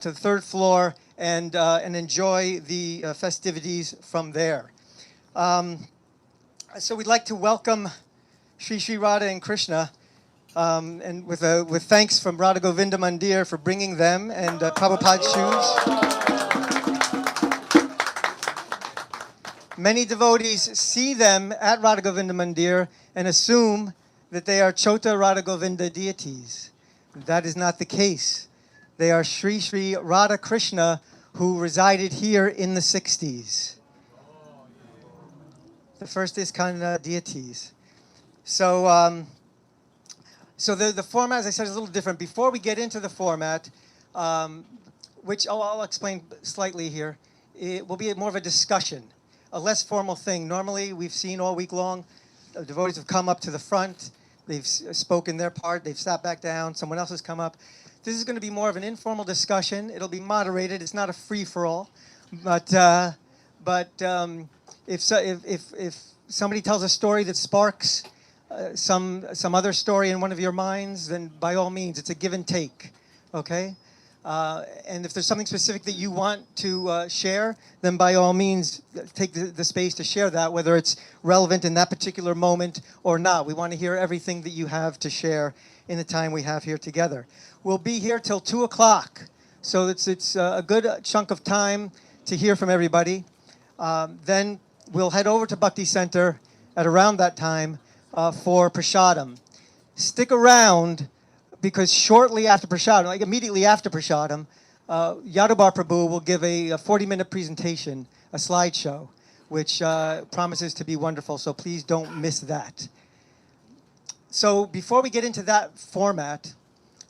to the third floor and enjoy the festivities from there. So we'd like to welcome Sri Radha and Krishna, and with thanks from Radha Govinda Mandir for bringing them and Prabhupada's shoes. Many devotees see them at Radha Govinda Mandir and assume that they are Chota Radha Govinda deities. That is not the case. They are Sri Radha Krishna who resided here in the 60s. The first ISKCON deities. So, so the format, as I said, is a little different. Before we get into the format, which I'll explain slightly here, it will be more of a discussion, a less formal thing. Normally, we've seen all week long, devotees have come up to the front, they've spoken their part, they've sat back down, someone else has come up. This is going to be more of an informal discussion. It'll be moderated. It's not a free-for-all, but if somebody tells a story that sparks some other story in one of your minds, then by all means, it's a give and take, okay? And if there's something specific that you want to share, then by all means, take the space to share that, whether it's relevant in that particular moment or not. We want to hear everything that you have to share in the time we have here together. We'll be here till 2 o'clock, so it's a good chunk of time to hear from everybody. Then we'll head over to Bhakti Center at around that time for Prasadam. Stick around, because shortly after Prasadam, like immediately after Prasadam, Yadubara Prabhu will give a 40-minute presentation, a slideshow, which promises to be wonderful, so please don't miss that. So before we get into that format,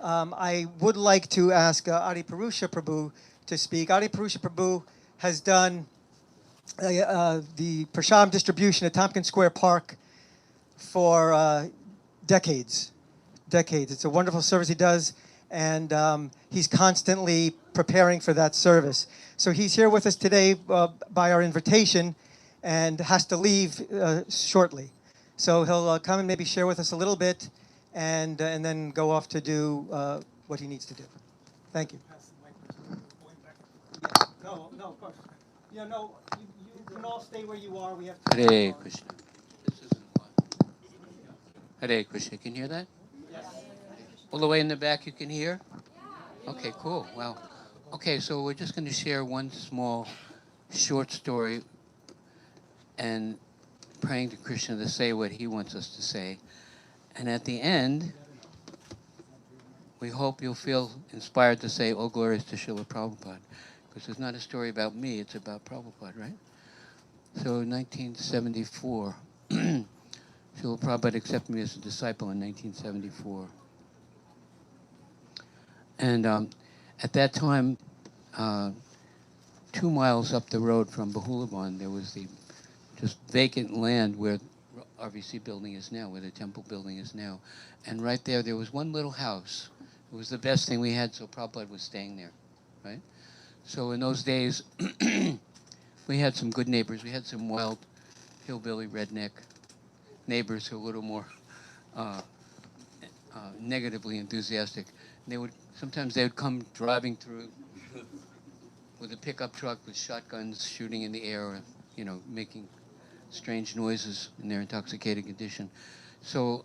I would like to ask Adi Purusa Prabhu to speak. Adi Purusa Prabhu has done the Prasadam distribution at Tompkins Square Park for decades. It's a wonderful service he does, and he's constantly preparing for that service. So he's here with us today by our invitation and has to leave shortly. So he'll come and maybe share with us a little bit and then go off to do what he needs to do. Thank you. No, of course. Yeah, no, you can all stay where you are. We have to. Hare Krishna. This isn't one. Hare Krishna. Can you hear that? Yes. All the way in the back you can hear? Okay, cool. Wow. Okay, so we're just going to share one small, short story and praying to Krishna to say what he wants us to say. And at the end, we hope you'll feel inspired to say, "Oh, glories to Srila Prabhupada." Because it's not a story about me, it's about Prabhupada, right? So in 1974, Srila Prabhupada accepted me as a disciple in 1974. And at that time, 2 miles up the road from Bahulavan, there was the just vacant land where RVC building is now, where the temple building is now. And right there was one little house. It was the best thing we had, so Prabhupada was staying there, right? So in those days, we had some good neighbors. We had some wild, hillbilly, redneck neighbors who were a little more negatively enthusiastic. And sometimes they would come driving through with a pickup truck with shotguns shooting in the air, you know, making strange noises in their intoxicated condition. So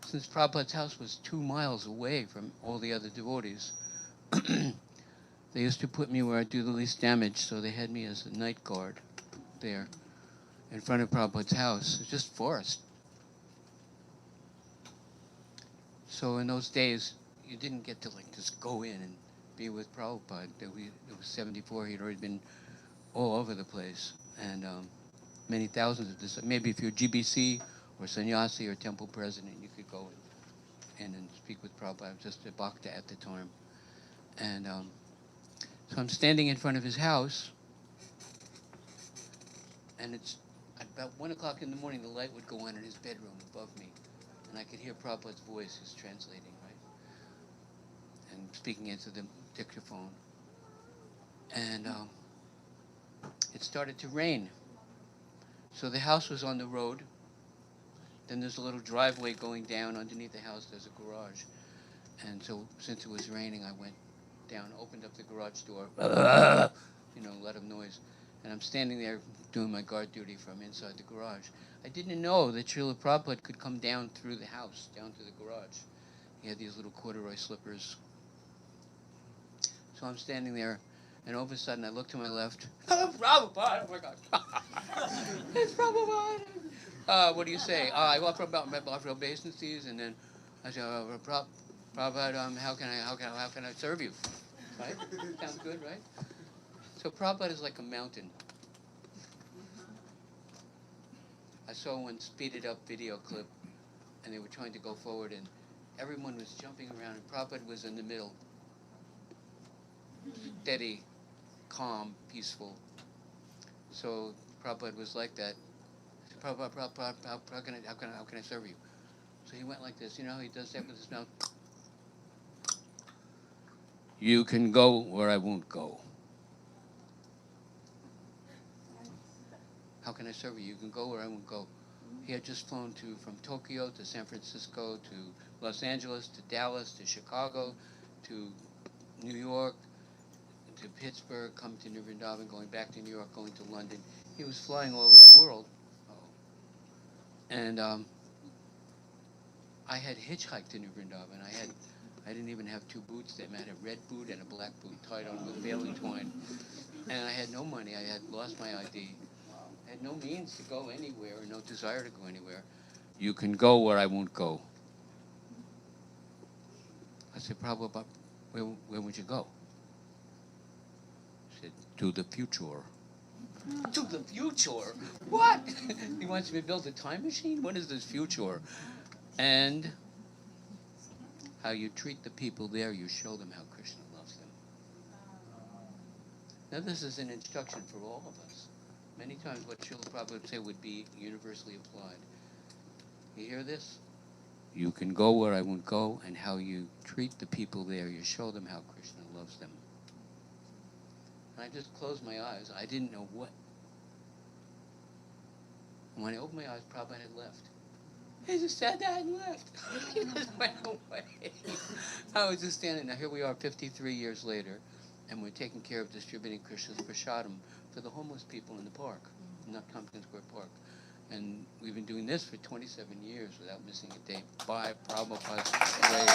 since Prabhupada's house was 2 miles away from all the other devotees, they used to put me where I'd do the least damage, so they had me as a night guard there in front of Prabhupada's house. It was just forest. So in those days, you didn't get to like just go in and be with Prabhupada. It was 74, he'd already been all over the place. And many thousands of this. Maybe if you're GBC or sannyasi or temple president, you could go in and speak with Prabhupada. I was just a bhakta at the time. And so I'm standing in front of his house, and it's about 1 o'clock in the morning, the light would go on in his bedroom above me, and I could hear Prabhupada's voice, who's translating, right? And speaking into the dictaphone. And it started to rain. So the house was on the road. Then there's a little driveway going down. Underneath the house, there's a garage. And so since it was raining, I went down, opened up the garage door, let of noise. And I'm standing there doing my guard duty from inside the garage. I didn't know that Srila Prabhupada could come down through the house, down to the garage. He had these little corduroy slippers. So I'm standing there, and all of a sudden I look to my left. Prabhupada! Oh my God! It's Prabhupada! What do you say? I offer about my obeisances, and then I say, Prabhupada, how can I serve you? Right? Sounds good, right? So Prabhupada is like a mountain. I saw one speeded up video clip, and they were trying to go forward, and everyone was jumping around, and Prabhupada was in the middle. Steady, calm, peaceful. So Prabhupada was like that. Prabhupada, how can I serve you? So he went like this, he does that with his mouth. You can go where I won't go. How can I serve you? You can go where I won't go. He had just flown from Tokyo to San Francisco to Los Angeles to Dallas to Chicago to New York to Pittsburgh, come to New Vrindavan, going back to New York, going to London. He was flying all over the world. And I had hitchhiked to New Vrindavan. I didn't even have two boots then. I had a red boot and a black boot tied on with baling twine. And I had no money. I had lost my ID. I had no means to go anywhere, or no desire to go anywhere. You can go where I won't go. I said, Prabhupada, where would you go? He said, to the future. To the future? What? He wants me to build a time machine? What is this future? And how you treat the people there, you show them how Krishna loves them. Now this is an instruction for all of us. Many times what Srila Prabhupada would say would be universally applied. You hear this? You can go where I won't go, and how you treat the people there, you show them how Krishna loves them. And I just closed my eyes. I didn't know what. And when I opened my eyes, Prabhupada had left. He just said that and left. He just went away. I was just standing. Now here we are 53 years later, and we're taking care of distributing Krishna's prasadam for the homeless people in the park, in Tompkins Square Park. And we've been doing this for 27 years without missing a day. By Prabhupada's grace.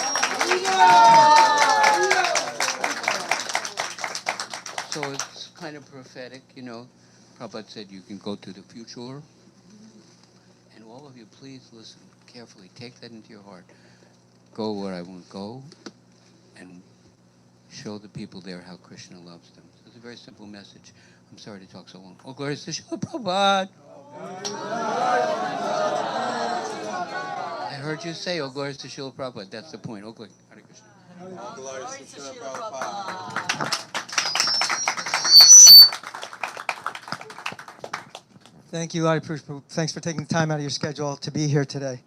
So it's kind of prophetic, Prabhupada said you can go to the future. And all of you, please listen carefully. Take that into your heart. Go where I won't go, and show the people there how Krishna loves them. So it's a very simple message. I'm sorry to talk so long. Oh, glory to Srila Prabhupada. I heard you say, oh, glory to Srila Prabhupada. That's the point. Oh, glory. Hare Krishna. Oh, glory to Srila Prabhupada. Thank you, Adi Purusa. Thanks for taking time out of your schedule to be here today.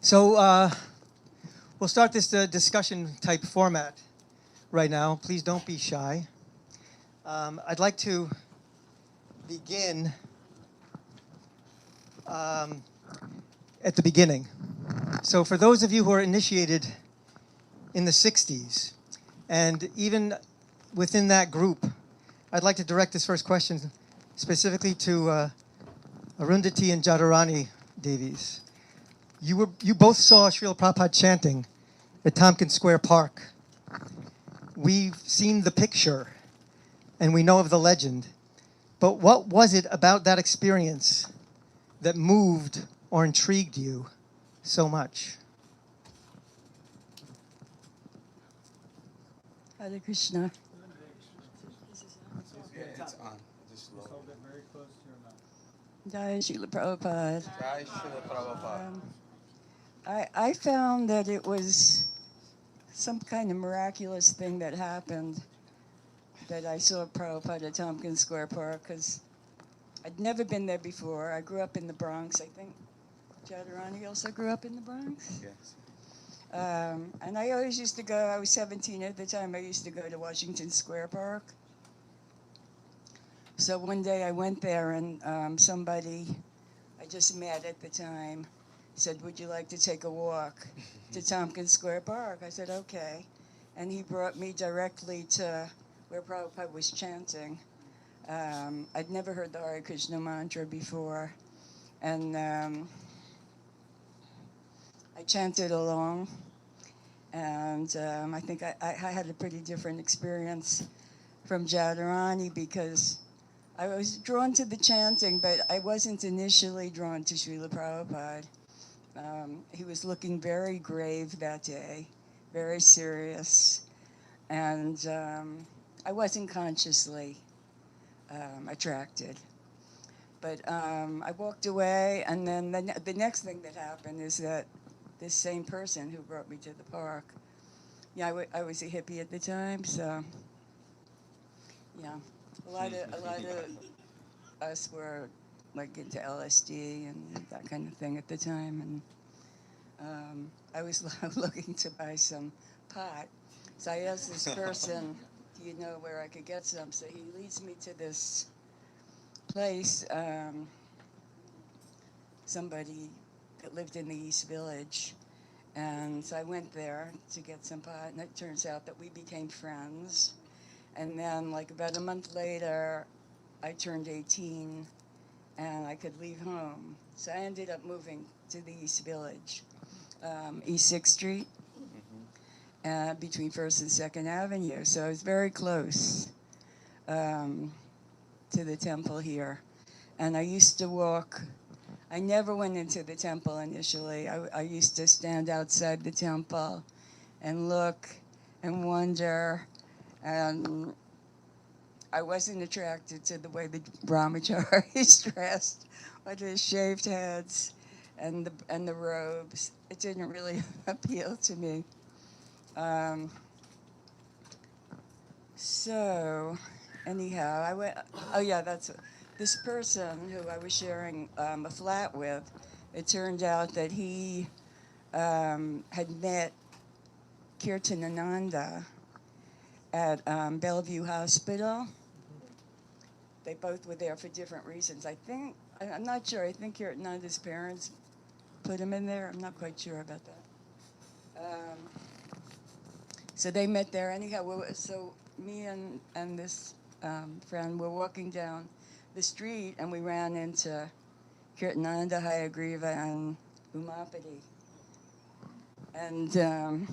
So we'll start this discussion type format right now. Please don't be shy. I'd like to begin at the beginning. So for those of you who are initiated in the 60s, and even within that group, I'd like to direct this first question specifically to Arundati and Jadurani Devis. You both saw Srila Prabhupada chanting at Tompkins Square Park. We've seen the picture, and we know of the legend. But what was it about that experience that moved or intrigued you so much? Hare Krishna. It's on. Just low. Jai Srila Prabhupada. Jai Srila Prabhupada. I found that it was some kind of miraculous thing that happened, that I saw Prabhupada at Tompkins Square Park, because I'd never been there before. I grew up in the Bronx. I think Jadurani also grew up in the Bronx. Yes. And I always used to go, I was 17 at the time, I used to go to Washington Square Park. So one day I went there, and somebody I just met at the time said, would you like to take a walk to Tompkins Square Park? I said, okay. and he brought me directly to where Prabhupada was chanting. I'd never heard the Hare Krishna mantra before, and I chanted along, and I think I had a pretty different experience from Jadurani because I was drawn to the chanting, but I wasn't initially drawn to Srila Prabhupada. He was looking very grave that day, very serious, and I wasn't consciously attracted. But I walked away, and then the next thing that happened is that this same person who brought me to the park, I was a hippie at the time, so yeah, a lot of us were like into LSD and that kind of thing at the time, and I was looking to buy some pot, so I asked this person, "Do you know where I could get some?" So he leads me to this place. Somebody that lived in the East Village, and so I went there to get some pot, and it turns out that we became friends. And then, like about a month later, I turned 18, and I could leave home. So I ended up moving to the East Village, East 6th Street, between 1st and 2nd Avenue. So I was very close to the temple here. And I used to walk. I never went into the temple initially. I used to stand outside the temple and look and wonder. And I wasn't attracted to the way the brahmacharis dressed, with their shaved heads and the robes. It didn't really appeal to me. So, anyhow, I went. Oh yeah, that's this person who I was sharing a flat with. It turned out that he had met Kirtanananda at Bellevue Hospital. They both were there for different reasons. I'm not sure. I think Kirtananda's parents put him in there. I'm not quite sure about that. So they met there. Anyhow, so me and this friend were walking down the street, and we ran into Kirtananda, Hayagriva, and Umapati. And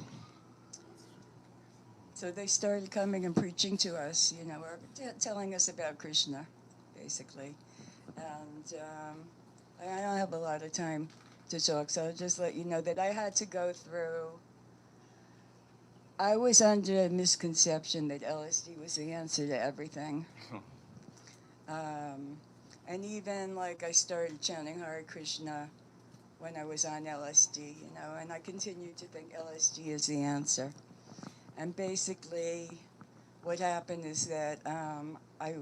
so they started coming and preaching to us, or telling us about Krishna, basically. And I don't have a lot of time to talk, so I'll just let you know that I had to go through. I was under a misconception that LSD was the answer to everything. And even like I started chanting Hare Krishna when I was on LSD, and I continued to think LSD is the answer. And basically, what happened is that I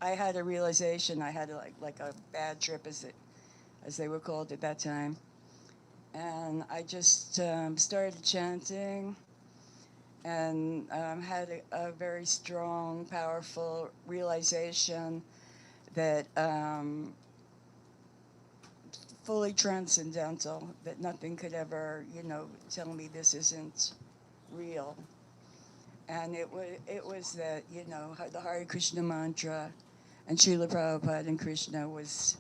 had a realization. I had like a bad trip, as they were called at that time, and I just started chanting, and had a very strong, powerful realization that fully transcendental, that nothing could ever, tell me this isn't real. And it was that, the Hare Krishna mantra and Srila Prabhupada and Krishna was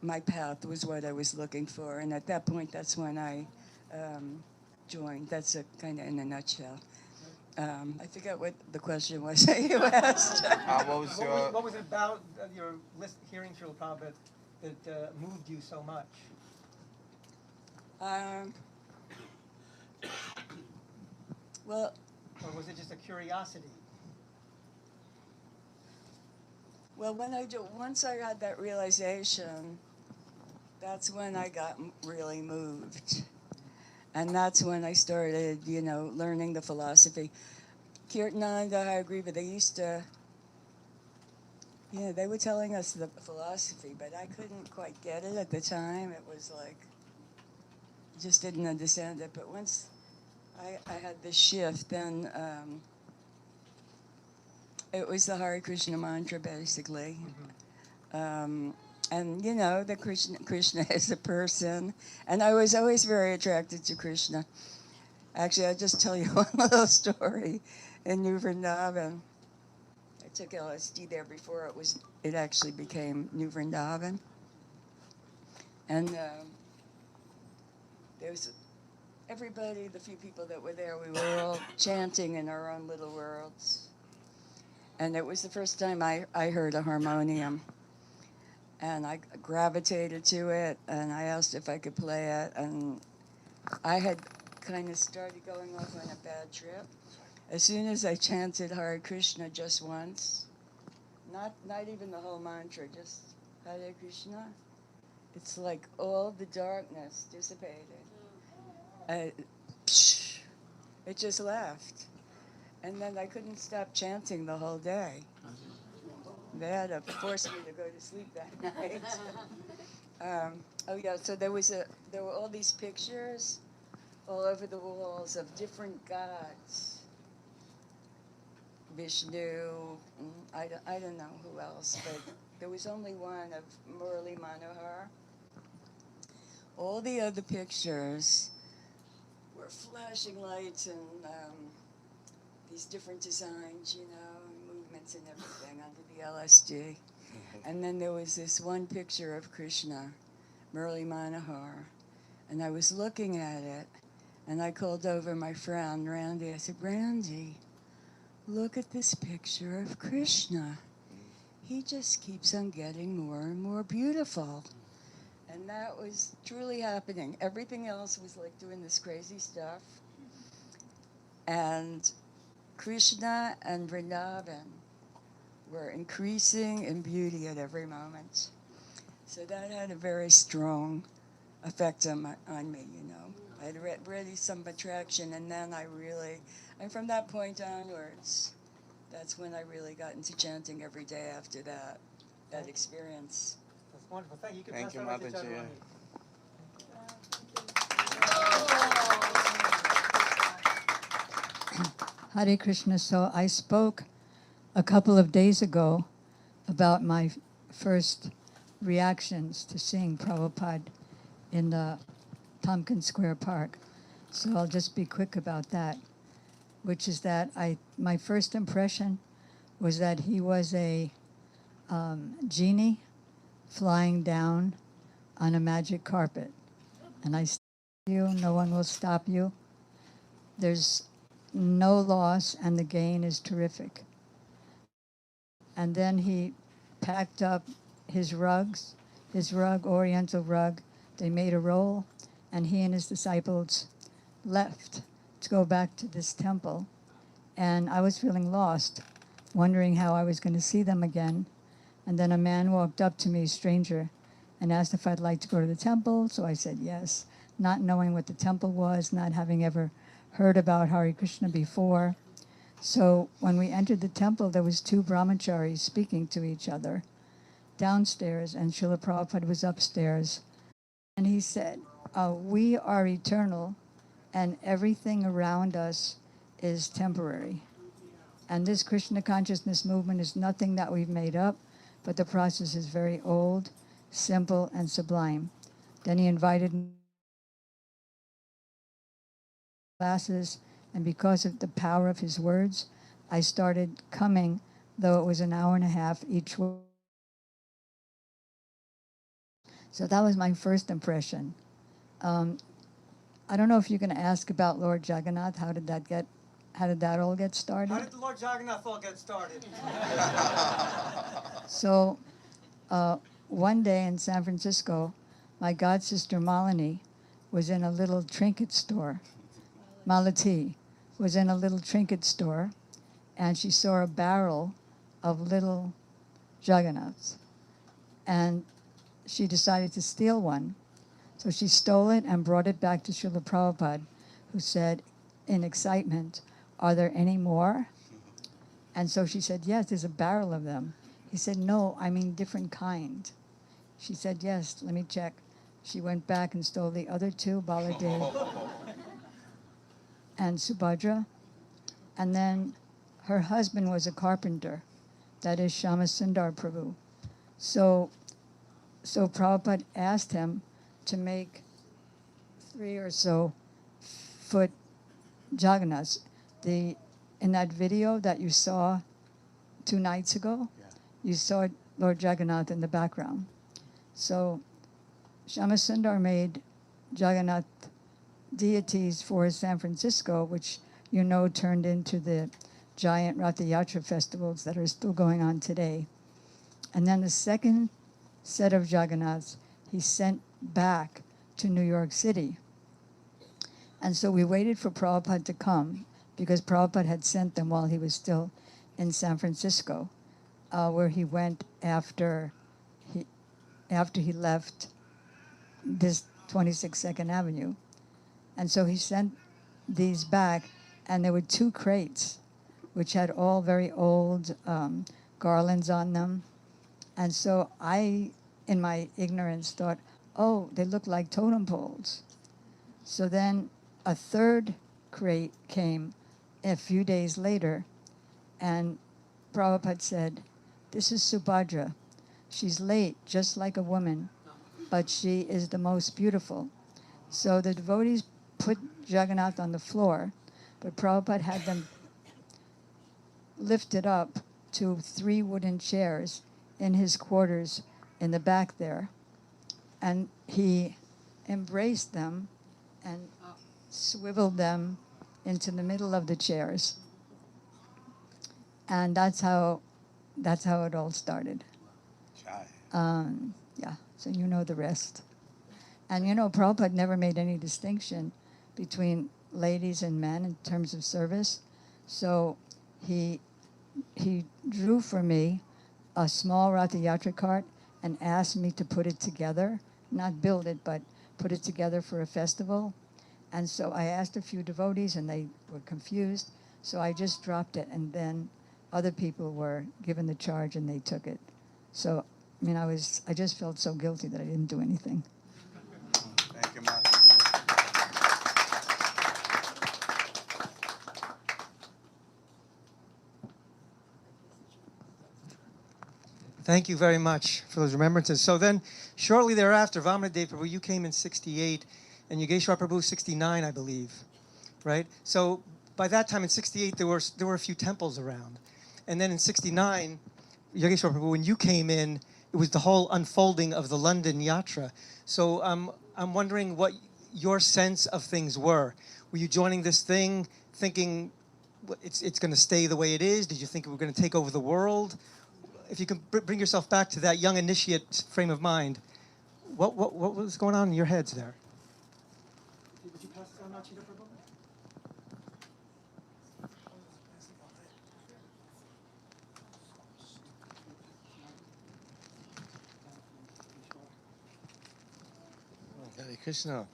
my path, was what I was looking for. And at that point, that's when I joined. That's kind of in a nutshell. I forgot what the question was that you asked. What was your... What was it about your hearing Srila Prabhupada that moved you so much? Well, or was it just a curiosity? Well, once I had that realization, that's when I got really moved. And that's when I started, learning the philosophy. Kirtananda, I agree, but they used to, they were telling us the philosophy, but I couldn't quite get it at the time. It was like, just didn't understand it. But once I had this shift, then it was the Hare Krishna mantra, basically. Mm-hmm. And, the Krishna is a person. And I was always very attracted to Krishna. Actually, I'll just tell you one little story. In New Vrindavan, I took LSD there before it actually became New Vrindavan. And there was everybody, the few people that were there, we were all chanting in our own little worlds. And it was the first time I heard a harmonium. And I gravitated to it, and I asked if I could play it. And I had kind of started going off on a bad trip. As soon as I chanted Hare Krishna just once, not even the whole mantra, just Hare Krishna, it's like all the darkness dissipated. It just left. And then I couldn't stop chanting the whole day. They had to force me to go to sleep that night. Oh yeah, so there were all these pictures all over the walls of different gods. Vishnu, I don't know who else, but there was only one of Murli Manohar. All the other pictures were flashing lights and these different designs, you know, movements and everything under the LSD. And then there was this one picture of Krishna, Murli Manohar, and I was looking at it, and I called over my friend, Randy. I said, Randy, look at this picture of Krishna. He just keeps on getting more and more beautiful. And that was truly happening. Everything else was like doing this crazy stuff. And Krishna and Vrindavan were increasing in beauty at every moment. So that had a very strong effect on me, you know. I had already some attraction, and then and from that point onwards, that's when I really got into chanting every day after that experience. That's wonderful. Thank you. You can Thank pass you, that right to Mataji. Jadurani. Hare Krishna. So I spoke a couple of days ago about my first reactions to seeing Prabhupada in the Tompkins Square Park. So I'll just be quick about that, which is that my first impression was that he was a genie flying down on a magic carpet. And I said, no one will stop you. There's no loss, and the gain is terrific. And then he packed up his rug, oriental rug. They made a roll, and he and his disciples left to go back to this temple. And I was feeling lost, wondering how I was going to see them again. And then a man walked up to me, a stranger, and asked if I'd like to go to the temple. So I said yes, not knowing what the temple was, not having ever heard about Hare Krishna before. So when we entered the temple, there was two brahmacharis speaking to each other downstairs, and Srila Prabhupada was upstairs. And he said, we are eternal, and everything around us is temporary. And this Krishna consciousness movement is nothing that we've made up, but the process is very old, simple, and sublime. Then he invited me to classes, and because of the power of his words, I started coming, though it was an hour and a half each way. So that was my first impression. I don't know if you're going to ask about Lord Jagannath. How did that all get started? How did the Lord Jagannath all get started? So one day in San Francisco, my god sister Malini was in a little trinket store. Malati was in a little trinket store, and she saw a barrel of little Jagannaths. And she decided to steal one. So she stole it and brought it back to Srila Prabhupada, who said in excitement, "Are there any more?" And so she said, "Yes, there's a barrel of them." He said, "No, I mean different kind." She said, "Yes, let me check." She went back and stole the other two, Baladev and Subhadra. And then her husband was a carpenter, that is Shyamasundar Prabhu. So Prabhupada asked him to make 3 or so foot Jagannath. In that video that you saw 2 nights ago, you saw Lord Jagannath in the background. So Shyamasundar made Jagannath deities for San Francisco, which you know turned into the giant Ratha Yatra festivals that are still going on today. And then the second set of Jagannaths he sent back to New York City. And so we waited for Prabhupada to come, because Prabhupada had sent them while he was still in San Francisco, where he went after he left this 26 Second Avenue. And so he sent these back, and there were 2 crates, which had all very old garlands on them. And so I, in my ignorance, thought, oh, they look like totem poles. So then a 3rd crate came a few days later, and Prabhupada said, this is Subhadra. She's late, just like a woman, but she is the most beautiful. So the devotees put Jagannath on the floor, but Prabhupada had them lifted up to 3 wooden chairs in his quarters in the back there. And he embraced them and swiveled them into the middle of the chairs. And that's how it all started. Yeah, so you know the rest. And you know, Prabhupada never made any distinction between ladies and men in terms of service. So he drew for me a small Ratha Yatra cart and asked me to put it together, not build it, but put it together for a festival. And so I asked a few devotees, and they were confused. So I just dropped it, and then other people were given the charge, and they took it. So, I mean, I just felt so guilty that I didn't do anything. Thank you, Mata. Thank you very much for those remembrances. So then, shortly thereafter, Vamanadev Prabhu, you came in 68, and Yogesvara Prabhu 69, I believe, right? So by that time in 68, there were a few temples around. And then in 69, Yogesvara Prabhu, when you came in, it was the whole unfolding of the London Yatra. So I'm wondering what your sense of things were. Were you joining this thing thinking it's going to stay the way it is? Did you think we were going to take over the world? If you can bring yourself back to that young initiate frame of mind, what was going on in your heads there? Would you pass this on, Arcita, Prabhu? Hare Krishna.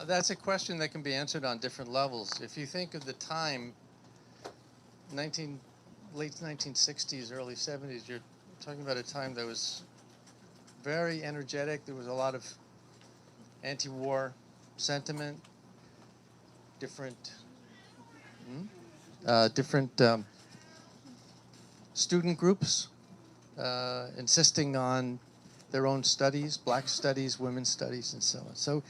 That's a question that can be answered on different levels. If you think of the time, late 1960s, early 70s, you're talking about a time that was very energetic. There was a lot of anti-war sentiment, different student groups insisting on their own studies, black studies, women's studies, and so on. So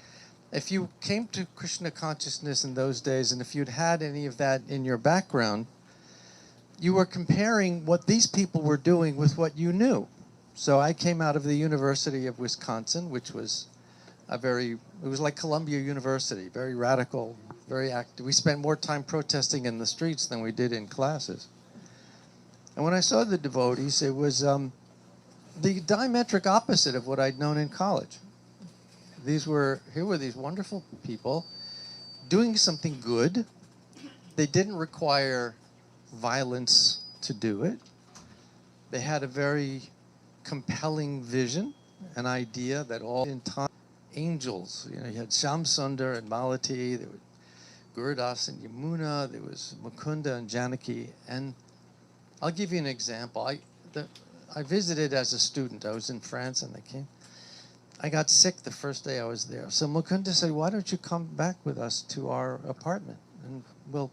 if you came to Krishna consciousness in those days, and if you'd had any of that in your background, you were comparing what these people were doing with what you knew. So I came out of the University of Wisconsin, which was it was like Columbia University, very radical, very active. We spent more time protesting in the streets than we did in classes. And when I saw the devotees, it was the diametric opposite of what I'd known in college. Here were these wonderful people doing something good. They didn't require violence to do it. They had a very compelling vision, an idea that all in time, angels, you had Shamsundar and Malati, there were Gurudas and Yamuna, there was Mukunda and Janaki. And I'll give you an example. I visited as a student. I was in France and I came. I got sick the first day I was there. So Mukunda said, why don't you come back with us to our apartment and we'll,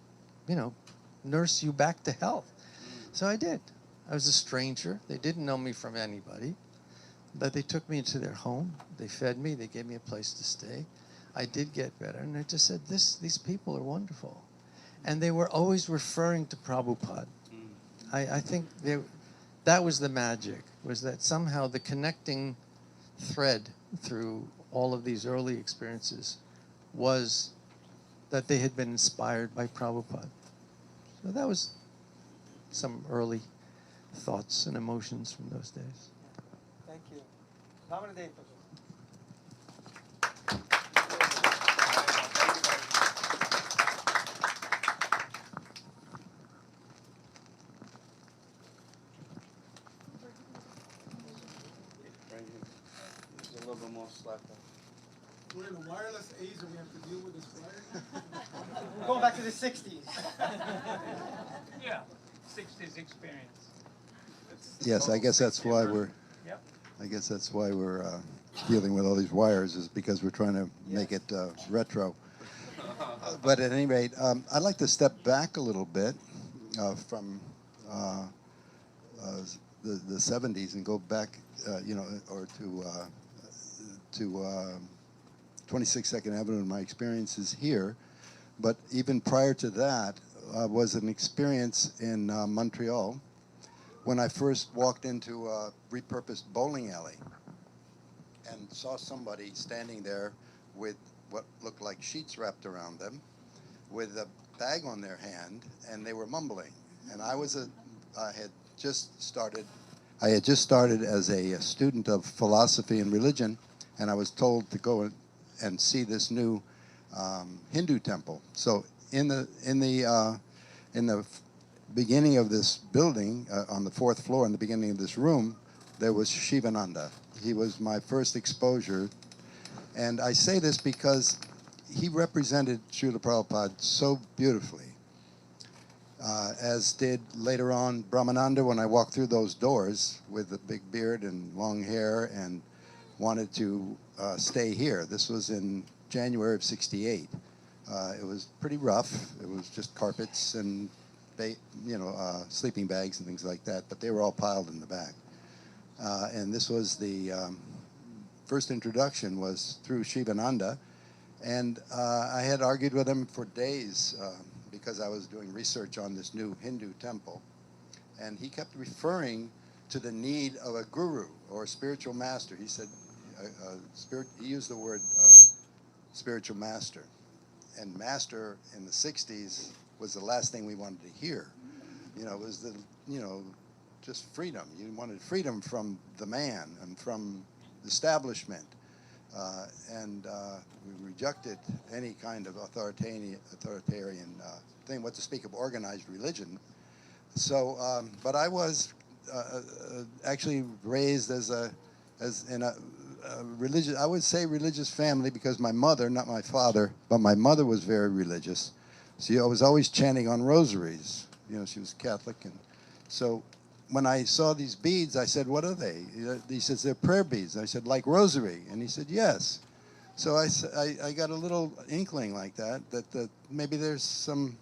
nurse you back to health. So I did. I was a stranger. They didn't know me from anybody, but they took me into their home. They fed me. They gave me a place to stay. I did get better. And I just said, these people are wonderful. And they were always referring to Prabhupada. I think that was the magic, was that somehow the connecting thread through all of these early experiences was that they had been inspired by Prabhupada. So that was some early thoughts and emotions from those days. Thank you. Vamanadev. Right here. There's a little bit more slack there. We're in a wireless age and we have to deal with this flyer. We're going back to the 60s. Yeah, 60s experience. Yes, I guess that's why we're. Yep. I guess that's why we're dealing with all these wires, is because we're trying to make it retro. But at any rate, I'd like to step back a little bit from the 70s and go back, or to 26th Avenue and my experiences here. But even prior to that was an experience in Montreal when I first walked into a repurposed bowling alley and saw somebody standing there with what looked like sheets wrapped around them, with a bag on their hand, and they were mumbling. And I had just started as a student of philosophy and religion, and I was told to go and see this new Hindu temple. So in the beginning of this building, on the 4th floor, in the beginning of this room, there was Shivananda. He was my first exposure. And I say this because he represented Srila Prabhupada so beautifully, as did later on Brahmananda when I walked through those doors with a big beard and long hair and wanted to stay here. This was in January of '68. It was pretty rough. It was just carpets and sleeping bags and things like that, but they were all piled in the back. And this was the first introduction was through Shivananda, and I had argued with him for days because I was doing research on this new Hindu temple, and he kept referring to the need of a guru or a spiritual master. He said, he used the word spiritual master, and master in the 60s was the last thing we wanted to hear. It was just freedom. You wanted freedom from the man and from the establishment. And we rejected any kind of authoritarian thing, what to speak of organized religion. So, but I was actually raised as in a religious, I would say religious family, because my mother, not my father, but my mother was very religious. So I was always chanting on rosaries. She was Catholic, and so when I saw these beads, I said, "What are they?" He says, "They're prayer beads." I said, "Like rosary?" And he said, "Yes." So I got a little inkling like that maybe there's some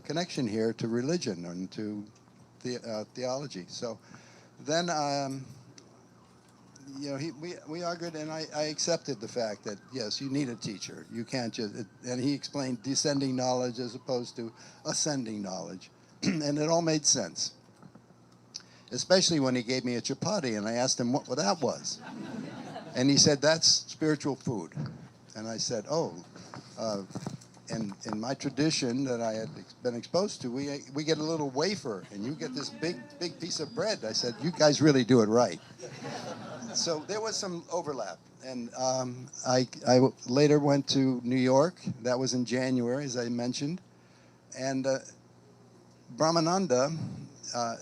connection here to religion and to theology. So then we argued, and I accepted the fact that yes, you need a teacher. You can't just. And he explained descending knowledge as opposed to ascending knowledge, and it all made sense. Especially when he gave me a chapati, and I asked him what that was, and he said that's spiritual food, and I said, oh. And in my tradition that I had been exposed to, we get a little wafer, and you get this big piece of bread. I said, you guys really do it right. So there was some overlap, and I later went to New York. That was in January, as I mentioned, and Brahmananda.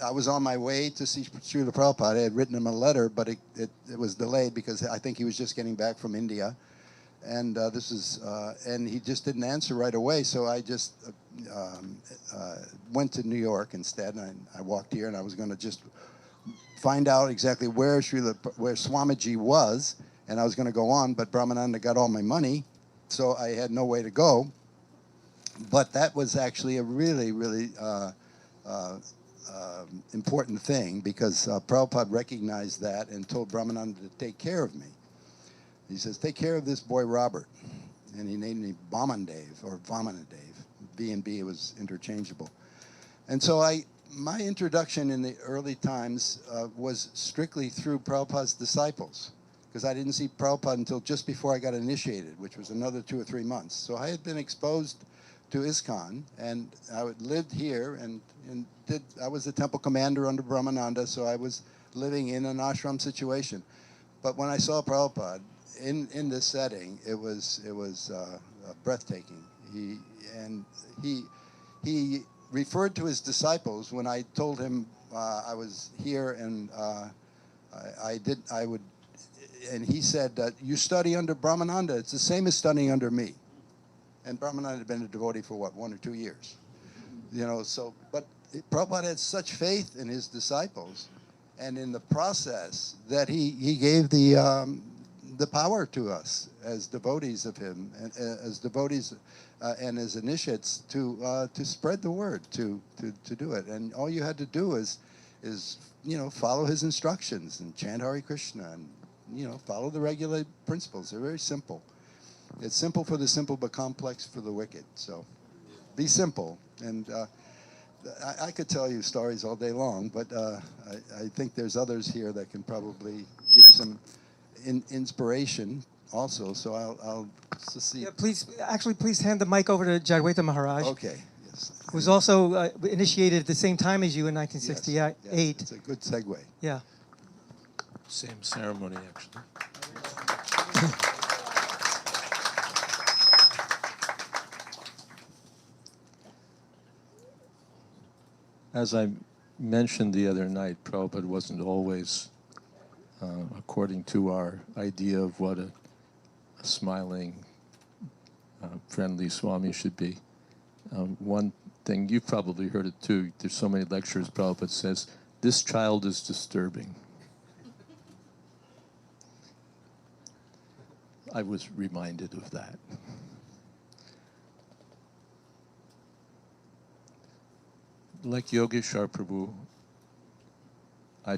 I was on my way to see Srila Prabhupada. I had written him a letter, but it was delayed because I think he was just getting back from India. And and he just didn't answer right away. So I just went to New York instead, and I walked here, and I was going to just find out exactly where Swamiji was, and I was going to go on, but Brahmananda got all my money, so I had no way to go. But that was actually a really, really important thing, because Prabhupada recognized that and told Brahmananda to take care of me. He says, take care of this boy Robert. and he named me Vamandev or Vamanadev. B and B was interchangeable. And so my introduction in the early times was strictly through Prabhupada's disciples, because I didn't see Prabhupada until just before I got initiated, which was another 2 or 3 months. So I had been exposed to ISKCON, and I lived here, and I was the temple commander under Brahmananda, so I was living in an ashram situation. But when I saw Prabhupada in this setting, it was breathtaking. He referred to his disciples when I told him I was here, and and he said that you study under Brahmananda, it's the same as studying under me. And Brahmananda had been a devotee for what, 1 or 2 years, but Prabhupada had such faith in his disciples and in the process that he gave the power to us as devotees of him, and as devotees and as initiates to spread the word, to do it. And all you had to do is follow his instructions and chant Hare Krishna and follow the regular principles. They're very simple. It's simple for the simple, but complex for the wicked. So be simple. And I could tell you stories all day long, but I think there's others here that can probably give you some inspiration also. So I'll see. Yeah, please hand the mic over to Jadwaita Maharaj, Okay. Yes. who's also initiated at the same time as you in Yes, 1968. yes, it's a good segue. Yeah. Same ceremony, actually. As I mentioned the other night, Prabhupada wasn't always, according to our idea of what a smiling, friendly Swami should be. One thing, you've probably heard it too, there's so many lectures, Prabhupada says, this child is disturbing. I was reminded of that. Like Yogesvara Prabhu, I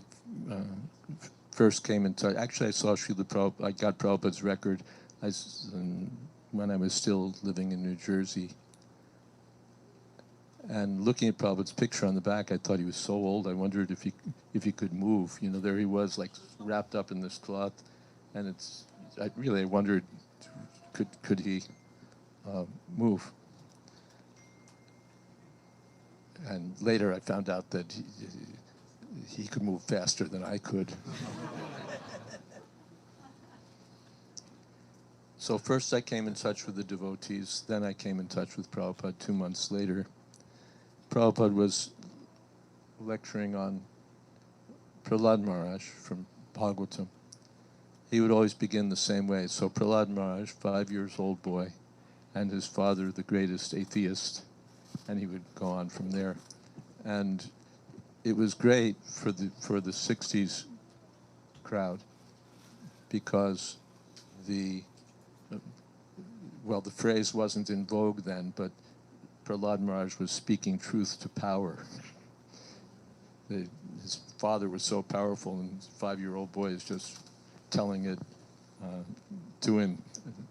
first came in touch. Actually, I saw Srila Prabhupada. I got Prabhupada's record when I was still living in New Jersey. And looking at Prabhupada's picture on the back, I thought he was so old. I wondered if he could move. There he was, like wrapped up in this cloth, and I wondered, could he move? And later I found out that he could move faster than I could. So first I came in touch with the devotees, then I came in touch with Prabhupada 2 months later. Prabhupada was lecturing on Prahlad Maharaj from Bhagavatam. He would always begin the same way. So Prahlad Maharaj, 5 years old boy, and his father, the greatest atheist, and he would go on from there. And it was great for the 60s crowd because the phrase wasn't in vogue then, but Prahlad Maharaj was speaking truth to power. His father was so powerful, and his 5-year-old boy is just telling it to him,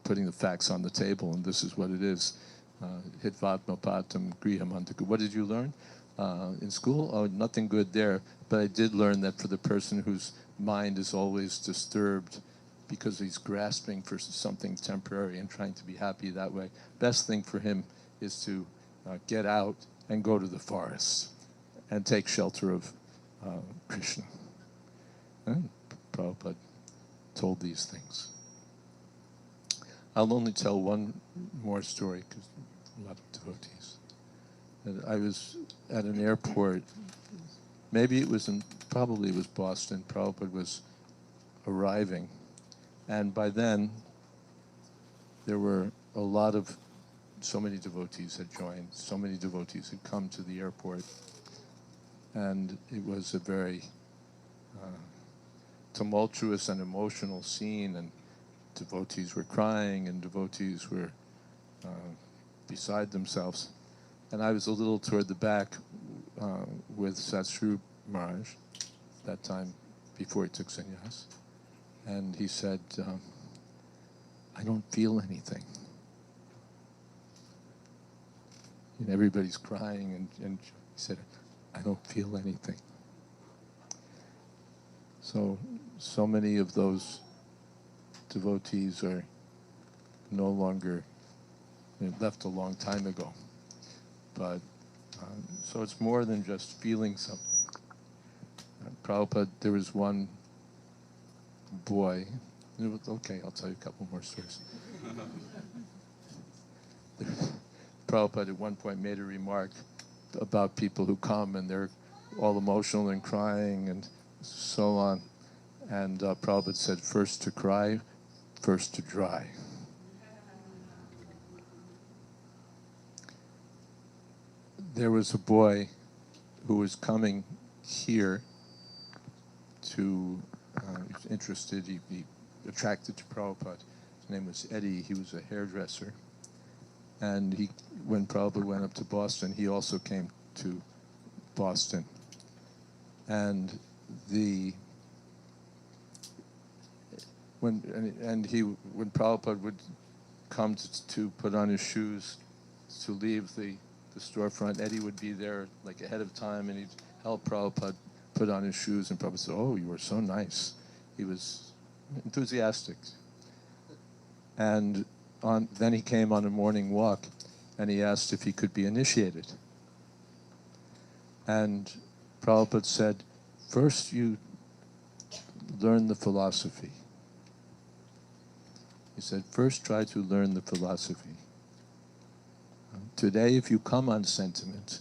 putting the facts on the table, and this is what it is. Hitvatma patam grihamantaku. What did you learn in school? Oh, nothing good there. But I did learn that for the person whose mind is always disturbed because he's grasping for something temporary and trying to be happy that way, best thing for him is to get out and go to the forest and take shelter of Krishna. And Prabhupada told these things. I'll only tell one more story because a lot of devotees. I was at an airport. Maybe probably it was Boston. Prabhupada was arriving. And by then, there were so many devotees had joined, so many devotees had come to the airport. And it was a very tumultuous and emotional scene, and devotees were crying, and devotees were beside themselves. And I was a little toward the back with Satsru Maharaj, that time before he took sannyas. And he said, I don't feel anything. and everybody's crying, and he said, I don't feel anything. So many of those devotees are no longer, they left a long time ago. But, so it's more than just feeling something. Prabhupada, there was one boy, okay, I'll tell you a couple more stories. Prabhupada at one point made a remark about people who come and they're all emotional and crying and so on. And Prabhupada said, first to cry, first to dry. There was a boy who was coming here to, he was interested, he attracted to Prabhupada. His name was Eddie, he was a hairdresser. And when Prabhupada went up to Boston, he also came to Boston. And when Prabhupada would come to put on his shoes to leave the storefront, Eddie would be there like ahead of time, and he'd help Prabhupada put on his shoes, and Prabhupada said, oh, you were so nice. He was enthusiastic. And then he came on a morning walk, and he asked if he could be initiated. And Prabhupada said, first you learn the philosophy. He said, first try to learn the philosophy. Today, if you come on sentiment,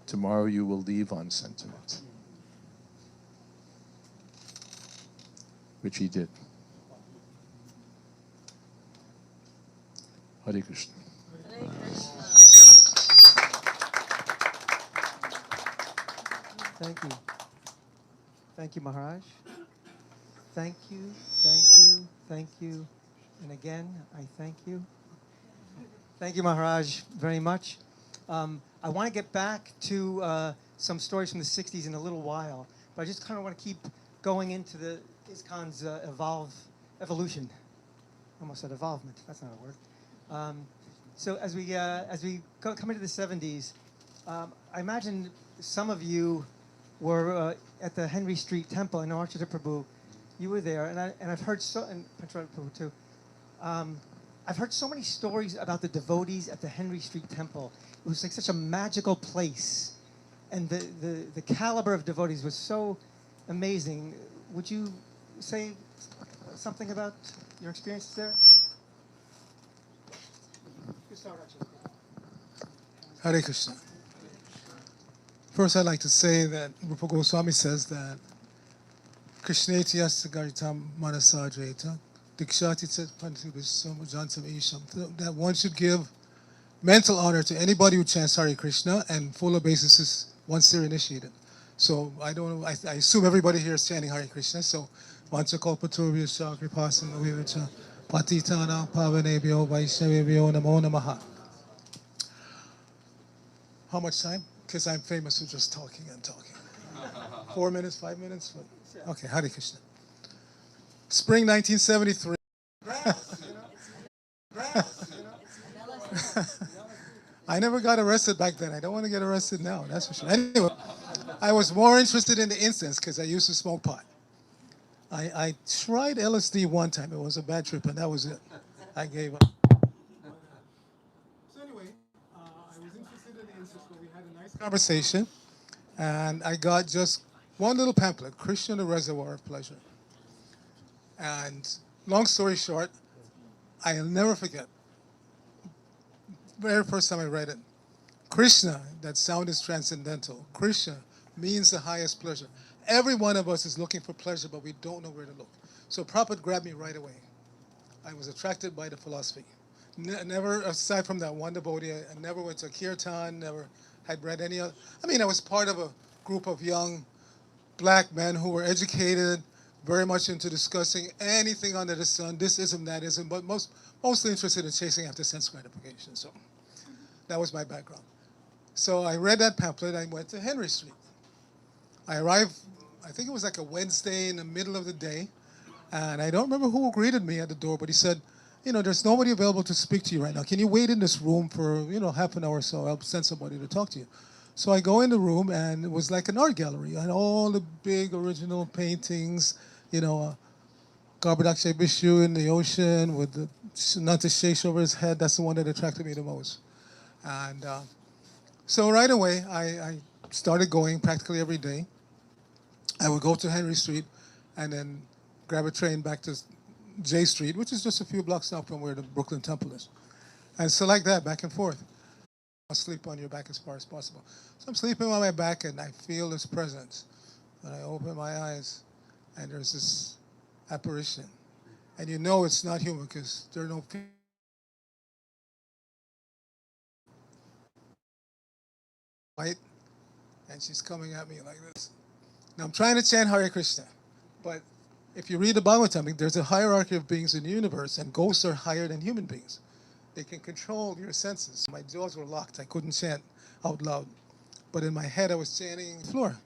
tomorrow you will leave on sentiment. Which he did. Hare Krishna. Thank you. Thank you, Maharaj. Thank you, thank you, thank you. And again, I thank you. Thank you, Maharaj, very much. I want to get back to some stories from the 60s in a little while, but I just kind of want to keep going into the ISKCON's evolution. Almost said evolvement, that's not a word. So as we come into the 70s, I imagine some of you were at the Henry Street Temple. I know Arcita Prabhu, you were there, and I've heard and Pancharatna Prabhu too. I've heard so many stories about the devotees at the Henry Street Temple. It was like such a magical place, and the caliber of devotees was so amazing. Would you say something about your experiences there? Hare Krishna. First, I'd like to say that Rupa Goswami says that Krishneti yasta garitam manasajeta dikshati pantubisom jantam isham, that one should give mental honor to anybody who chants Hare Krishna and full obeisance once they're initiated. So I assume everybody here is chanting Hare Krishna. So Vanchakalpaturvya Kripasin Vivacha Patitana Pavanebhyo Vaishnavebhyo Namo Namaha. How much time? Because I'm famous for just talking and talking. 4 minutes, 5 minutes? Okay, Hare Krishna. Spring 1973. I never got arrested back then. I don't want to get arrested now, that's for sure. Anyway, I was more interested in the incense because I used to smoke pot. I tried LSD one time. It was a bad trip, and that was it. I gave up. So anyway, I was interested in the incense, so we had a nice conversation, and I got just one little pamphlet, Krishna, the Reservoir of Pleasure. And long story short, I'll never forget, very first time I read it, Krishna, that sound is transcendental. Krishna means the highest pleasure. Every one of us is looking for pleasure, but we don't know where to look. So Prabhupada grabbed me right away. I was attracted by the philosophy. Never, aside from that one devotee, I never went to a kirtan, never had read any other. I mean, I was part of a group of young black men who were educated, very much into discussing anything under the sun, this ism, that ism, but mostly interested in chasing after sense gratification. So that was my background. So I read that pamphlet. I went to Henry Street. I arrived, I think it was like a Wednesday in the middle of the day, and I don't remember who greeted me at the door, but he said, there's nobody available to speak to you right now. Can you wait in this room for, half an hour or so? I'll send somebody to talk to you. So I go in the room, and it was like an art gallery. And all the big original paintings, carbon dioxide issue in the ocean with the Nanta Sheish over his head. That's the one that attracted me the most. And so right away, I started going practically every day. I would go to Henry Street and then grab a train back to J Street, which is just a few blocks out from where the Brooklyn Temple is. And so like that, back and forth. I'll sleep on your back as far as possible. So I'm sleeping on my back, and I feel this presence. And I open my eyes, and there's this apparition. And it's not human because there are no feet. White, and she's coming at me like this. Now I'm trying to chant Hare Krishna, but if you read the Bhagavatam, there's a hierarchy of beings in the universe, and ghosts are higher than human beings. They can control your senses. My jaws were locked. I couldn't chant out loud. But in my head, I was chanting the floor.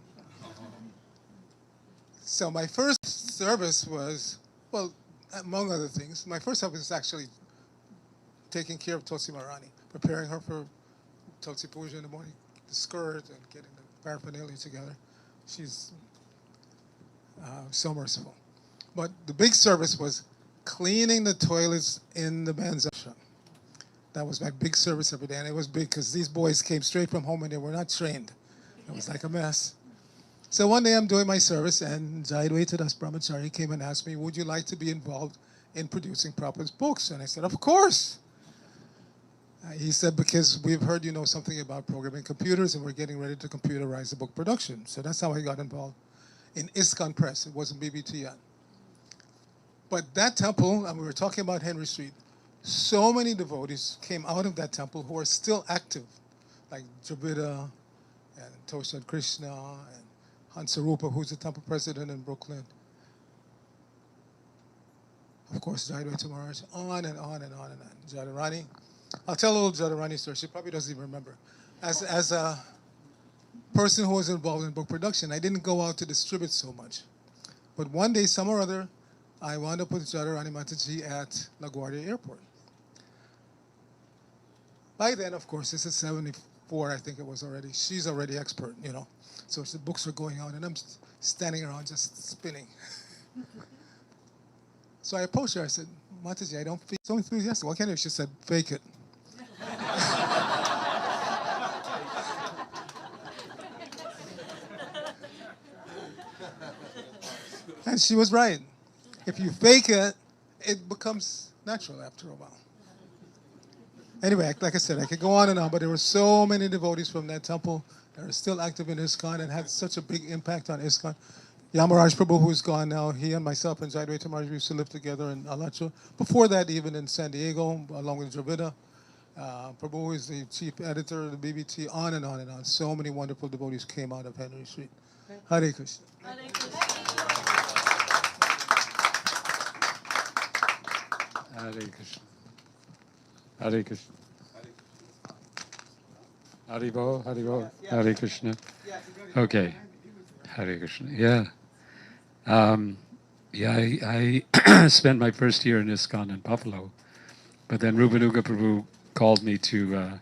So my first service was, well, among other things, my first service was actually taking care of Tulsi Maharani, preparing her for Tulsi Puja in the morning, the skirt and getting the paraphernalia together. She's so merciful. But the big service was cleaning the toilets in the men's ashram. That was my big service every day, and it was big because these boys came straight from home and they were not trained. It was like a mess. So one day I'm doing my service, and Jayadvaita Das Brahmachari came and asked me, would you like to be involved in producing Prabhupada's books? And I said, of course. He said, because we've heard you know something about programming computers, and we're getting ready to computerize the book production. So that's how I got involved in ISKCON Press. It wasn't BBT yet. But that temple, and we were talking about Henry Street, so many devotees came out of that temple who are still active, like Dravida and Toshad Krishna and Hansarupa, who's the temple president in Brooklyn. Of course, Jadurani Maharaj, on and on and on and on. Jadurani. I'll tell a little Jadurani story. She probably doesn't even remember. As a person who was involved in book production, I didn't go out to distribute so much. But one day, some or other, I wound up with Jadurani Mataji at LaGuardia Airport. By then, of course, this is 74, I think it was already. She's already expert, you know. So the books are going out, and I'm standing around just spinning. So I approached her. I said, Mataji, I don't feel so enthusiastic. What can I do? She said, fake it. And she was right. If you fake it, it becomes natural after a while. Anyway, like I said, I could go on and on, but there were so many devotees from that temple that are still active in ISKCON and had such a big impact on ISKCON. Yamaraj Prabhu, who's gone now, he and myself and Jadurani Maharaj used to live together in Alacho. Before that, even in San Diego, along with Dravida. Prabhu is the chief editor of the BBT, on and on and on. So many wonderful devotees came out of Henry Street. Hare Krishna. Hare Krishna. Hare Krishna. Hare Krishna. Haribo, Haribo, Hare Krishna. Okay. Hare Krishna. Yeah. I spent my first year in ISKCON in Buffalo, but then Rupanuga Prabhu called me to,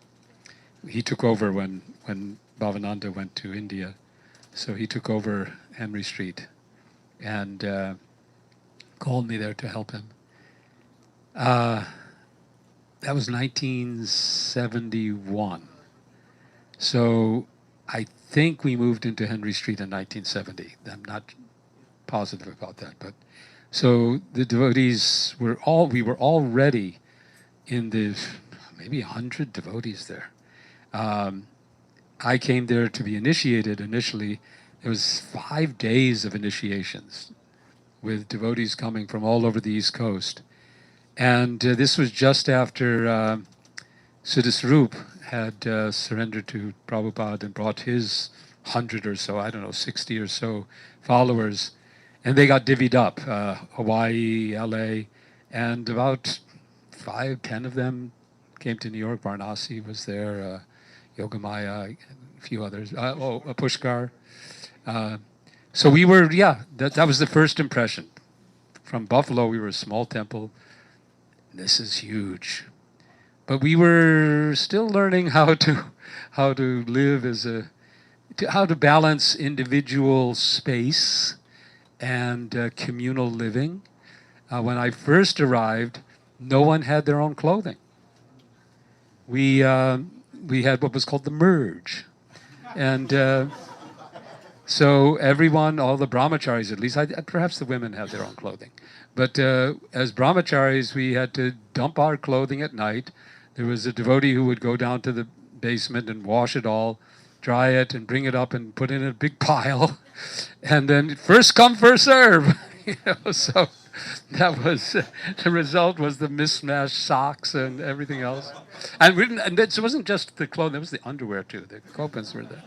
he took over when Bhavananda went to India. So he took over Henry Street and called me there to help him. That was 1971. So I think we moved into Henry Street in 1970. I'm not positive about that, but so the devotees we were already in the maybe 100 devotees there. I came there to be initiated initially. It was 5 days of initiations with devotees coming from all over the East Coast. And this was just after Siddhaswarup had surrendered to Prabhupada and brought his 100 or so, 60 or so followers. And they got divvied up, Hawaii, LA, and about 5-10 of them came to New York. Varanasi was there, Yogamaya, a few others, Pushkar. So we were, that was the first impression. From Buffalo, we were a small temple. this is huge. But we were still learning how to live how to balance individual space and communal living. When I first arrived, no one had their own clothing. We had what was called the merge, and so everyone, all the brahmacharis at least, perhaps the women had their own clothing, but as brahmacharis, we had to dump our clothing at night. There was a devotee who would go down to the basement and wash it all, dry it, and bring it up and put it in a big pile, and then first come, first serve. So that was the result. Was the mismatched socks and everything else, and it wasn't just the clothing; it was the underwear too. The kopans were there.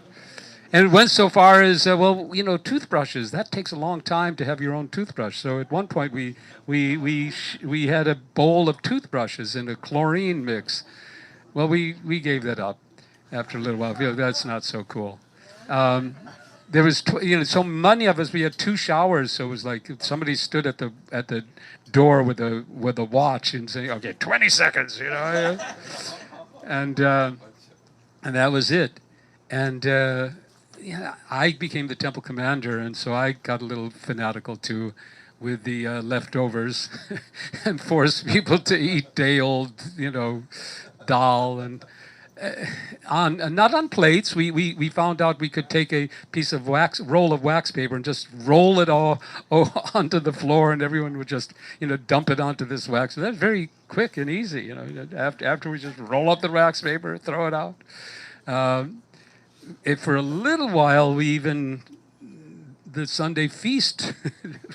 And it went so far as, toothbrushes. That takes a long time to have your own toothbrush. So at one point we had a bowl of toothbrushes in a chlorine mix. Well, we gave that up after a little while. That's not so cool. There was, so many of us. We had 2 showers, so it was like somebody stood at the door with a watch and saying, "Okay, 20 seconds," and that was it. And I became the temple commander, and so I got a little fanatical too with the leftovers and forced people to eat day-old, dal and not on plates. We found out we could take a piece of roll of wax paper and just roll it all onto the floor, and everyone would just dump it onto this wax. So that's very quick and easy. After we just roll up the wax paper, throw it out. For a little while, the Sunday feast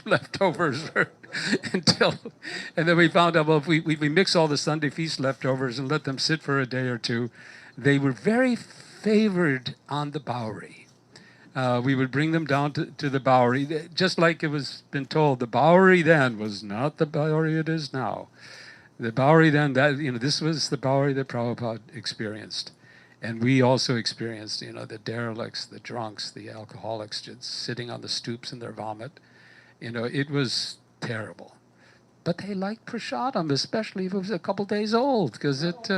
leftovers were and then we found out, well, if we mix all the Sunday feast leftovers and let them sit for a day or two, they were very favored on the Bowery. We would bring them down to the Bowery, just like it was been told. The Bowery then was not the Bowery it is now. The Bowery then, this was the Bowery that Prabhupada experienced. And we also experienced, the derelicts, the drunks, the alcoholics just sitting on the stoops in their vomit. It was terrible. But they liked prasadam, especially if it was a couple days old, because it...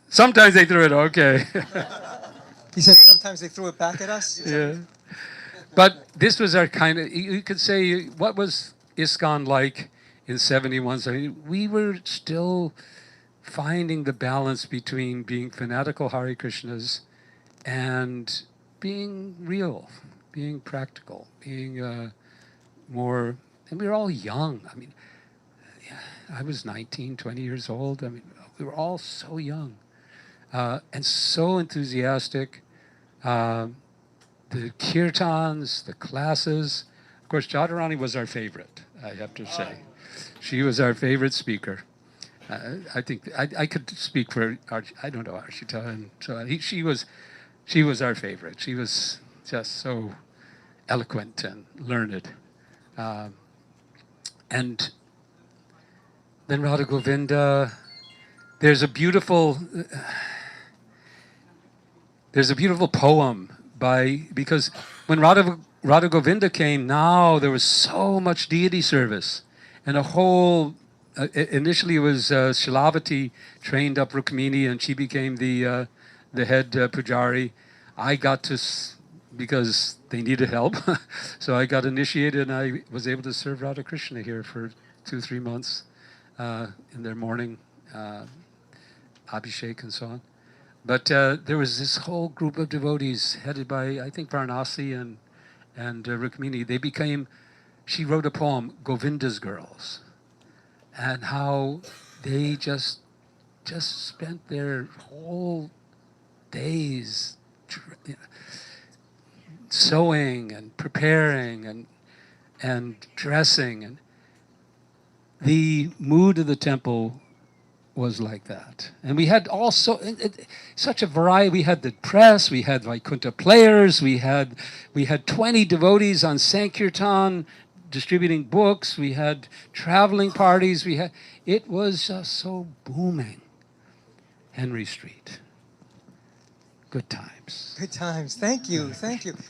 Sometimes they threw it, okay. He said sometimes they threw it back at us? Yeah. But this was our kind of... You could say, what was ISKCON like in 71? So we were still finding the balance between being fanatical Hare Krishnas and being real, being practical, being more, and we were all young. I mean, I was 19, 20 years old. I mean, we were all so young and so enthusiastic. The kirtans, the classes. Of course, Jadurani was our favorite, I have to say. She was our favorite speaker. I think I could speak for I don't know Arcita, and so she was our favorite. She was just so eloquent and learned, and then Radha Govinda. There's a beautiful poem because when Radha Govinda came, now there was so much deity service and a whole. Initially, it was Shilavati trained up Rukmini, and she became the head pujari. I got to, because they needed help, so I got initiated, and I was able to serve Radha Krishna here for 2-3 months in their morning Abhishek and so on. But there was this whole group of devotees headed by, I think, Varanasi and Rukmini. She wrote a poem, Govinda's Girls, and how they just spent their whole days sewing and preparing and dressing, and the mood of the temple was like that. And we had also such a variety. We had the press, we had Vaikuntha players, we had 20 devotees on Sankirtan distributing books, we had traveling parties, it was just so booming. Henry Street. Good times. Good times. Thank you.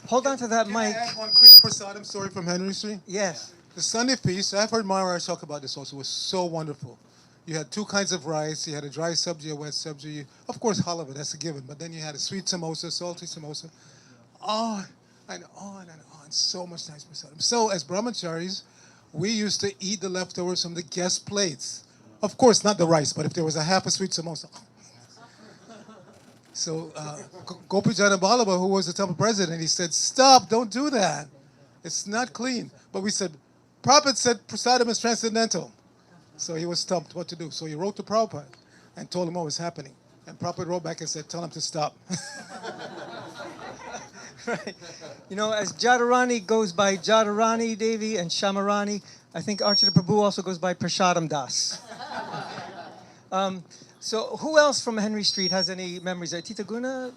Hold on to that mic. Can I add one quick prasadam story from Henry Street? Yes. The Sunday feast, I've heard Maharaj talk about this also, was so wonderful. You had two kinds of rice. You had a dry sabji, a wet sabji. Of course, halava, that's a given. But then you had a sweet samosa, salty samosa. On and on and on. So much nice prasadam. So as brahmacharis, we used to eat the leftovers from the guest plates. Of course, not the rice, but if there was a half a sweet samosa. So Gopijana Balaba, who was the temple president, he said, stop, don't do that. It's not clean. But we said, Prabhupada said prasadam is transcendental. So he was stumped what to do. So he wrote to Prabhupada and told him what was happening. And Prabhupada wrote back and said, tell him to stop. Right. You know, as Jadurani goes by Jadurani Devi and Shamarani, I think Arcita Prabhu also goes by Prashadam Das. So who else from Henry Street has any memories? Atitaguna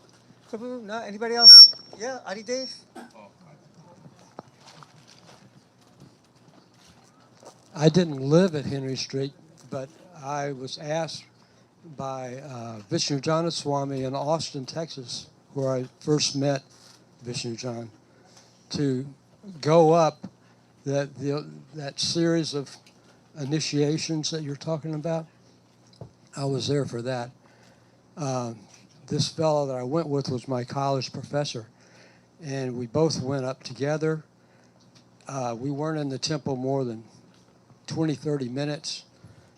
Prabhu? No? Anybody else? Yeah, Adi Dev? I didn't live at Henry Street, but I was asked by Radhanath Swami in Austin, Texas, where I first met Vishnu John, to go up that series of initiations that you're talking about. I was there for that. This fellow that I went with was my college professor, and we both went up together. We weren't in the temple more than 20, 30 minutes,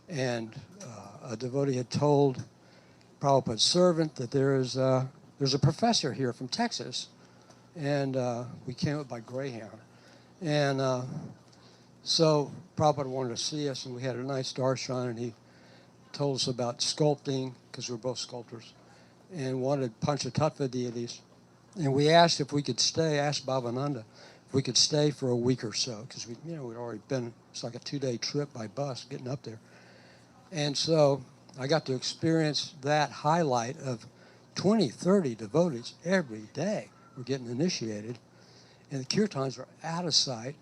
and a devotee had told Prabhupada's servant that there's a professor here from Texas, and we came up by Greyhound. And so Prabhupada wanted to see us, and we had a nice darshan, and he told us about sculpting, because we're both sculptors, and wanted Pancharatna deities. And we asked if we could stay, asked Bhavananda, if we could stay for a week or so, because we'd already been, it's like a 2-day trip by bus getting up there. And so I got to experience that highlight of 20, 30 devotees every day were getting initiated. And the kirtans were out of sight.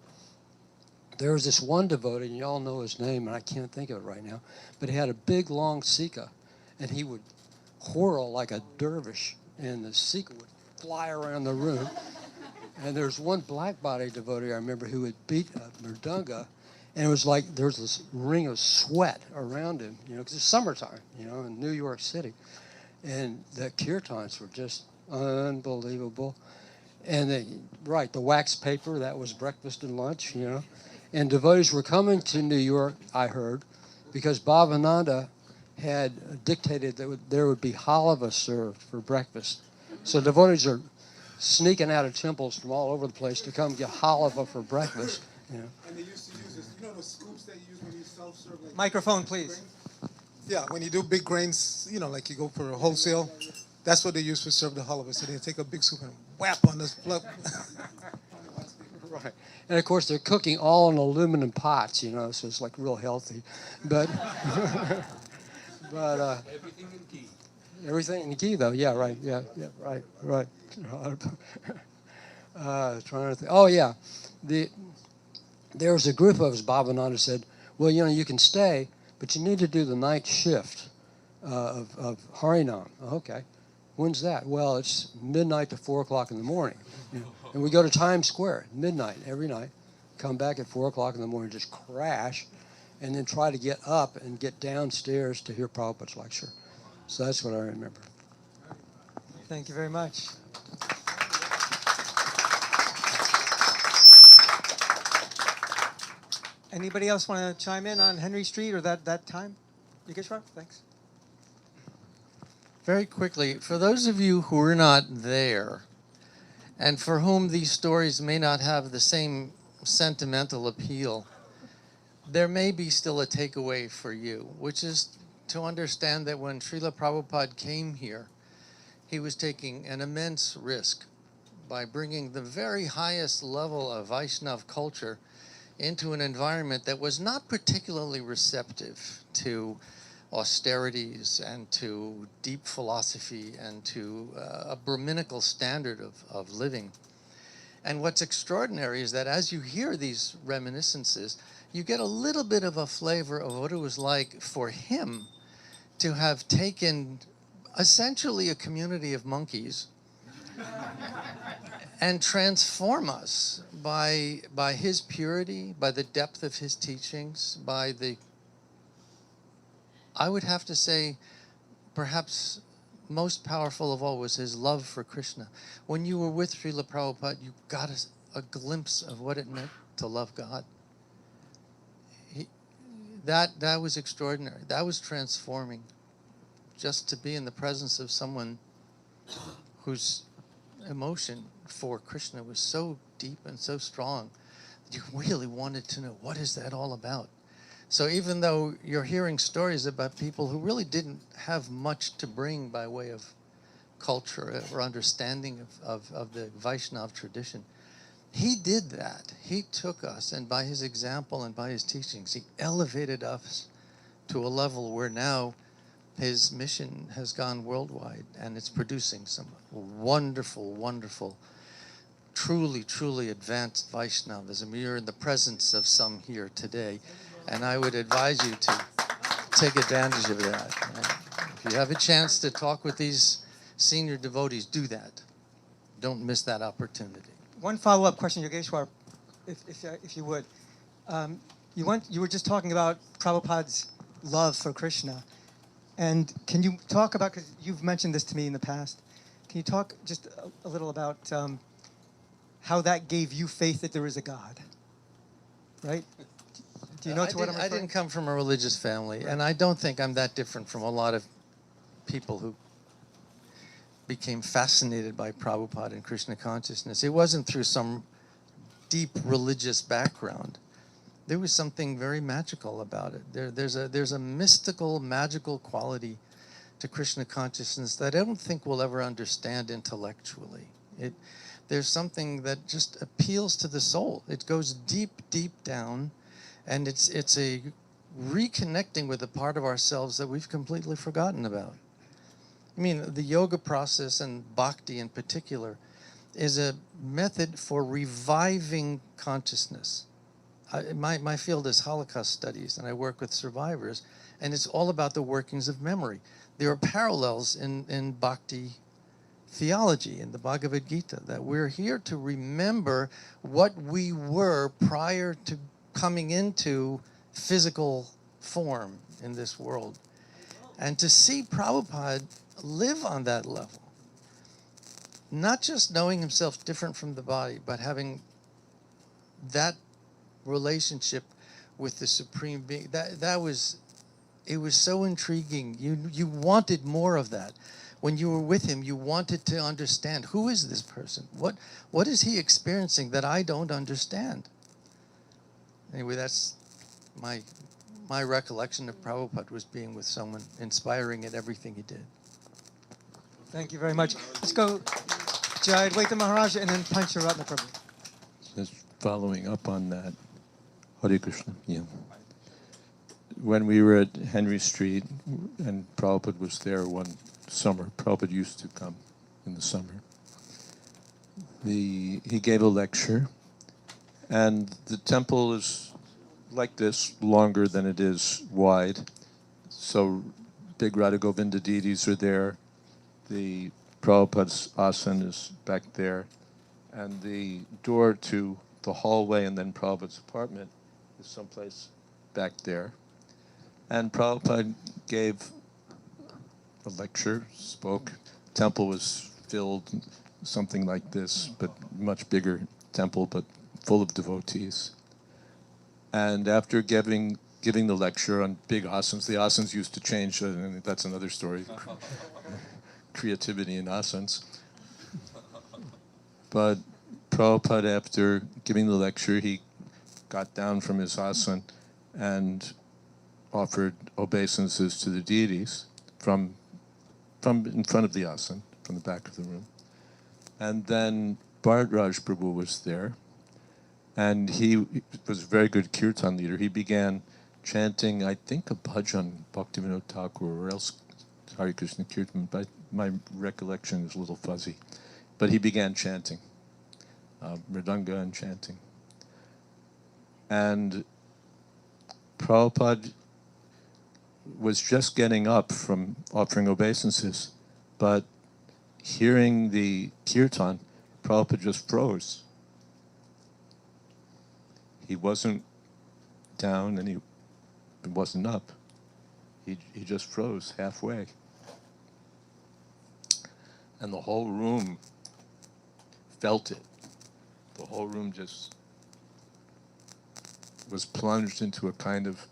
There was this one devotee, and you all know his name, and I can't think of it right now, but he had a big, long sika, and he would whirl like a dervish, and the sika would fly around the room. And there's one black-body devotee I remember who would beat a mridanga, and it was like there was this ring of sweat around him, because it's summertime, in New York City. And the kirtans were just unbelievable. And the wax paper, that was breakfast and lunch, And devotees were coming to New York, I heard, because Bhavananda had dictated that there would be halava served for breakfast. So devotees are sneaking out of temples from all over the place to come get halava for breakfast. And they used to use this, those scoops that you use when you self-serve? Like Microphone, please. Grains? Yeah, when you do big grains, like you go for a wholesale, that's what they use for serve the halava. So they take a big scoop and whap on this plug. Right. And of course, they're cooking all in aluminum pots, so it's like real healthy. But, Everything in ghee. Everything in ghee, though. Yeah, right. Yeah, right. Trying to think. Oh, yeah. There was a group of us, Bhavananda said, well, you can stay, but you need to do the night shift of Harinam. Okay. When's that? Well, it's midnight to 4 o'clock in the morning. And we go to Times Square, midnight, every night, come back at 4 o'clock in the morning, just crash, and then try to get up and get downstairs to hear Prabhupada's lecture. So that's what I remember. Thank you very much. Anybody else want to chime in on Henry Street or that time? Yogesvara, thanks. Very quickly, for those of you who were not there, and for whom these stories may not have the same sentimental appeal, there may be still a takeaway for you, which is to understand that when Srila Prabhupada came here, he was taking an immense risk by bringing the very highest level of Vaishnav culture into an environment that was not particularly receptive to austerities and to deep philosophy and to a Brahminical standard of living. And what's extraordinary is that as you hear these reminiscences, you get a little bit of a flavor of what it was like for him to have taken essentially a community of monkeys and transform us by his purity, by the depth of his teachings, I would have to say, perhaps most powerful of all was his love for Krishna. When you were with Srila Prabhupada, you got a glimpse of what it meant to love God. That was extraordinary. That was transforming. Just to be in the presence of someone whose emotion for Krishna was so deep and so strong, you really wanted to know, what is that all about? So even though you're hearing stories about people who really didn't have much to bring by way of culture or understanding of the Vaishnav tradition, he did that. He took us, and by his example and by his teachings, he elevated us to a level where now his mission has gone worldwide, and it's producing some wonderful, wonderful, truly, truly advanced Vaishnavism. You're in the presence of some here today, and I would advise you to take advantage of that. If you have a chance to talk with these senior devotees, do that. Don't miss that opportunity. One follow-up question, Yogesvara, if you would. You were just talking about Prabhupada's love for Krishna. And can you talk about, because you've mentioned this to me in the past, can you talk just a little about how that gave you faith that there is a God? Right? Do you know to what I'm referring? I didn't come from a religious family, right. And I don't think I'm that different from a lot of people who became fascinated by Prabhupada and Krishna consciousness. It wasn't through some deep religious background. There was something very magical about it. There's a mystical, magical quality to Krishna consciousness that I don't think we'll ever understand intellectually. There's something that just appeals to the soul. It goes deep, deep down, and it's a reconnecting with a part of ourselves that we've completely forgotten about. I mean, the yoga process, and bhakti in particular, is a method for reviving consciousness. My field is Holocaust studies, and I work with survivors, and it's all about the workings of memory. There are parallels in bhakti theology, in the Bhagavad Gita, that we're here to remember what we were prior to coming into physical form in this world. And to see Prabhupada live on that level, not just knowing himself different from the body, but having that relationship with the Supreme Being, it was so intriguing. You wanted more of that. When you were with him, you wanted to understand, who is this person? What is he experiencing that I don't understand? Anyway, that's my recollection of Prabhupada, was being with someone inspiring in everything he did. Thank you very much. Let's go Jadurani Maharaj and then Pancharatna Prabhu. Just following up on that, Hare Krishna. Yeah. When we were at Henry Street, and Prabhupada was there one summer, Prabhupada used to come in the summer. He gave a lecture, and the temple is like this, longer than it is wide. So big Radha Govinda deities are there. The Prabhupada's asana is back there, and the door to the hallway and then Prabhupada's apartment is someplace back there. And Prabhupada gave a lecture, spoke. Temple was filled, something like this, but much bigger temple, but full of devotees. And after giving the lecture on big asanas, the asanas used to change, and that's another story. Creativity in asanas. But Prabhupada, after giving the lecture, he got down from his asana and offered obeisances to the deities from in front of the asana, from the back of the room. And then Bharadraj Prabhu was there, and he was a very good kirtan leader. He began chanting, I think, a bhajan, Bhaktivinoda Thakur, or else Hare Krishna Kirtan, but my recollection is a little fuzzy. But he began chanting, mridanga and chanting. And Prabhupada was just getting up from offering obeisances, but hearing the kirtan, Prabhupada just froze. he wasn't down and he wasn't up. He just froze halfway. And the whole room felt it. The whole room just was plunged into a kind of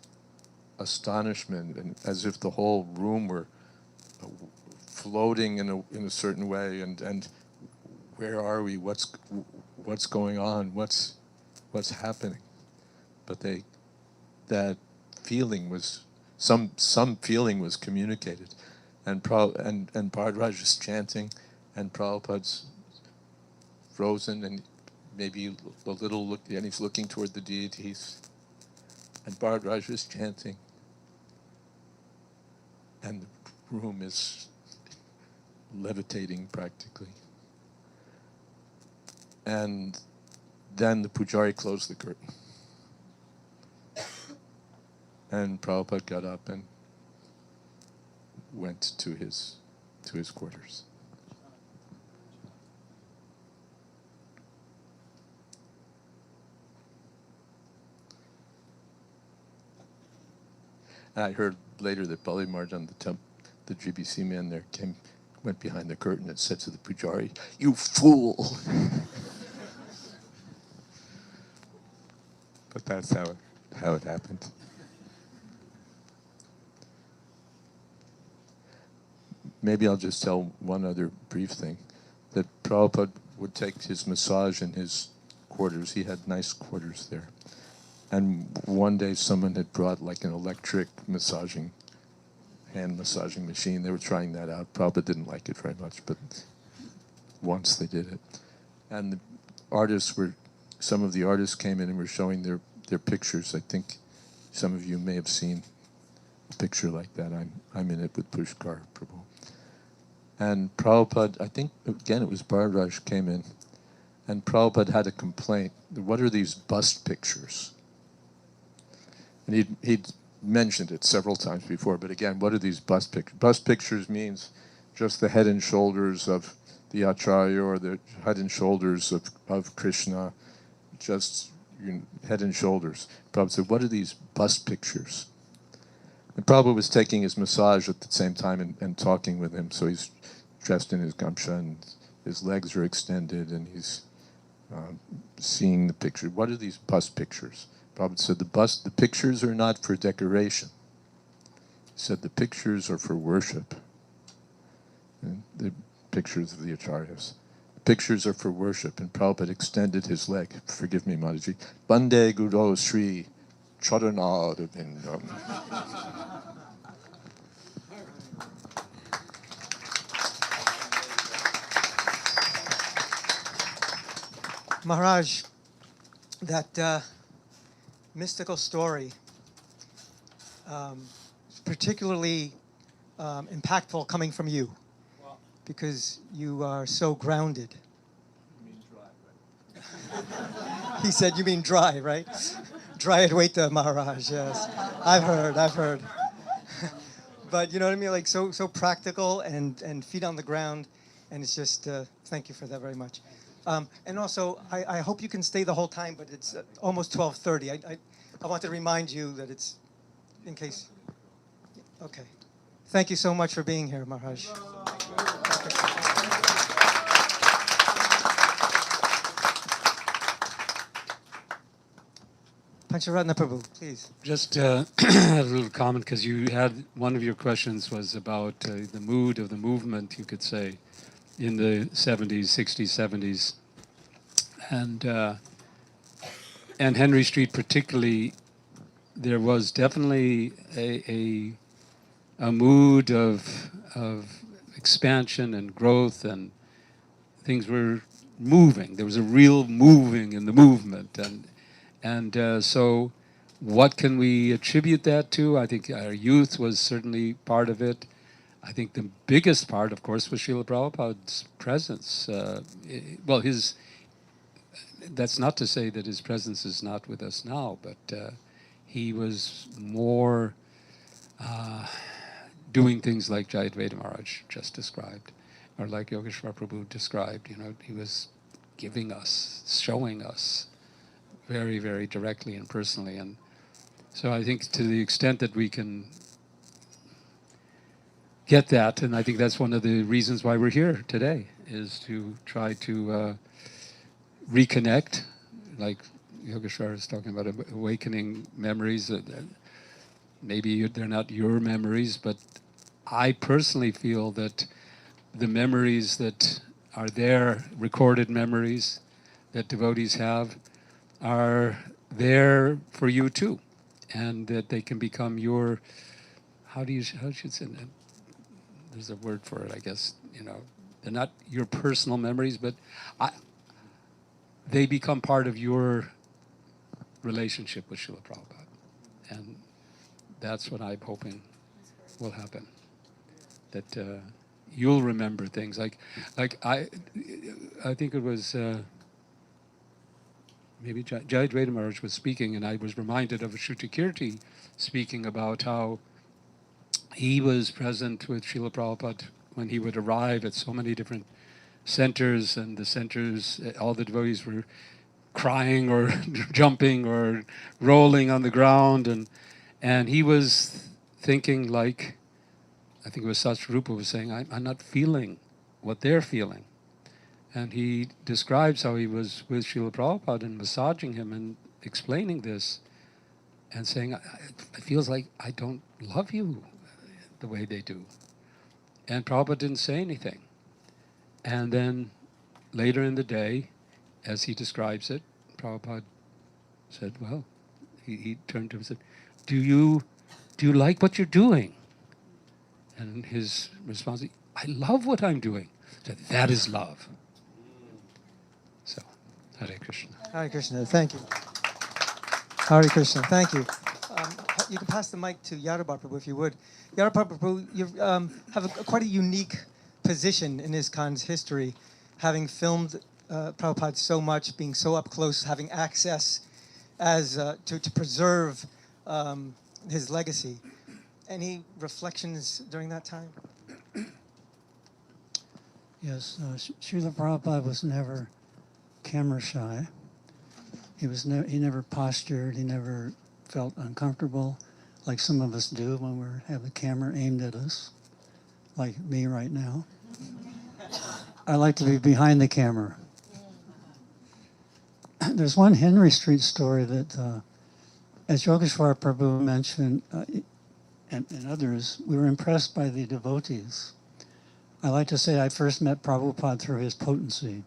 astonishment, and as if the whole room were floating in a certain way, and where are we? What's going on? What's happening? But that feeling was some feeling was communicated, and Bhardraj is chanting, and Prabhupada's frozen, and maybe a little look, and he's looking toward the deities, and Bhardraj is chanting, and the room is levitating practically. And then the Pujari closed the curtain. And Prabhupada got up and went to his quarters. And I heard later that Bali Marjan, the GBC man there, went behind the curtain and said to the Pujari, "You fool!" But that's how it happened. Maybe I'll just tell one other brief thing, that Prabhupada would take his massage in his quarters. He had nice quarters there. And one day someone had brought like an electric hand massaging machine. They were trying that out. Prabhupada didn't like it very much, but once they did it. And some of the artists came in and were showing their pictures. I think some of you may have seen a picture like that. I'm in it with Pushkar Prabhu. And Prabhupada, I think, again, it was Bhardraj came in, and Prabhupada had a complaint. What are these bust pictures? And he'd mentioned it several times before, but again, what are these bust pictures? Bust pictures means just the head and shoulders of the Acharya or the head and shoulders of Krishna, just head and shoulders. Prabhupada said, what are these bust pictures? And Prabhupada was taking his massage at the same time and talking with him, so he's dressed in his gamcha and his legs are extended and he's seeing the picture. What are these bust pictures? Prabhupada said, the pictures are not for decoration. He said, the pictures are for worship. And the pictures of the acharyas. The pictures are for worship. And Prabhupada extended his leg. Forgive me, Mataji. Bande Guru Sri Charanarvindam. Maharaj, that mystical story is particularly impactful coming from you, because you are so grounded. You mean dry, right? He said, you mean dry, right? Dry Advaita Maharaj, yes. I've heard. But you know what I mean? Like so practical and feet on the ground. And it's just, thank you for that very much. And also, I hope you can stay the whole time, but it's almost 12:30. I want to remind you that it's, in case. Okay. Thank you so much for being here, Maharaj. Pancharatna Prabhu, please. Just a little comment, because you had one of your questions was about the mood of the movement, you could say, in the 70s, 60s, 70s. And Henry Street particularly, there was definitely a mood of expansion and growth, and things were moving. There was a real moving in the movement, and so what can we attribute that to? I think our youth was certainly part of it. I think the biggest part, of course, was Srila Prabhupada's presence. That's not to say that his presence is not with us now, but he was more doing things like Jayadvaita Maharaj just described, or like Yogesvara Prabhu described. You know, he was giving us, showing us very, very directly and personally. And so I think to the extent that we can get that, and I think that's one of the reasons why we're here today, is to try to reconnect, like Yogesvara is talking about, awakening memories. Maybe they're not your memories, but I personally feel that the memories that are there, recorded memories that devotees have, are there for you too, and that they can become your, how should say that? There's a word for it, I guess, they're not your personal memories, but they become part of your relationship with Srila Prabhupada. And that's what I'm hoping will happen. That you'll remember things. Like I think it was maybe Jadurani Maharaj was speaking, and I was reminded of Shrutikirti speaking about how he was present with Srila Prabhupada when he would arrive at so many different centers, and the centers, all the devotees were crying or jumping or rolling on the ground, and he was thinking, like, I think it was Satsvarupa was saying, I'm not feeling what they're feeling. And he describes how he was with Srila Prabhupada and massaging him and explaining this and saying, it feels like I don't love you the way they do. And Prabhupada didn't say anything. And then later in the day, as he describes it, Prabhupada said, well, he turned to him and said, do you like what you're doing? And his response, I love what I'm doing. He said, that is love. So, Hare Krishna. Hare Krishna, thank you. Hare Krishna, thank you. You can pass the mic to Yadubara Prabhu if you would. Yadubara Prabhu, you have quite a unique position in ISKCON's history, having filmed Prabhupada so much, being so up close, having access as to preserve his legacy. Any reflections during that time? Yes, Srila Prabhupada was never camera shy. He never postured. He never felt uncomfortable, like some of us do when we have the camera aimed at us, like me right now. I like to be behind the camera. There's one Henry Street story that, as Yogesvara Prabhu mentioned, and others, we were impressed by the devotees. I like to say I first met Prabhupada through his potency,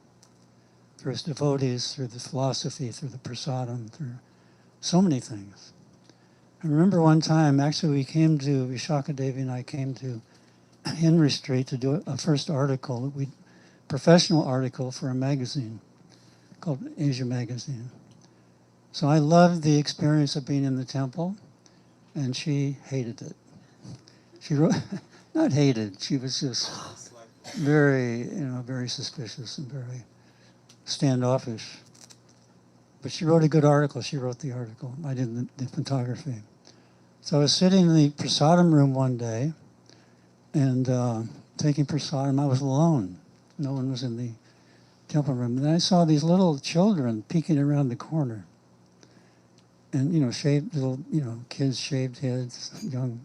through his devotees, through the philosophy, through the prasadam, through so many things. I remember one time, actually Vishaka Devi and I came to Henry Street to do a first article, professional article for a magazine called Asia Magazine. So I loved the experience of being in the temple, and she hated it. She wrote, not hated, she was just very suspicious and very standoffish. But she wrote a good article. She wrote the article. I did the photography. So I was sitting in the prasadam room one day and taking prasadam. I was alone. No one was in the temple room. And I saw these little children peeking around the corner. And, shaved little, kids, shaved heads, young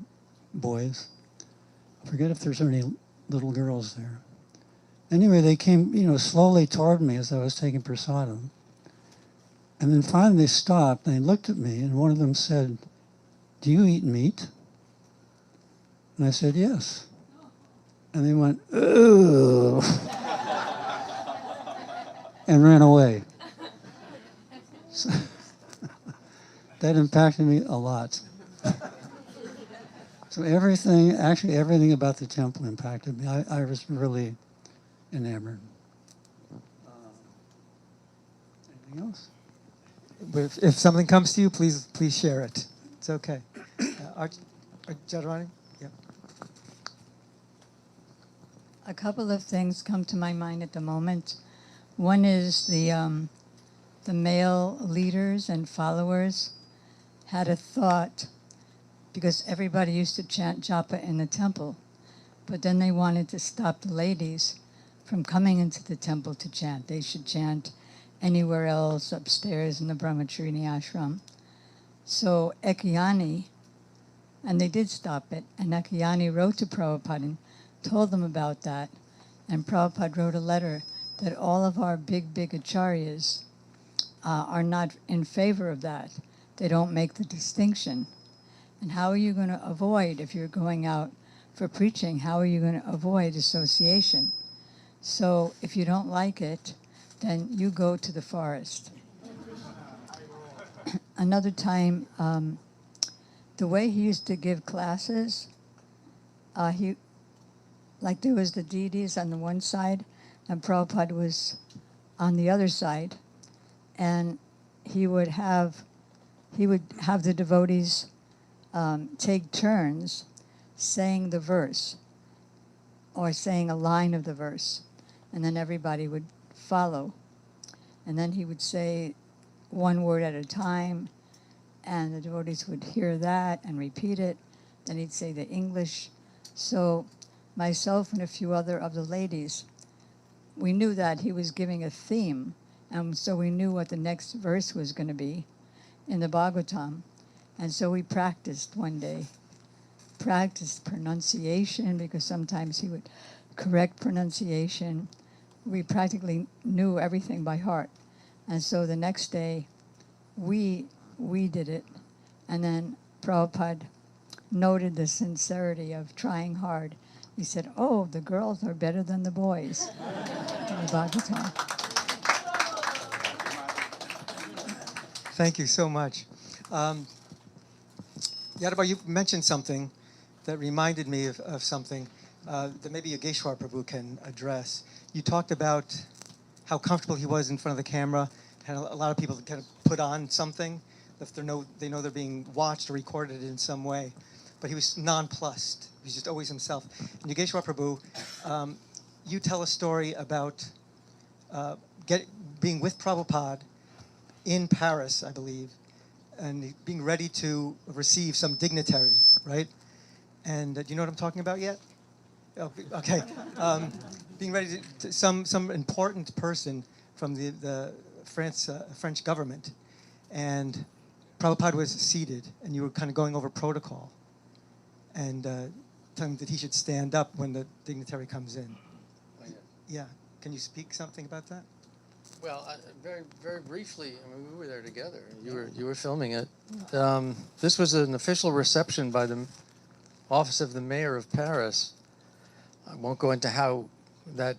boys. I forget if there's any little girls there. Anyway, they came, slowly toward me as I was taking prasadam. And then finally they stopped and they looked at me, and one of them said, "Do you eat meat?" And I said, "Yes." And they went, "Ooh," and ran away. So, that impacted me a lot. So everything about the temple impacted me. I was really enamored. Anything else? If something comes to you, please share it. It's okay. Jadurani? Yeah. A couple of things come to my mind at the moment. One is the male leaders and followers had a thought, because everybody used to chant japa in the temple, but then they wanted to stop the ladies from coming into the temple to chant. They should chant anywhere else upstairs in the Brahmacharini ashram. So Ekayani, and they did stop it, and Ekayani wrote to Prabhupada and told them about that. And Prabhupada wrote a letter that all of our big acharyas are not in favor of that. They don't make the distinction. And how are you going to avoid, if you're going out for preaching, how are you going to avoid association? So if you don't like it, then you go to the forest. Another time, the way he used to give classes, like there was the deities on the one side, and Prabhupada was on the other side, and he would have the devotees take turns saying the verse, or saying a line of the verse, and then everybody would follow. And then he would say one word at a time, and the devotees would hear that and repeat it. Then he'd say the English. So myself and a few other of the ladies, we knew that he was giving a theme, and so we knew what the next verse was going to be in the Bhagavatam. And so we practiced one day, practiced pronunciation, because sometimes he would correct pronunciation. We practically knew everything by heart. And so the next day, we did it. And then Prabhupada noted the sincerity of trying hard. He said, "Oh, the girls are better than the boys." In the Bhagavatam. Thank you so much. Yadubara, you mentioned something that reminded me of something that maybe Yogesvara Prabhu can address. You talked about how comfortable he was in front of the camera, and a lot of people kind of put on something if they know they're being watched or recorded in some way. But he was nonplussed. He was just always himself. And Yogesvara Prabhu, you tell a story about being with Prabhupada in Paris, I believe, and being ready to receive some dignitary, right? And do you know what I'm talking about yet? Okay. Being ready to some important person from the French government, and Prabhupada was seated, and you were kind of going over protocol, and telling him that he should stand up when the dignitary comes in. Yeah. Can you speak something about that? Well, very, very briefly, I mean, we were there together. You were filming it. This was an official reception by the office of the mayor of Paris. I won't go into how that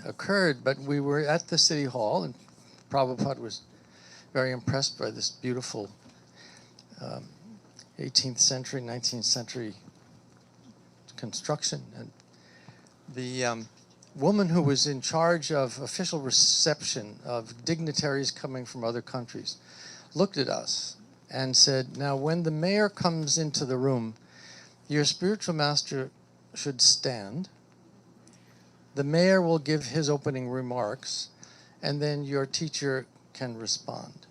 occurred, but we were at the city hall, and Prabhupada was very impressed by this beautiful 18th century, 19th century construction. And the woman who was in charge of official reception of dignitaries coming from other countries looked at us and said, "Now, when the mayor comes into the room, your spiritual master should stand. The mayor will give his opening remarks, and then your teacher can respond."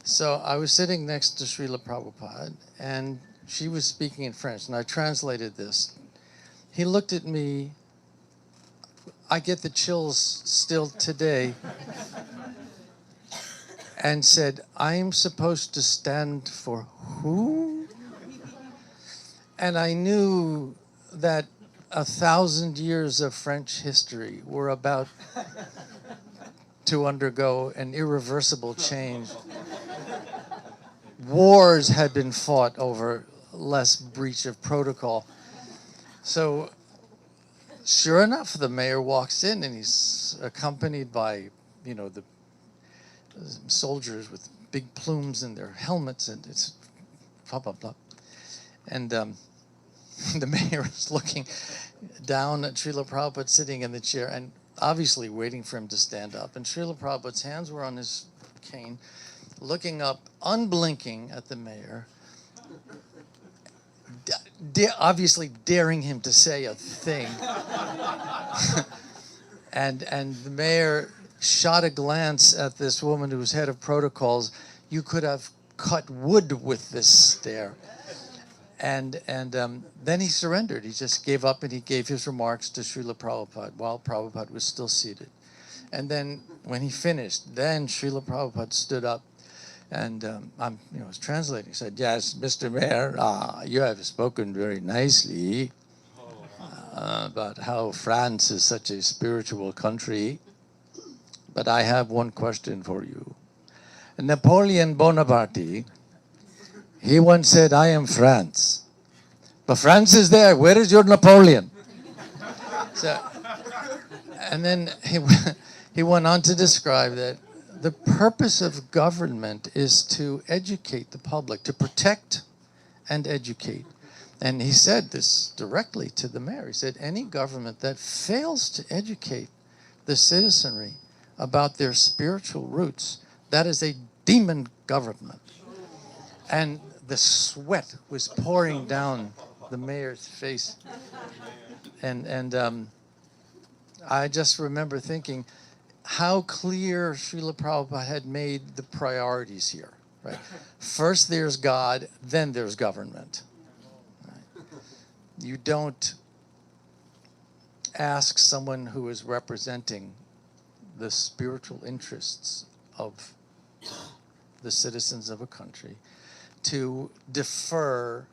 So I was sitting next to Srila Prabhupada, and she was speaking in French, and I translated this. He looked at me. I get the chills still today. And said, "I'm supposed to stand for who?" And I knew that 1,000 years of French history were about to undergo an irreversible change. Wars had been fought over less breach of protocol. So, sure enough, the mayor walks in, and he's accompanied by, the soldiers with big plumes in their helmets, and it's blah, blah, blah. And the mayor is looking down at Srila Prabhupada sitting in the chair and obviously waiting for him to stand up. And Srila Prabhupada's hands were on his cane, looking up, unblinking at the mayor, obviously daring him to say a thing. and the mayor shot a glance at this woman who was head of protocols. "You could have cut wood with this stare." And then he surrendered. He just gave up, and he gave his remarks to Srila Prabhupada while Prabhupada was still seated. And then when he finished, then Srila Prabhupada stood up and was translating. He said, "Yes, Mr. Mayor, you have spoken very nicely about how France is such a spiritual country. But I have one question for you. Napoleon Bonaparte, he once said, 'I am France.' But France is there. Where is your Napoleon?" So, and then he went on to describe that the purpose of government is to educate the public, to protect and educate. And he said this directly to the mayor. He said, any government that fails to educate the citizenry about their spiritual roots, that is a demon government. And the sweat was pouring down the mayor's face. And I just remember thinking how clear Srila Prabhupada had made the priorities here. Right? First there's God, then there's government. Right? You don't ask someone who is representing the spiritual interests of the citizens of a country to defer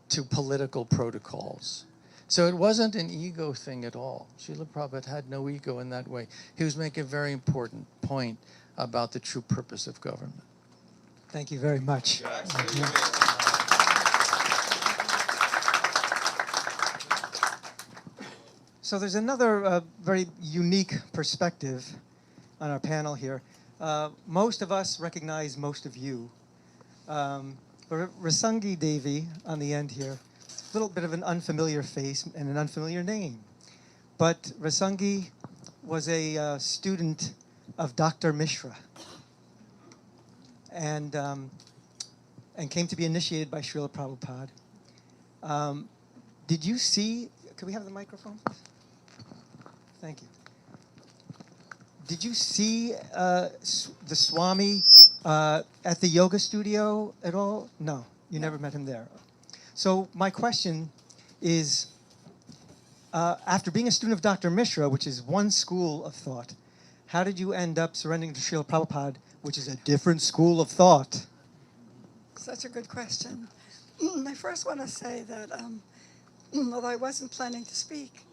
to political protocols. So it wasn't an ego thing at all. Srila Prabhupada had no ego in that way. He was making a very important point about the true purpose of government. Thank you very much. So there's another very unique perspective on our panel here. Most of us recognize most of you. Rasangi Devi on the end here, a little bit of an unfamiliar face and an unfamiliar name. But Rasangi was a student of Dr. Mishra and came to be initiated by Srila Prabhupada. Did you see, could we have the microphone? Thank you. Did you see the Swami at the yoga studio at all? No, you never met him there. So my question is, after being a student of Dr. Mishra, which is one school of thought, how did you end up surrendering to Srila Prabhupada, which is a different school of thought? Such a good question. I first want to say that although I wasn't planning to speak,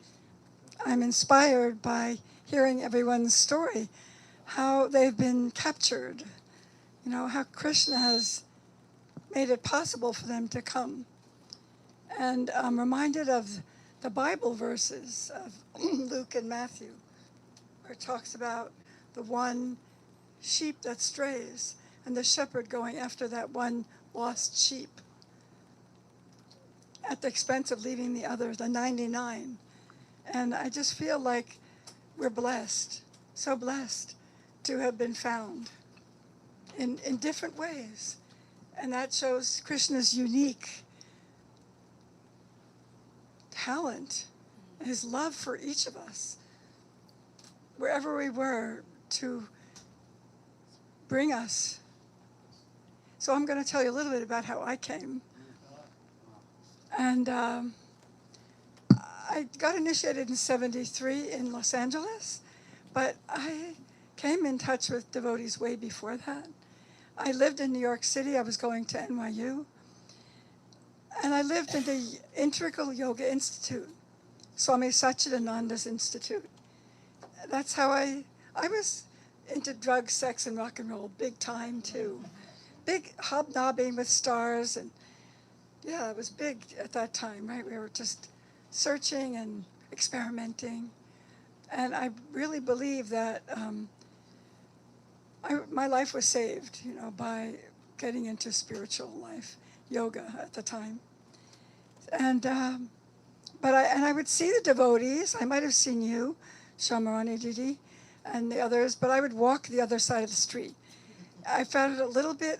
I'm inspired by hearing everyone's story, how they've been captured, you know, how Krishna has made it possible for them to come. And I'm reminded of the Bible verses of Luke and Matthew, where it talks about the one sheep that strays and the shepherd going after that one lost sheep at the expense of leaving the other, the 99. And I just feel like we're blessed, so blessed to have been found in different ways. And that shows Krishna's unique talent, his love for each of us, wherever we were, to bring us. So I'm going to tell you a little bit about how I came. And I got initiated in '73 in Los Angeles, but I came in touch with devotees way before that. I lived in New York City. I was going to NYU. And I lived in the Integral Yoga Institute, Swami Satchidananda's institute. That's how I was into drugs, sex, and rock and roll, big time too. Big hobnobbing with stars, and yeah, it was big at that time, right? We were just searching and experimenting. And I really believe that my life was saved, you know, by getting into spiritual life, yoga at the time. And I would see the devotees. I might have seen you, Shamarani Didi, and the others, but I would walk the other side of the street. I found it a little bit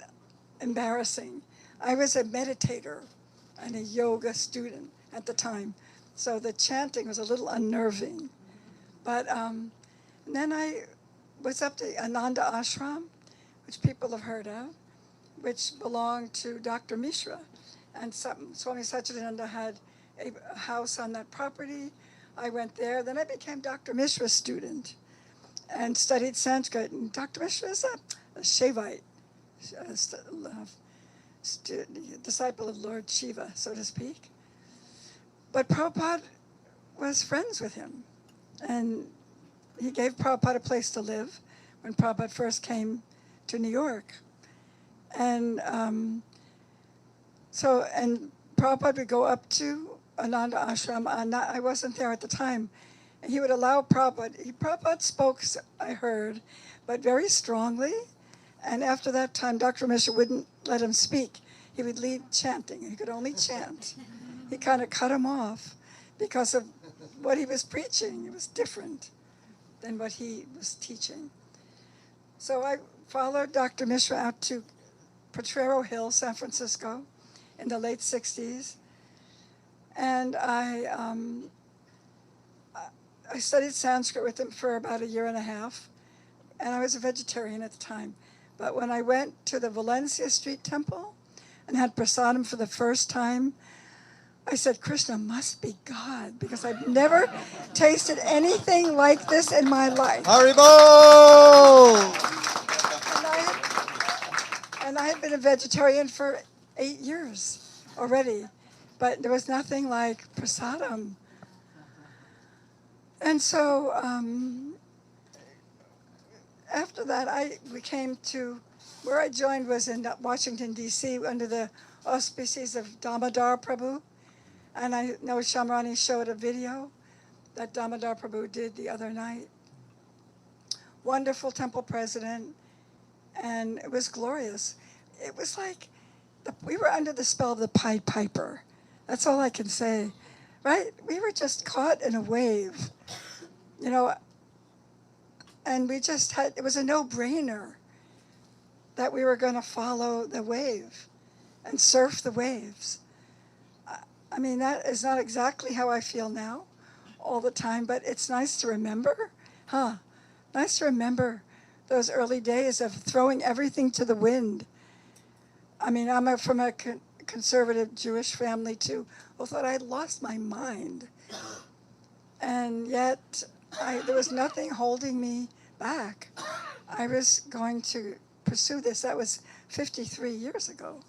embarrassing. I was a meditator and a yoga student at the time, so the chanting was a little unnerving. But then I was up to Ananda Ashram, which people have heard of, which belonged to Dr. Mishra. And Swami Satchidananda had a house on that property. I went there. Then I became Dr. Mishra's student. and studied Sanskrit. And Dr. Mishra is a Shaivite, disciple of Lord Shiva, so to speak. But Prabhupada was friends with him. And he gave Prabhupada a place to live when Prabhupada first came to New York. And and Prabhupada would go up to Ananda Ashram. I wasn't there at the time. And he would allow Prabhupada. Prabhupada spoke, I heard, but very strongly. And after that time, Dr. Mishra wouldn't let him speak. He would lead chanting. He could only chant. He kind of cut him off because of what he was preaching. It was different than what he was teaching. So I followed Dr. Mishra out to Potrero Hill, San Francisco, in the late 60s. And I studied Sanskrit with him for about a year and a half. And I was a vegetarian at the time. But when I went to the Valencia Street Temple and had prasadam for the first time, I said, Krishna must be God, because I've never tasted anything like this in my life. Haribo! And I had been a vegetarian for 8 years already, but there was nothing like prasadam. And so after that, we came to, where I joined was in Washington, D.C., under the auspices of Damodar Prabhu. And I know Shamrani showed a video that Damodar Prabhu did the other night. Wonderful temple president, and it was glorious. It was like we were under the spell of the Pied Piper. That's all I can say, right? We were just caught in a wave, you know, and we just had, it was a no-brainer that we were going to follow the wave and surf the waves. I mean, that is not exactly how I feel now all the time, but it's nice to remember, Nice to remember those early days of throwing everything to the wind. I mean, I'm from a conservative Jewish family too, who thought I'd lost my mind. And yet, there was nothing holding me back. I was going to pursue this. That was 53 years ago.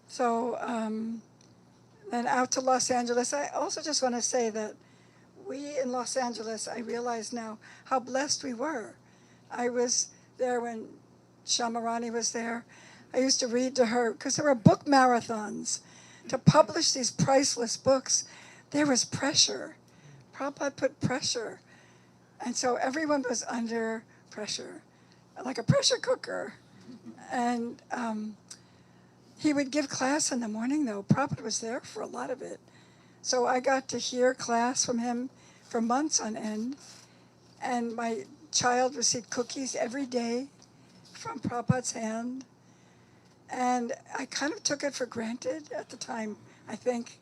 So, then out to Los Angeles. I also just want to say that we in Los Angeles, I realize now how blessed we were. I was there when Shamarani was there. I used to read to her, because there were book marathons. To publish these priceless books, there was pressure. Prabhupada put pressure. And so everyone was under pressure, like a pressure cooker. And he would give class in the morning, though. Prabhupada was there for a lot of it. So I got to hear class from him for months on end. And my child received cookies every day from Prabhupada's hand. And I kind of took it for granted at the time, I think.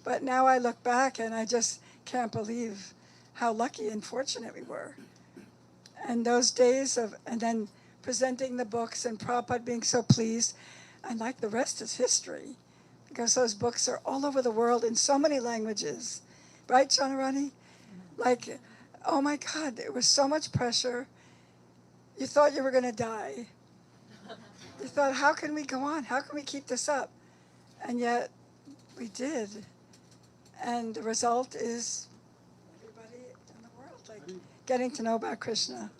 But now I look back and I just can't believe how lucky and fortunate we were. And those days of, and then presenting the books and Prabhupada being so pleased, and like the rest is history, because those books are all over the world in so many languages. Right, Jadurani? Like, oh my God, there was so much pressure. You thought you were going to die. You thought, how can we go on? How can we keep this up? And yet, we did. And the result is everybody in the world, like, getting to know about Krishna.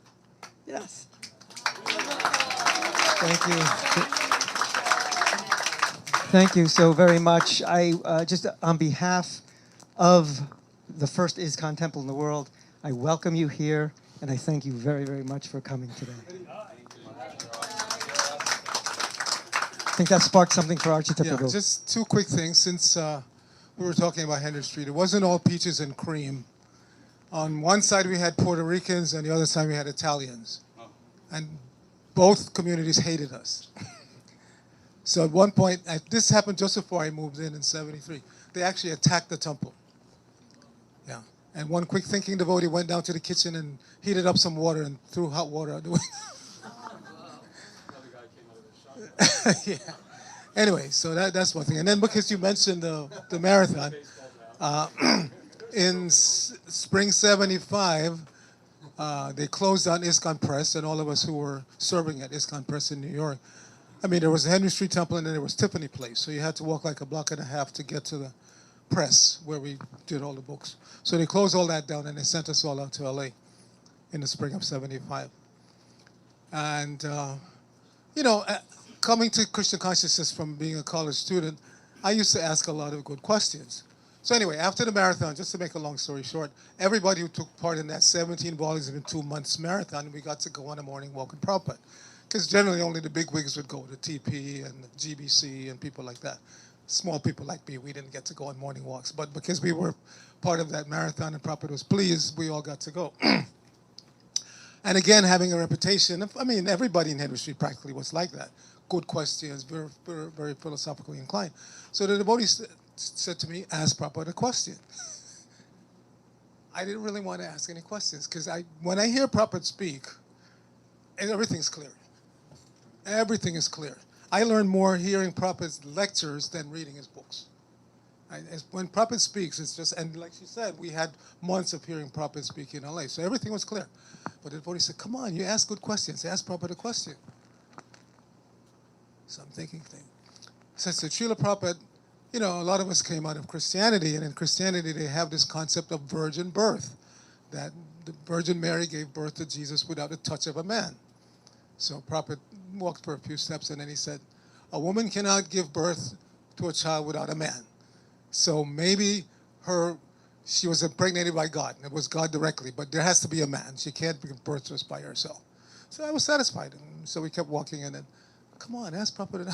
Yes. Thank you. Thank you so very much. I just on behalf of the first ISKCON temple in the world, I welcome you here, and I thank you very, very much for coming today. I think that sparked something for Arcita. Yeah, just two quick things. Since we were talking about Henry Street, it wasn't all peaches and cream. On one side we had Puerto Ricans, and the other side we had Italians. And both communities hated us. So at one point, this happened just before I moved in '73. They actually attacked the temple. Yeah. And one quick thinking devotee went down to the kitchen and heated up some water and threw hot water out the window. Yeah. Anyway, so that's one thing. And then because you mentioned the marathon, in spring '75, They closed down ISKCON Press, and all of us who were serving at ISKCON Press in New York. I mean, there was the Henry Street Temple, and then there was Tiffany Place. So you had to walk like a block and a half to get to the press where we did all the books. So they closed all that down, and they sent us all out to LA in the spring of '75. And, coming to Krishna consciousness from being a college student, I used to ask a lot of good questions. So anyway, after the marathon, just to make a long story short, everybody who took part in that 17 volumes in 2 months marathon, we got to go on a morning walk with Prabhupada. Because generally only the big wigs would go, the TP and the GBC and people like that. Small people like me, we didn't get to go on morning walks. But because we were part of that marathon and Prabhupada was pleased, we all got to go. And again, having a reputation, everybody in Henry Street practically was like that. Good questions, very, very, very philosophically inclined. So the devotee said to me, ask Prabhupada a question. I didn't really want to ask any questions because when I hear Prabhupada speak, everything's clear. Everything is clear. I learn more hearing Prabhupada's lectures than reading his books. When Prabhupada speaks, it's just, and like she said, we had months of hearing Prabhupada speak in LA, so everything was clear. But the devotee said, come on, you ask good questions. Ask Prabhupada a question. So I'm thinking. Says to Srila Prabhupada, a lot of us came out of Christianity, and in Christianity they have this concept of virgin birth, that the Virgin Mary gave birth to Jesus without the touch of a man. So Prabhupada walked for a few steps, and then he said, a woman cannot give birth to a child without a man. So maybe she was impregnated by God, and it was God directly, but there has to be a man. She can't give birth to us by herself. So I was satisfied, and so we kept walking, and then, come on, ask Prabhupada.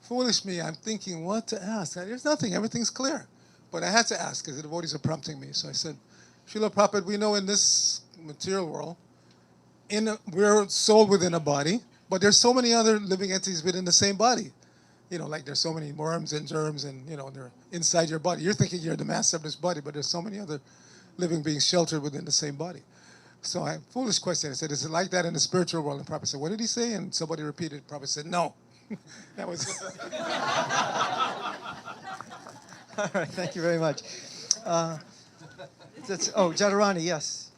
Foolish me, I'm thinking what to ask. There's nothing, everything's clear. But I had to ask because the devotees are prompting me. So I said, Srila Prabhupada, we know in this material world, we're soul within a body, but there's so many other living entities within the same body. Like there's so many worms and germs and, they're inside your body. You're thinking you're the master of this body, but there's so many other living beings sheltered within the same body. So foolish question. I said, is it like that in the spiritual world? And Prabhupada said, what did he say? And somebody repeated. Prabhupada said, no. That was All right, thank you very much. Jadurani, yes.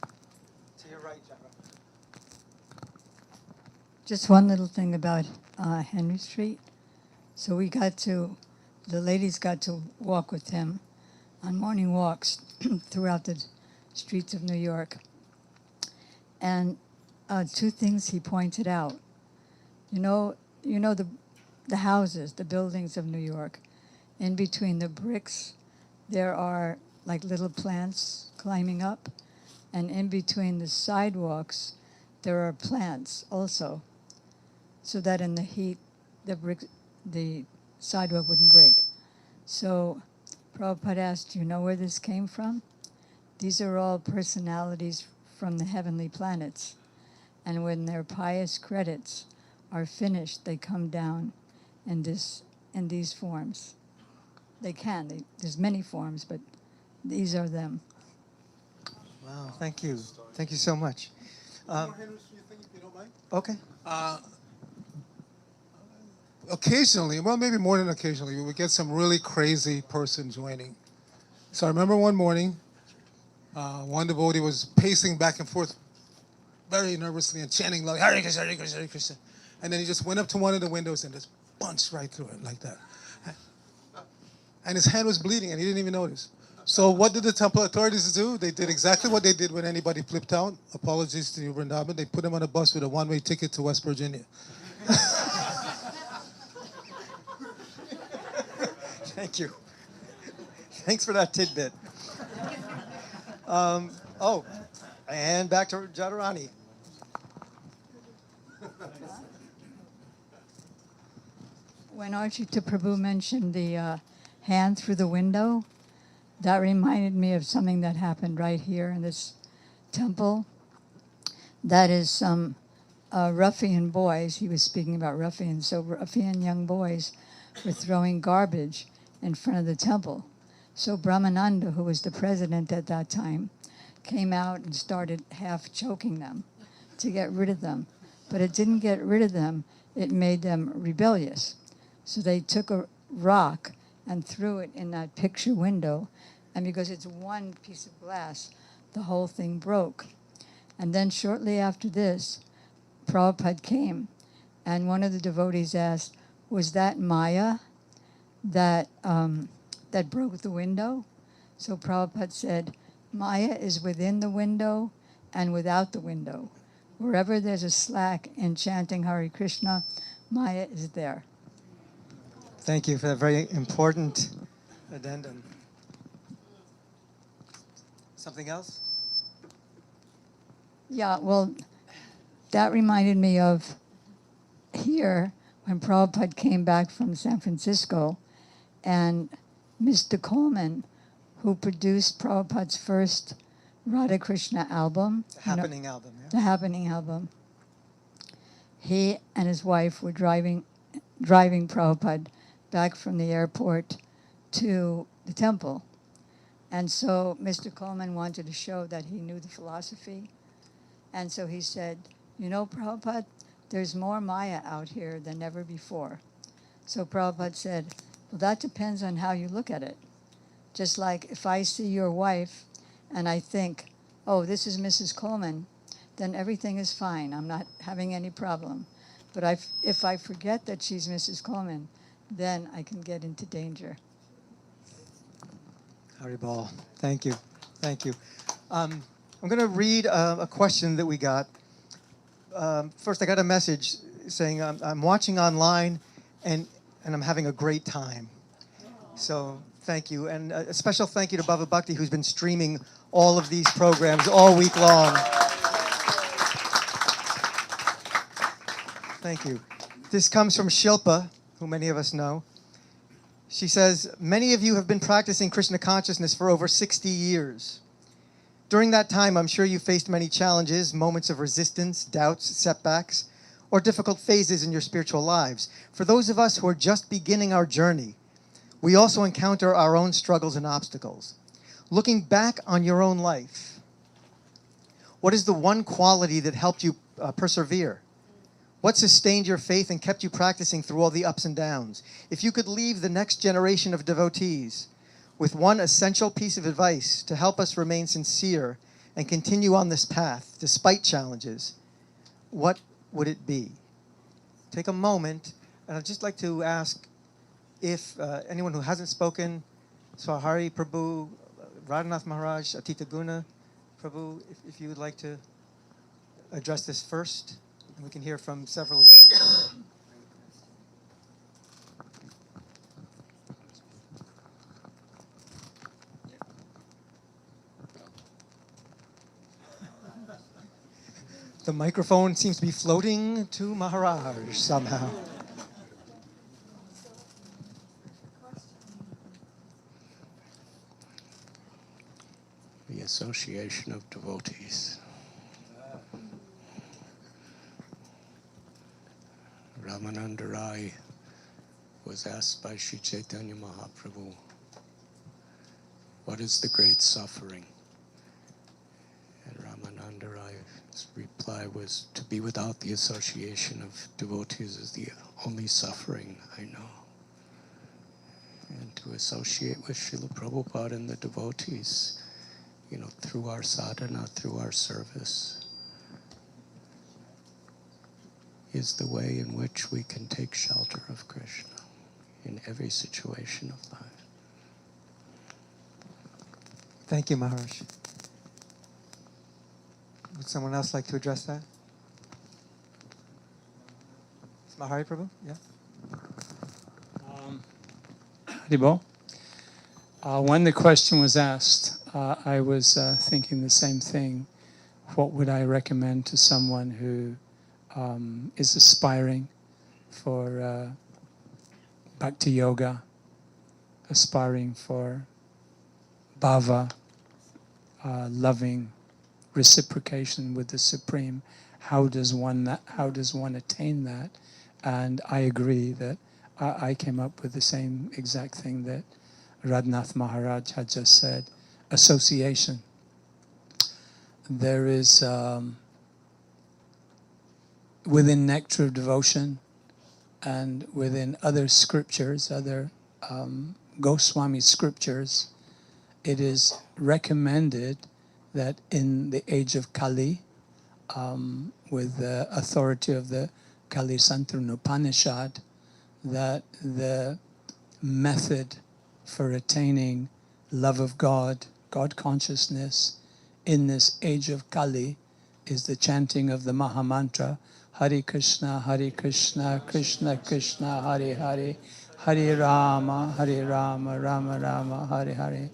To your right, Jadurani. Just one little thing about Henry Street. So the ladies got to walk with him on morning walks throughout the streets of New York. And 2 things he pointed out. The houses, the buildings of New York. In between the bricks, there are like little plants climbing up. And in between the sidewalks, there are plants also. So that in the heat, the sidewalk wouldn't break. So Prabhupada asked, do you know where this came from? These are all personalities from the heavenly planets. And when their pious credits are finished, they come down in these forms. They can. There's many forms, but these are them. Wow, thank you. Thank you so much. One more Henry Street thing, if you don't mind. Okay. Occasionally, well, maybe more than occasionally, we would get some really crazy person joining. So I remember one morning, one devotee was pacing back and forth very nervously and chanting like, Hare Krishna, Hare Krishna, Hare Krishna. And then he just went up to one of the windows and just punched right through it like that. And his hand was bleeding and he didn't even notice. So what did the temple authorities do? They did exactly what they did when anybody flipped out. Apologies to you, Vrindavan. They put him on a bus with a one-way ticket to West Virginia. Thank you. Thanks for that tidbit. And back to Jadurani. When Arcita Prabhu mentioned the hand through the window, that reminded me of something that happened right here in this temple. That is some ruffian boys. He was speaking about ruffians. So ruffian young boys were throwing garbage in front of the temple. So Brahmananda, who was the president at that time, came out and started half choking them to get rid of them. But it didn't get rid of them. It made them rebellious. So they took a rock and threw it in that picture window. And because it's one piece of glass, the whole thing broke. And then shortly after this, Prabhupada came, and one of the devotees asked, was that Maya that broke the window? So Prabhupada said, Maya is within the window and without the window. Wherever there's a slack in chanting Hare Krishna, Maya is there. Thank you for that very important addendum. Something else? Yeah, well, that reminded me of here when Prabhupada came back from San Francisco, and Mr. Coleman, who produced Prabhupada's first Radha Krishna album. The Happening album, yeah. The Happening album. He and his wife were driving Prabhupada back from the airport to the temple. And so Mr. Coleman wanted to show that he knew the philosophy. And so he said, you know, Prabhupada, there's more Maya out here than ever before. So Prabhupada said, well, that depends on how you look at it. Just like if I see your wife and I think, oh, this is Mrs. Coleman, then everything is fine. I'm not having any problem. But if I forget that she's Mrs. Coleman, then I can get into danger. Haribol, thank you. Thank you. I'm going to read a question that we got. First, I got a message saying I'm watching online and I'm having a great time. So thank you. And a special thank you to Bhava Bhakti, who's been streaming all of these programs all week long. Thank you. This comes from Shilpa, who many of us know. She says, many of you have been practicing Krishna consciousness for over 60 years. During that time, I'm sure you faced many challenges, moments of resistance, doubts, setbacks, or difficult phases in your spiritual lives. For those of us who are just beginning our journey, we also encounter our own struggles and obstacles. Looking back on your own life, what is the one quality that helped you persevere? What sustained your faith and kept you practicing through all the ups and downs? If you could leave the next generation of devotees with one essential piece of advice to help us remain sincere and continue on this path despite challenges, what would it be? Take a moment, and I'd just like to ask if anyone who hasn't spoken, Smara Hari Prabhu, Radhanath Maharaj, Atitaguna Prabhu, if you would like to address this first, and we can hear from several of you. The microphone seems to be floating to Maharaj somehow. The Association of Devotees. Ramananda Rai was asked by Sri Chaitanya Mahaprabhu, what is the great suffering? And Ramananda Rai's reply was, to be without the association of devotees is the only suffering I know. And to associate with Srila Prabhupada and the devotees, you know, through our sadhana, through our service, is the way in which we can take shelter of Krishna in every situation of life. Thank you, Maharaj. Would someone else like to address that? Smara Hari Prabhu? Yeah. Haribol. When the question was asked, I was thinking the same thing. What would I recommend to someone who is aspiring for Bhakti Yoga, aspiring for bhava, loving reciprocation with the Supreme? How does one attain that? And I agree that I came up with the same exact thing that Radhanath Maharaj had just said. Association. There is within Nectar of Devotion and within other scriptures, other Goswami scriptures, it is recommended that in the age of Kali, with the authority of the Kali Santarana Upanishad, that the method for attaining love of God, God consciousness, in this age of Kali is the chanting of the Mahamantra, Hare Krishna, Krishna Krishna, Hare Hare, Hare Rama, Rama Rama, Hare Hare.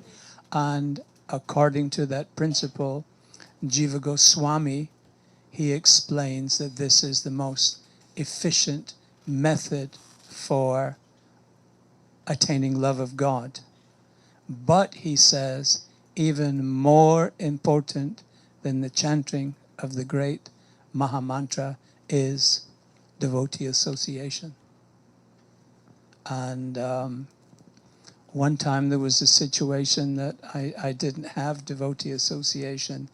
And according to that principle, Jiva Goswami, he explains that this is the most efficient method for attaining love of God. But he says, even more important than the chanting of the great Mahamantra is devotee association. And one time there was a situation that I didn't have devotee association,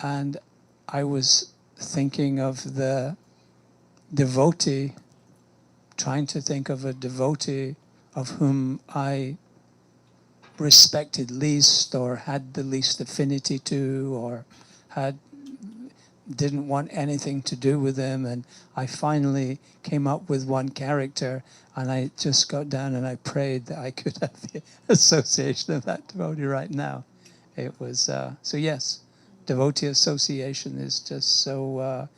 and I was thinking of the devotee, trying to think of a devotee of whom I respected least or had the least affinity to, or didn't want anything to do with them. And I finally came up with one character, and I just got down and I prayed that I could have the association of that devotee right now. It was, so yes, devotee association is just so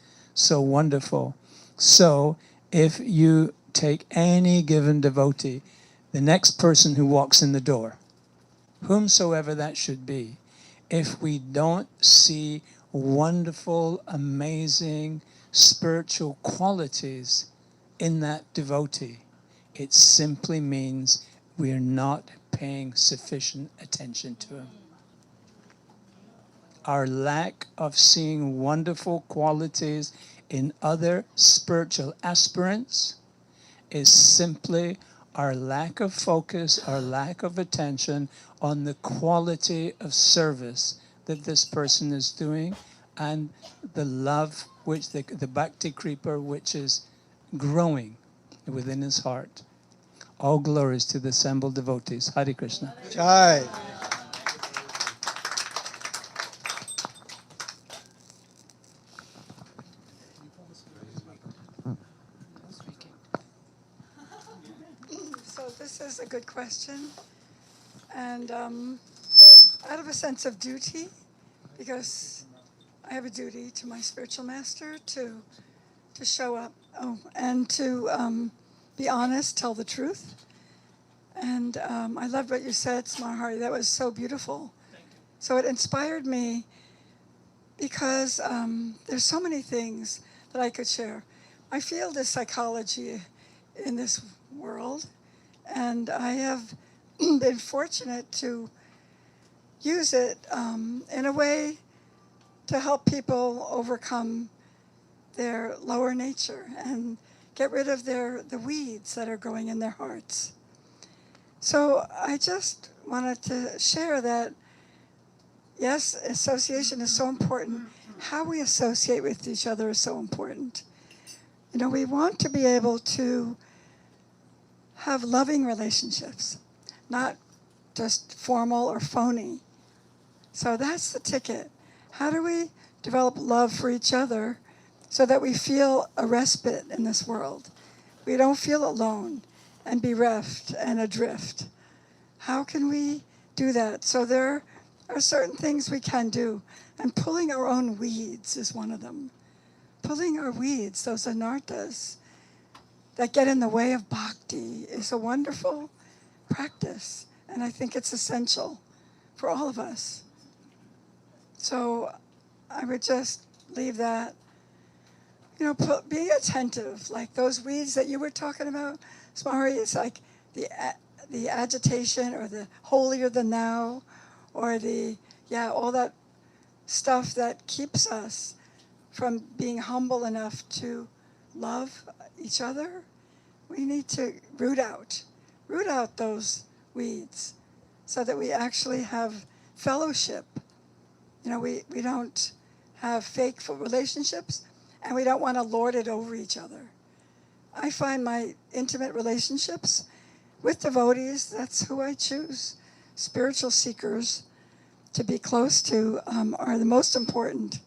wonderful. So if you take any given devotee, the next person who walks in the door, whomsoever that should be, if we don't see wonderful, amazing spiritual qualities in that devotee, it simply means we're not paying sufficient attention to him. Our lack of seeing wonderful qualities in other spiritual aspirants is simply our lack of focus, our lack of attention on the quality of service that this person is doing, and the love which the bhakti creeper which is growing within his heart. All glories to the assembled devotees. Hare Krishna. Jai. So this is a good question, and out of a sense of duty, because I have a duty to my spiritual master to show up, and to be honest, tell the truth. And I loved what you said, Smara Hari. That was so beautiful. So it inspired me because there's so many things that I could share. I field is psychology in this world, and I have been fortunate to use it in a way to help people overcome their lower nature and get rid of the weeds that are growing in their hearts. So I just wanted to share that, yes, association is so important. How we associate with each other is so important. You know, we want to be able to have loving relationships, not just formal or phony. So that's the ticket. How do we develop love for each other so that we feel a respite in this world? We don't feel alone and bereft and adrift. How can we do that? So there are certain things we can do, and pulling our own weeds is one of them. Pulling our weeds, those anarthas that get in the way of bhakti, is a wonderful practice, and I think it's essential for all of us. So I would just leave that, you know, being attentive, like those weeds that you were talking about, Smari, it's like the agitation or the holier than thou, or all that stuff that keeps us from being humble enough to love each other. We need to root out those weeds so that we actually have fellowship. You know, we don't have fake relationships, and we don't want to lord it over each other. I find my intimate relationships with devotees, that's who I choose, spiritual seekers, to be close to are the most important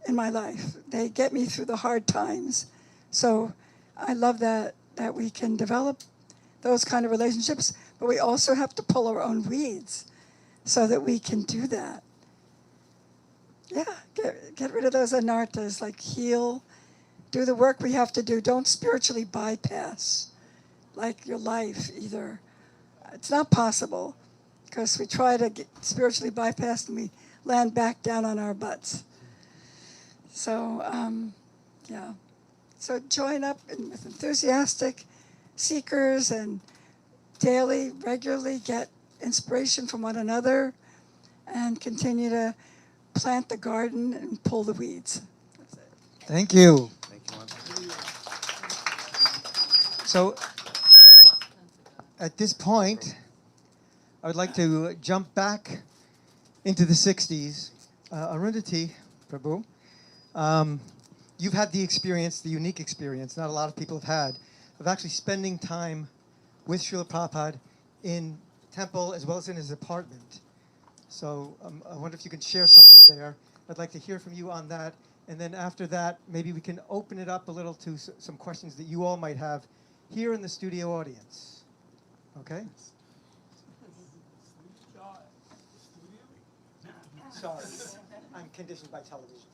in my life. They get me through the hard times. So I love that we can develop those kind of relationships, but we also have to pull our own weeds so that we can do that. Yeah, get rid of those anarthas, like heal, do the work we have to do. Don't spiritually bypass, like your life either. It's not possible, because we try to get spiritually bypassed and we land back down on our butts. So, yeah. So join up with enthusiastic seekers and regularly get inspiration from one another and continue to plant the garden and pull the weeds. Thank you. Thank you. So at this point, I would like to jump back into the 60s. Arundati, Prabhu, you've had the experience, the unique experience, not a lot of people have had, of actually spending time with Srila Prabhupada in temple as well as in his apartment. So I wonder if you can share something there. I'd like to hear from you on that. And then after that, maybe we can open it up a little to some questions that you all might have here in the studio audience. Okay? Sorry, I'm conditioned by television.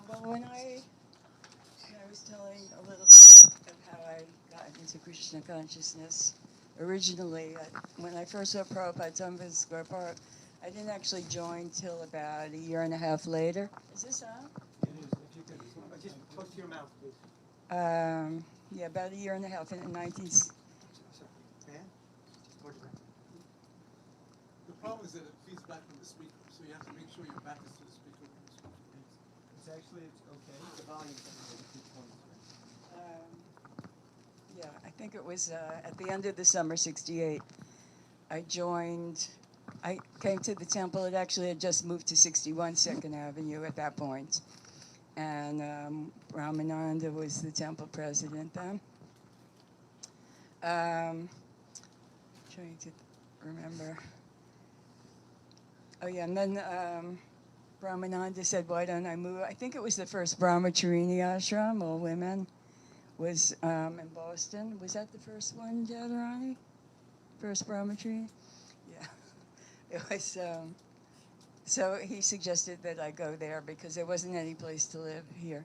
Well, when I was telling a little bit of how I got into Krishna consciousness, originally, when I first saw Prabhupada Tumban Square Park, I didn't actually join till about a year and a half later. Is this on? It is. If you could just close to your mouth, please. Yeah, about a year and a half in 19... The problem is that it feeds back from the speaker, so you have to make sure your back is to the speaker. It's actually, it's okay. The volume Yeah, I think it was at the end of the summer, 68. I came to the temple. It actually had just moved to 61 2nd Avenue at that point. And Ramananda was the temple president then. Trying to remember. Oh yeah, and then Ramananda said, why don't I move? I think it was the first Brahmacharini ashram, all women, was in Boston. Was that the first one, Jadurani? First Brahmacharini? Yeah. It was, so he suggested that I go there because there wasn't any place to live here.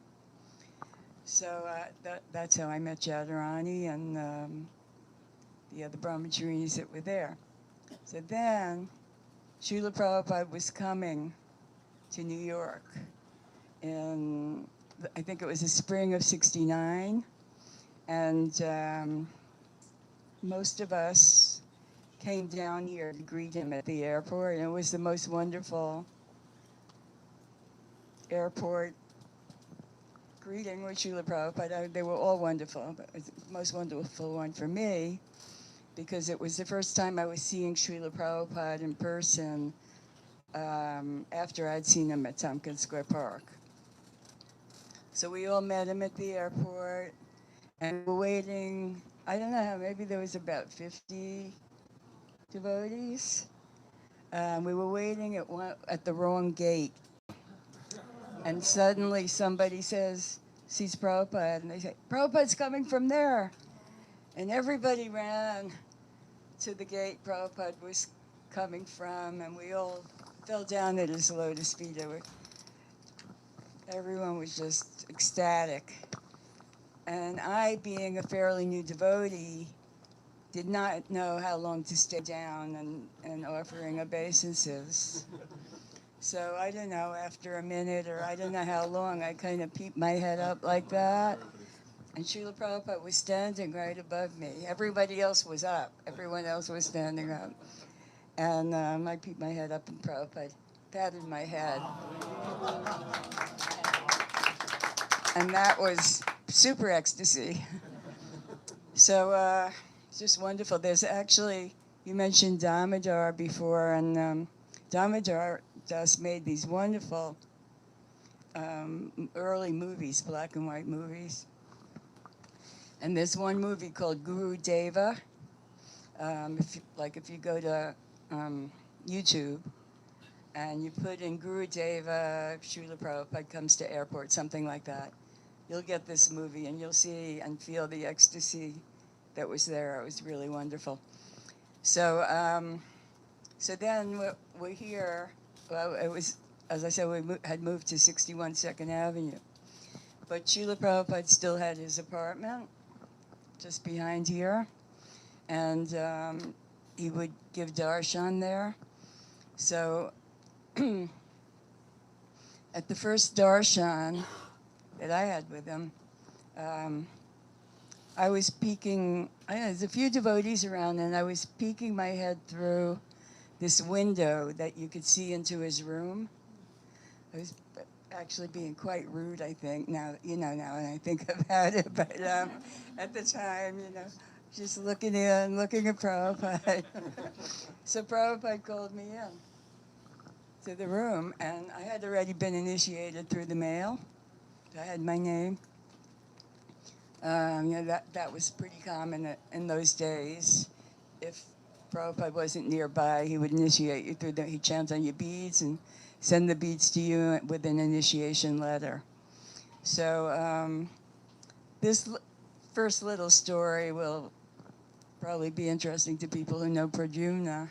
So that's how I met Jadurani and the other Brahmacharinis that were there. So then, Srila Prabhupada was coming to New York in, I think it was the spring of 69. And most of us came down here to greet him at the airport. And it was the most wonderful airport greeting with Srila Prabhupada. They were all wonderful, but it was the most wonderful one for me because it was the first time I was seeing Srila Prabhupada in person after I'd seen him at Tompkins Square Park. So we all met him at the airport and we were waiting. I don't know how, maybe there was about 50 devotees. We were waiting at the wrong gate. And suddenly somebody sees Prabhupada, and they say, Prabhupada's coming from there. And everybody ran to the gate Prabhupada was coming from, and we all fell down at his lotus feet. Everyone was just ecstatic. And I, being a fairly new devotee, did not know how long to stay down and offering obeisances. So I don't know, after a minute or I don't know how long, I kind of peeped my head up like that. And Srila Prabhupada was standing right above me. Everybody else was up. Everyone else was standing up. And I peeped my head up and Prabhupada patted my head. And that was super ecstasy. So it's just wonderful. There's actually, you mentioned Damodar before, and Damodar Das made these wonderful early movies, black and white movies. And there's one movie called Guru Deva. If you go to YouTube, and you put in Gurudeva, Srila Prabhupada comes to airport, something like that, you'll get this movie and you'll see and feel the ecstasy that was there. It was really wonderful. So, so then we're here. Well, it was, as I said, we had moved to 61 2nd Avenue. But Srila Prabhupada still had his apartment just behind here. And he would give darshan there. So at the first darshan that I had with him, I was peeking, there's a few devotees around, and I was peeking my head through this window that you could see into his room. I was actually being quite rude, I think, now, now when I think about it, but at the time, just looking at Prabhupada. So Prabhupada called me in to the room, and I had already been initiated through the mail. I had my name. That was pretty common in those days. If Prabhupada wasn't nearby, he would initiate you through he'd chant on your beads and send the beads to you with an initiation letter. So this first little story will probably be interesting to people who know Pradyumna.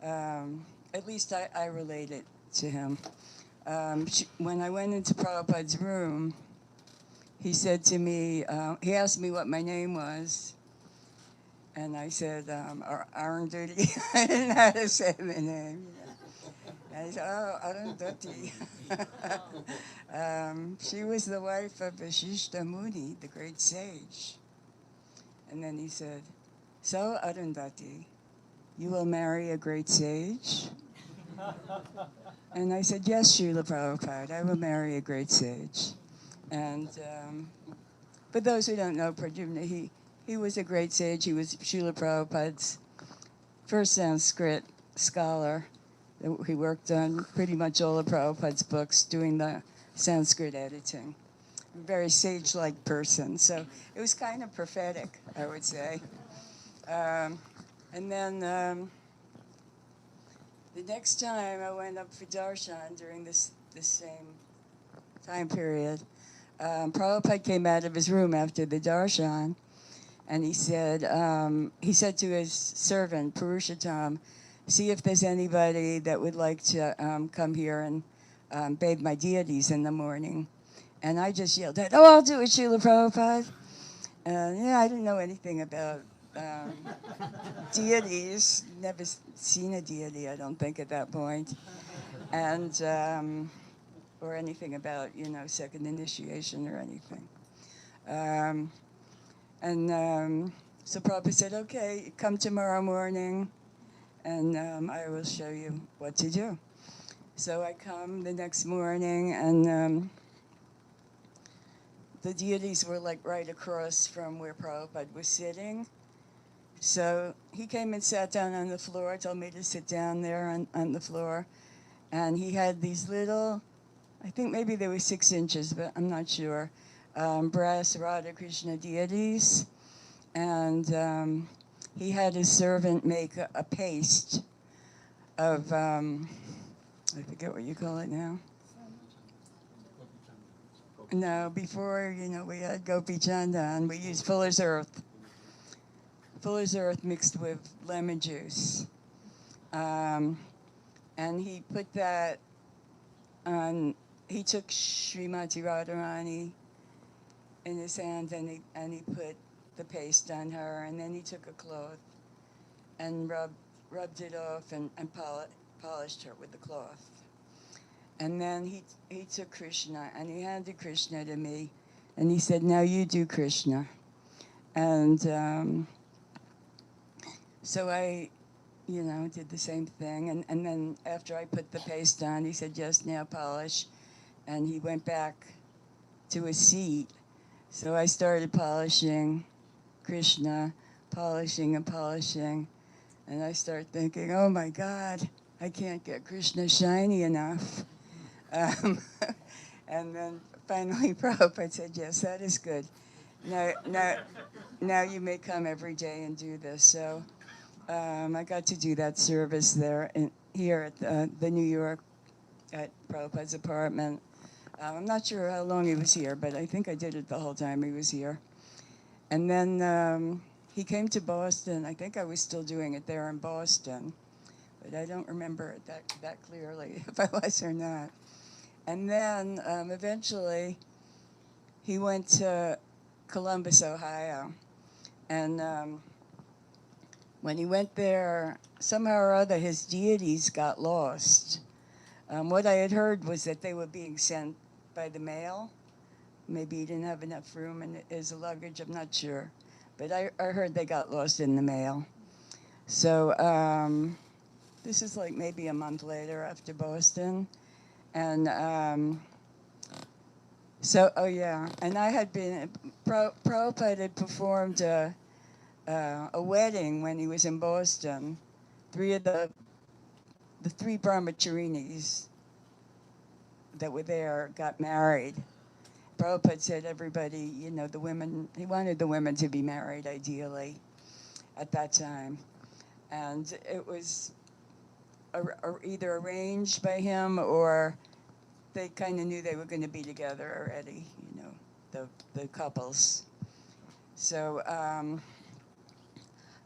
At least I relate it to him. When I went into Prabhupada's room, he said to me, he asked me what my name was, and I said, Arundati. I didn't know how to say the name. And he said, oh, Arundati. She was the wife of Vashishta Muni, the great sage. And then he said, so Arundati, you will marry a great sage? And I said, yes, Srila Prabhupada, I will marry a great sage. And for those who don't know Pradyumna, he was a great sage. He was Srila Prabhupada's first Sanskrit scholar. He worked on pretty much all of Prabhupada's books, doing the Sanskrit editing. A very sage-like person. So it was kind of prophetic, I would say. And then the next time I went up for darshan during this same time period, Prabhupada came out of his room after the darshan, and he said to his servant, Purusa, see if there's anybody that would like to come here and bathe my deities in the morning. And I just yelled out, oh, I'll do it, Srila Prabhupada. And I didn't know anything about deities, never seen a deity, I don't think, at that point. And or anything about, second initiation or anything. So Prabhupada said, okay, come tomorrow morning, and I will show you what to do. So I come the next morning, and the deities were like right across from where Prabhupada was sitting. So he came and sat down on the floor, told me to sit down there on the floor, and he had these little, I think maybe they were 6 inches, but I'm not sure, brass Radha Krishna deities. And he had his servant make a paste of, I forget what you call it now. No, before, we had Gopi Chandan, we used Fuller's Earth. Fuller's Earth mixed with lemon juice. And he put that on. He took Srimati Radharani in his hand, and he put the paste on her, and then he took a cloth and rubbed it off and polished her with the cloth. And then he took Krishna, and he handed Krishna to me, and he said, now you do Krishna. And so I, did the same thing, and then after I put the paste on, he said, yes, now polish. And he went back to his seat. So I started polishing Krishna, polishing and polishing. And I started thinking, oh my God, I can't get Krishna shiny enough. And then finally Prabhupada said, yes, that is good. Now you may come every day and do this. So I got to do that service there here at the New York at Prabhupada's apartment. I'm not sure how long he was here, but I think I did it the whole time he was here. And then he came to Boston. I think I was still doing it there in Boston, but I don't remember it that clearly if I was or not. And then eventually he went to Columbus, Ohio. And when he went there, somehow or other his deities got lost. What I had heard was that they were being sent by the mail. Maybe he didn't have enough room in his luggage, I'm not sure. But I heard they got lost in the mail. So this is like maybe a month later after Boston. And oh yeah, and I had been, Prabhupada had performed a wedding when he was in Boston. The three brahmacharinis that were there got married. Prabhupada said everybody, the women, he wanted the women to be married ideally at that time. And it was either arranged by him or they kind of knew they were going to be together already, the couples. So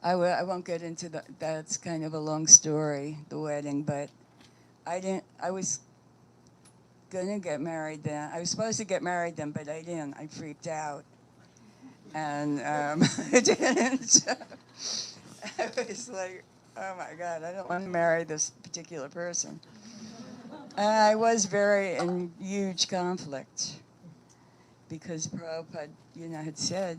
I won't get into that's kind of a long story, the wedding, but I was gonna get married then. I was supposed to get married then, but I didn't. I freaked out. And I didn't. I was like, oh my God, I don't want to marry this particular person. And I was very in huge conflict because Prabhupada, had said,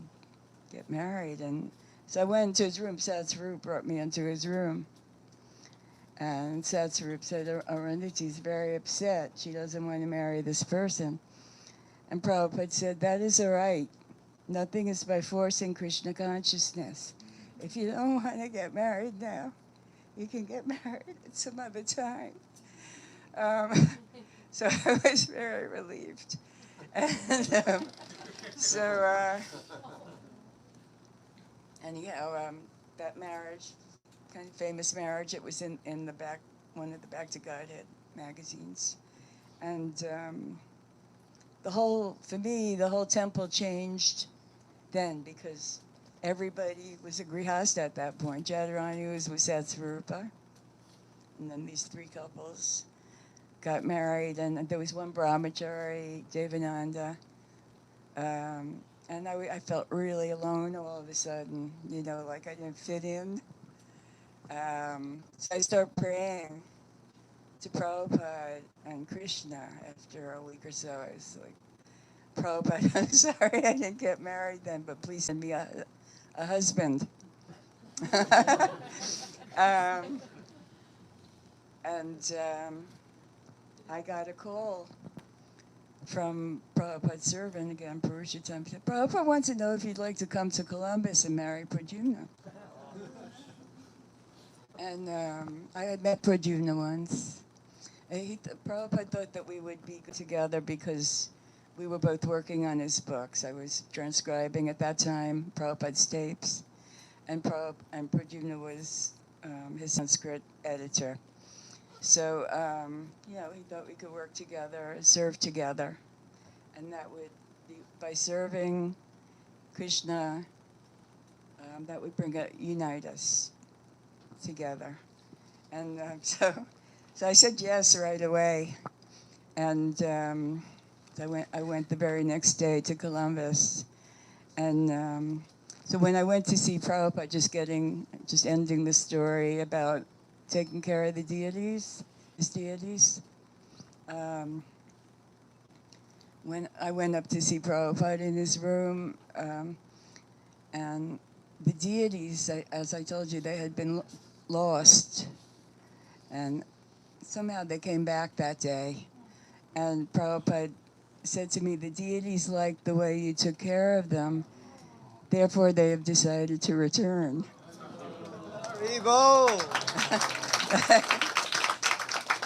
get married. And so I went into his room. Satsvarup brought me into his room. And Satsvarup said, Arundati's very upset. She doesn't want to marry this person. And Prabhupada said, that is all right. Nothing is by forcing Krishna consciousness. If you don't want to get married now, you can get married at some other time. So I was very relieved. And anyhow, that marriage, kind of famous marriage, it was in the back, one of the Back to Godhead magazines. And for me, the whole temple changed then because everybody was a grihasta at that point. Jadurani was with Satsvarupa, and then these three couples got married, and there was one brahmachari, Devananda, and I felt really alone all of a sudden, like I didn't fit in. So I started praying to Prabhupada and Krishna after a week or so. I was like, Prabhupada, I'm sorry I didn't get married then, but please send me a husband. I got a call from Prabhupada's servant, again, Purusa. Said, Prabhupada wants to know if you'd like to come to Columbus and marry Pradyumna. And I had met Pradyumna once. Prabhupada thought that we would be together because we were both working on his books. I was transcribing at that time Prabhupada's tapes, and Pradyumna was his Sanskrit editor. So, he thought we could work together, serve together. And that would be, by serving Krishna, that would unite us together. And so I said yes right away. And I went the very next day to Columbus. And so when I went to see Prabhupada, just ending the story about taking care of his deities, when I went up to see Prabhupada in his room, and the deities, as I told you, they had been lost. And somehow they came back that day. And Prabhupada said to me, the deities liked the way you took care of them, therefore they have decided to return.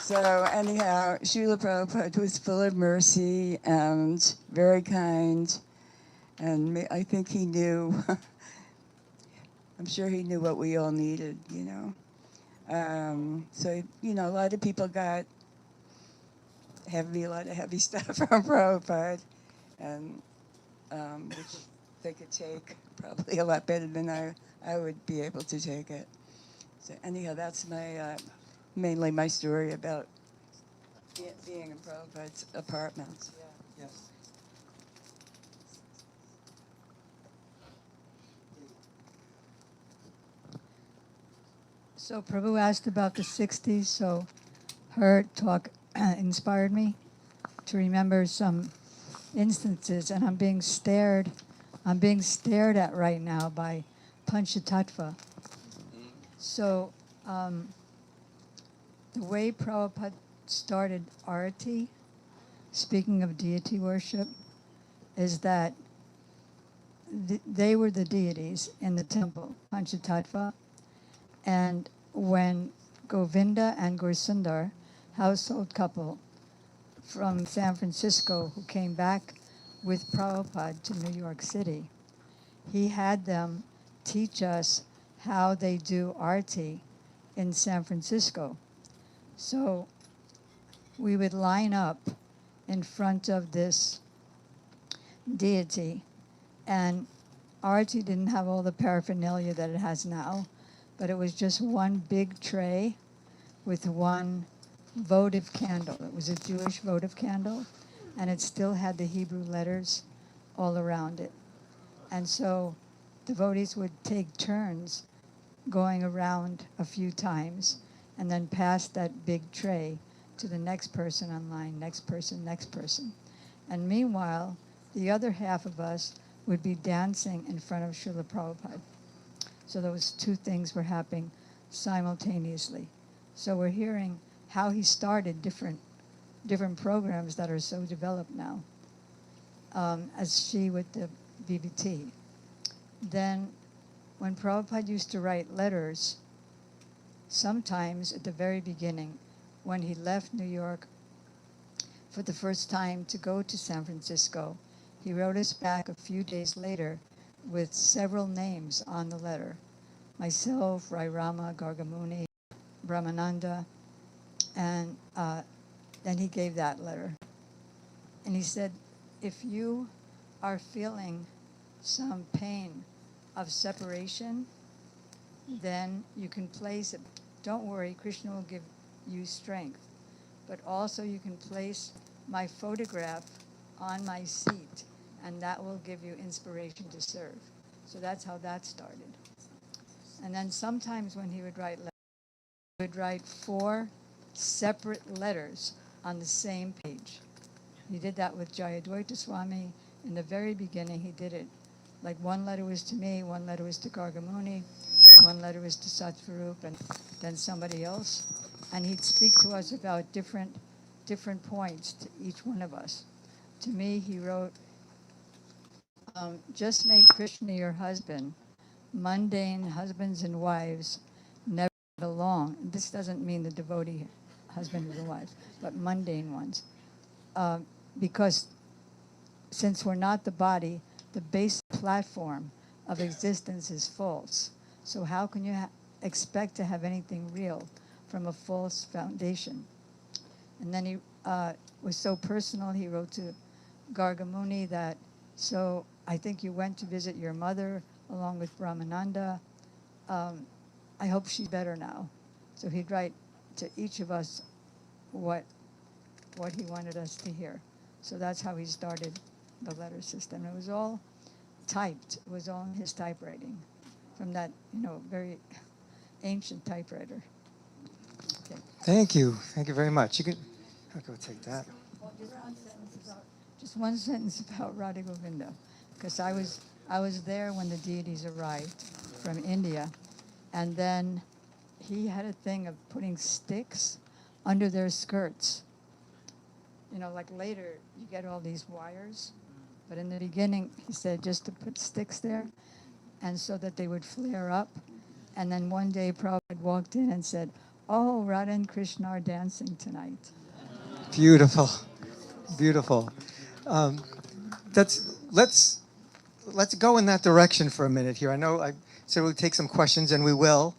So anyhow, Srila Prabhupada was full of mercy and very kind, and I think he knew. I'm sure he knew what we all needed, you know. So, you know, a lot of people got a lot of heavy stuff from Prabhupada, and which they could take probably a lot better than I would be able to take it. So anyhow, that's my mainly my story about being in Prabhupada's apartments. Yes. So Prabhu asked about the 60s, so her talk inspired me to remember some instances, and I'm being stared at right now by Panchatattva. So the way Prabhupada started Arati, speaking of deity worship, is that they were the deities in the temple, Panchatattva, and when Govinda and Gursundar, household couple from San Francisco who came back with Prabhupada to New York City, he had them teach us how they do arti in San Francisco. So we would line up in front of this deity, and arti didn't have all the paraphernalia that it has now, but it was just one big tray with one votive candle. It was a Jewish votive candle, and it still had the Hebrew letters all around it. And so devotees would take turns going around a few times and then pass that big tray to the next person online, next person, next person. And meanwhile, the other half of us would be dancing in front of Srila Prabhupada. So those two things were happening simultaneously. So we're hearing how he started different programs that are so developed now, as she with the VBT. Then when Prabhupada used to write letters, sometimes at the very beginning, when he left New York for the first time to go to San Francisco, he wrote us back a few days later with several names on the letter. Myself, Rai Rama, Gargamuni, Brahmananda, and then he gave that letter. And he said, if you are feeling some pain of separation, then you can place it. Don't worry, Krishna will give you strength. But also you can place my photograph on my seat, and that will give you inspiration to serve. So that's how that started. And then sometimes when he would write letters, he would write 4 separate letters on the same page. He did that with Jadurani Swami. In the very beginning, he did it. Like one letter was to me, one letter was to Gargamuni, one letter was to Satsvarup, and then somebody else. And he'd speak to us about different points to each one of us. To me, he wrote, just make Krishna your husband. Mundane husbands and wives never get along. This doesn't mean the devotee husband or wife, but mundane ones. Because since we're not the body, the base platform of existence is false. So how can you expect to have anything real from a false foundation? And then he was so personal, he wrote to Gargamuni that, so I think you went to visit your mother along with Brahmananda. I hope she's better now. So he'd write to each of us what he wanted us to hear. So that's how he started the letter system. It was all typed. It was all in his typewriting from that, very ancient typewriter. Okay. Thank you. Thank you very much. You can, I'll go take that. Just one sentence about Radha Govinda, because I was there when the deities arrived from India, and then he had a thing of putting sticks under their skirts. Like later you get all these wires, but in the beginning he said just to put sticks there, and so that they would flare up. And then one day Prabhupada walked in and said, "Oh, Radha and Krishna are dancing tonight." Beautiful, beautiful. Let's go in that direction for a minute here. I know said we'll take some questions, and we will.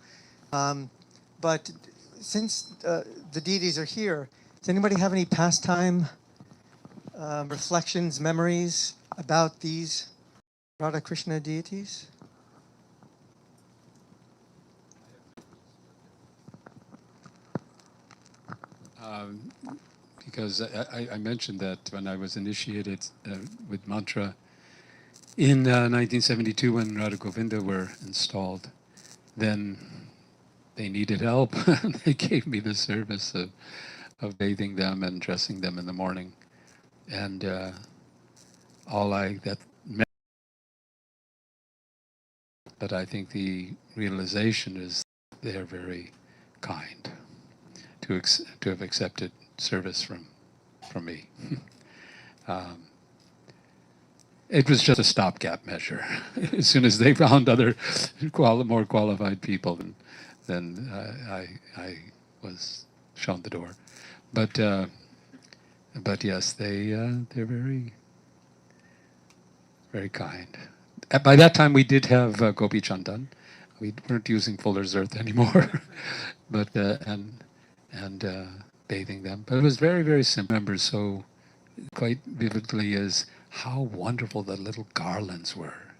But since the deities are here, does anybody have any pastime reflections, memories about these Radha Krishna deities? Because I mentioned that when I was initiated with mantra in 1972 when Radha Govinda were installed, then they needed help. They gave me the service of bathing them and dressing them in the morning. And but I think the realization is they're very kind to have accepted service from me. It was just a stopgap measure. As soon as they found other more qualified people, then I was shown the door. But yes, they're very, very kind. By that time, we did have Gopi Chandan. We weren't using Fuller's Earth anymore, but and bathing them. But it was very, very simple. I remember so quite vividly is how wonderful the little garlands were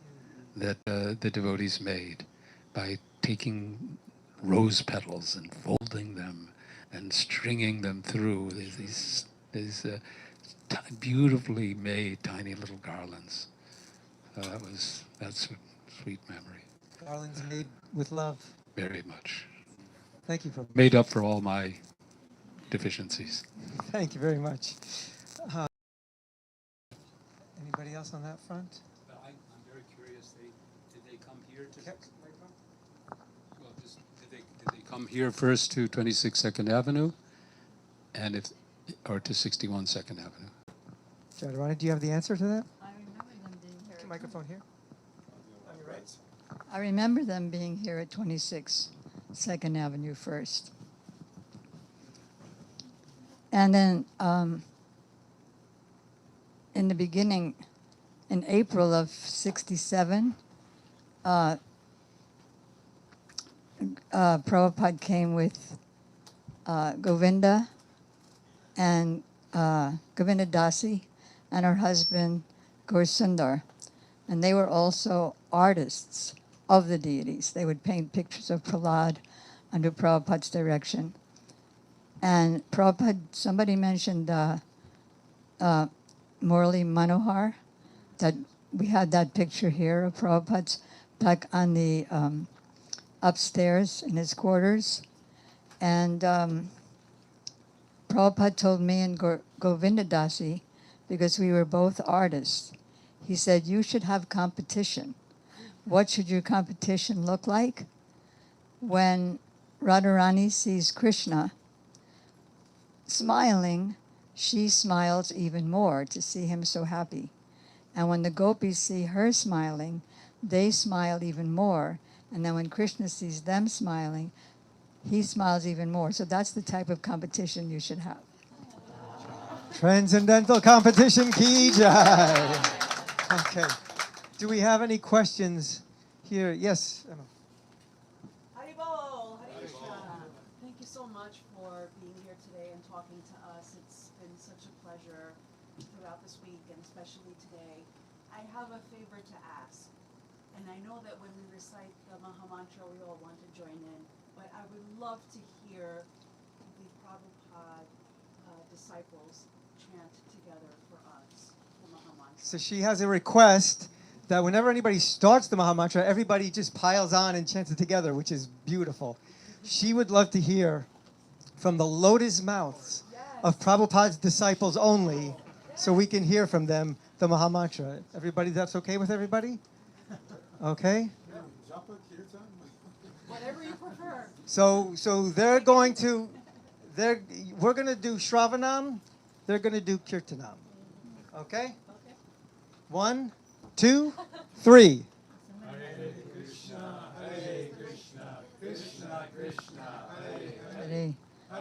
that the devotees made by taking rose petals and folding them and stringing them through these beautifully made tiny little garlands. That's a sweet memory. Garlands made with love. Very much. Thank you for made up for all my deficiencies. Thank you very much. Anybody else on that front? I'm very curious. Did they come here to? Well, did they come here first to 26 Second Avenue, or to 61 Second Avenue? Jadurani, do you have the answer to that? I remember them being here. Microphone here. On your right. I remember them being here at 26 Second Avenue first. And then in the beginning, in April of 67, Prabhupada came with Govinda and Govinda Dasi and her husband Gaur-Sundar. And they were also artists of the deities. They would paint pictures of Prahlad under Prabhupada's direction. And Prabhupada, somebody mentioned Murli Manohar, that we had that picture here of Prabhupada's back on the upstairs in his quarters. And Prabhupada told me and Govinda Dasi, because we were both artists, he said, you should have competition. What should your competition look like? When Radharani sees Krishna smiling, she smiles even more to see him so happy. And when the gopis see her smiling, they smile even more. And then when Krishna sees them smiling, he smiles even more. So that's the type of competition you should have. Transcendental competition ki jai. Okay. Do we have any questions here? Yes. Haribol, Hare Krishna. Thank you so much for being here today and talking to us. It's been such a pleasure throughout this week and especially today. I have a favor to ask. And I know that when we recite the Maha Mantra, we all want to join in. But I would love to hear the Prabhupada disciples chant together for us the Maha Mantra. So she has a request that whenever anybody starts the Maha Mantra, everybody just piles on and chants it together, which is beautiful. She would love to hear from the lotus mouths of Prabhupada's disciples only, so we can hear from them the Maha Mantra. Everybody, that's okay with everybody? Okay? Whatever you prefer. So we're going to do Shravanam, they're going to do Kirtanam. Okay? 1, 2, 3. Hare Krishna, Krishna Krishna, Hare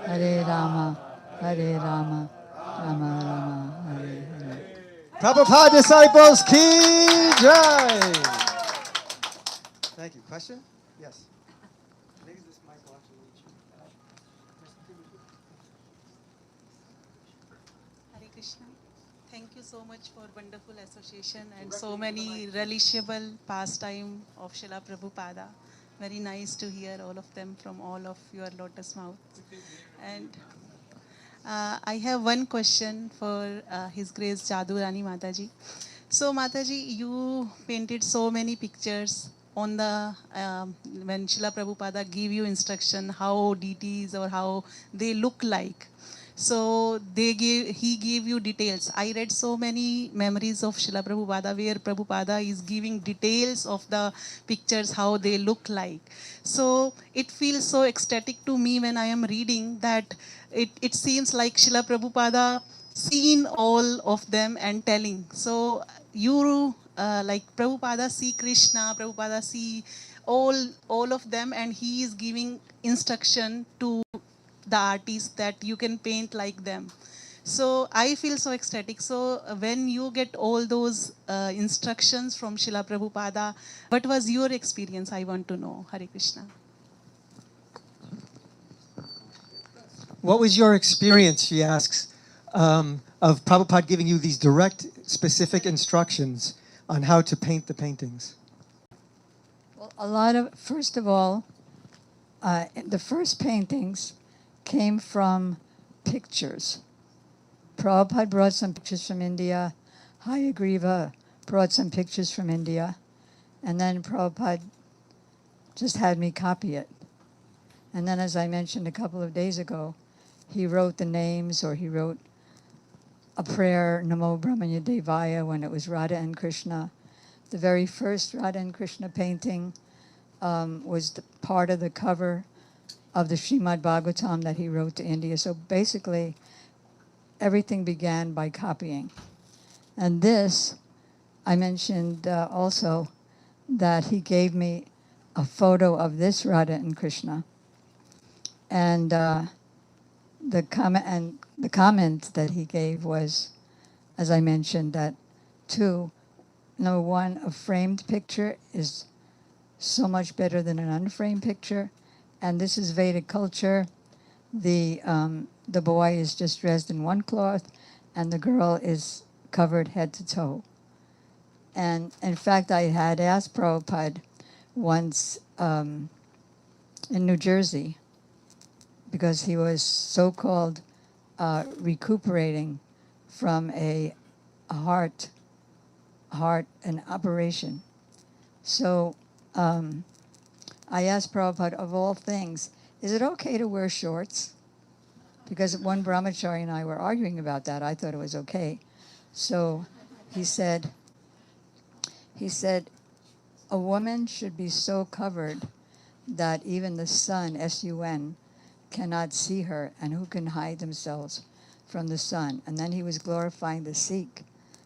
Hare Rama, Hare Rama, Rama Rama, Hare Hare. Prabhupada disciples ki jai. Thank you. Question? Yes. Maybe this mic will actually reach you. Hare Krishna. Thank you so much for wonderful association and so many relishable pastime of Srila Prabhupada. Very nice to hear all of them from all of your lotus mouth. And I have one question for His Grace Jadurani Mataji. So Mataji, you painted so many pictures on the when Srila Prabhupada gave you instruction how deities or how they look like. So he gave you details. I read so many memories of Srila Prabhupada where Prabhupada is giving details of the pictures, how they look like. So it feels so ecstatic to me when I am reading that it seems like Srila Prabhupada seen all of them and telling. So you like Prabhupada see Krishna, Prabhupada see all of them, and he is giving instruction to the artists that you can paint like them. So I feel so ecstatic. So when you get all those instructions from Srila Prabhupada, what was your experience? I want to know. Hare Krishna. What was your experience, she asks, of Prabhupada giving you these direct, specific instructions on how to paint the paintings? Well, first of all, the first paintings came from pictures. Prabhupada brought some pictures from India. Hayagriva brought some pictures from India. And then Prabhupada just had me copy it. And then, as I mentioned a couple of days ago, he wrote the names, or he wrote a prayer, Namo Brahmanya Devaya, when it was Radha and Krishna. The very first Radha and Krishna painting was part of the cover of the Srimad Bhagavatam that he wrote to India. So basically, everything began by copying. And this, I mentioned also that he gave me a photo of this Radha and Krishna. And the comment that he gave was, as I mentioned, that number one, a framed picture is so much better than an unframed picture. And this is Vedic culture. The boy is just dressed in one cloth, and the girl is covered head to toe. And in fact, I had asked Prabhupada once in New Jersey, because he was so-called recuperating from a heart an operation. So I asked Prabhupada, of all things, is it okay to wear shorts? Because one brahmachari and I were arguing about that. I thought it was okay. So he said, a woman should be so covered that even the sun, S-U-N, cannot see her, and who can hide themselves from the sun. And then he was glorifying the Sikh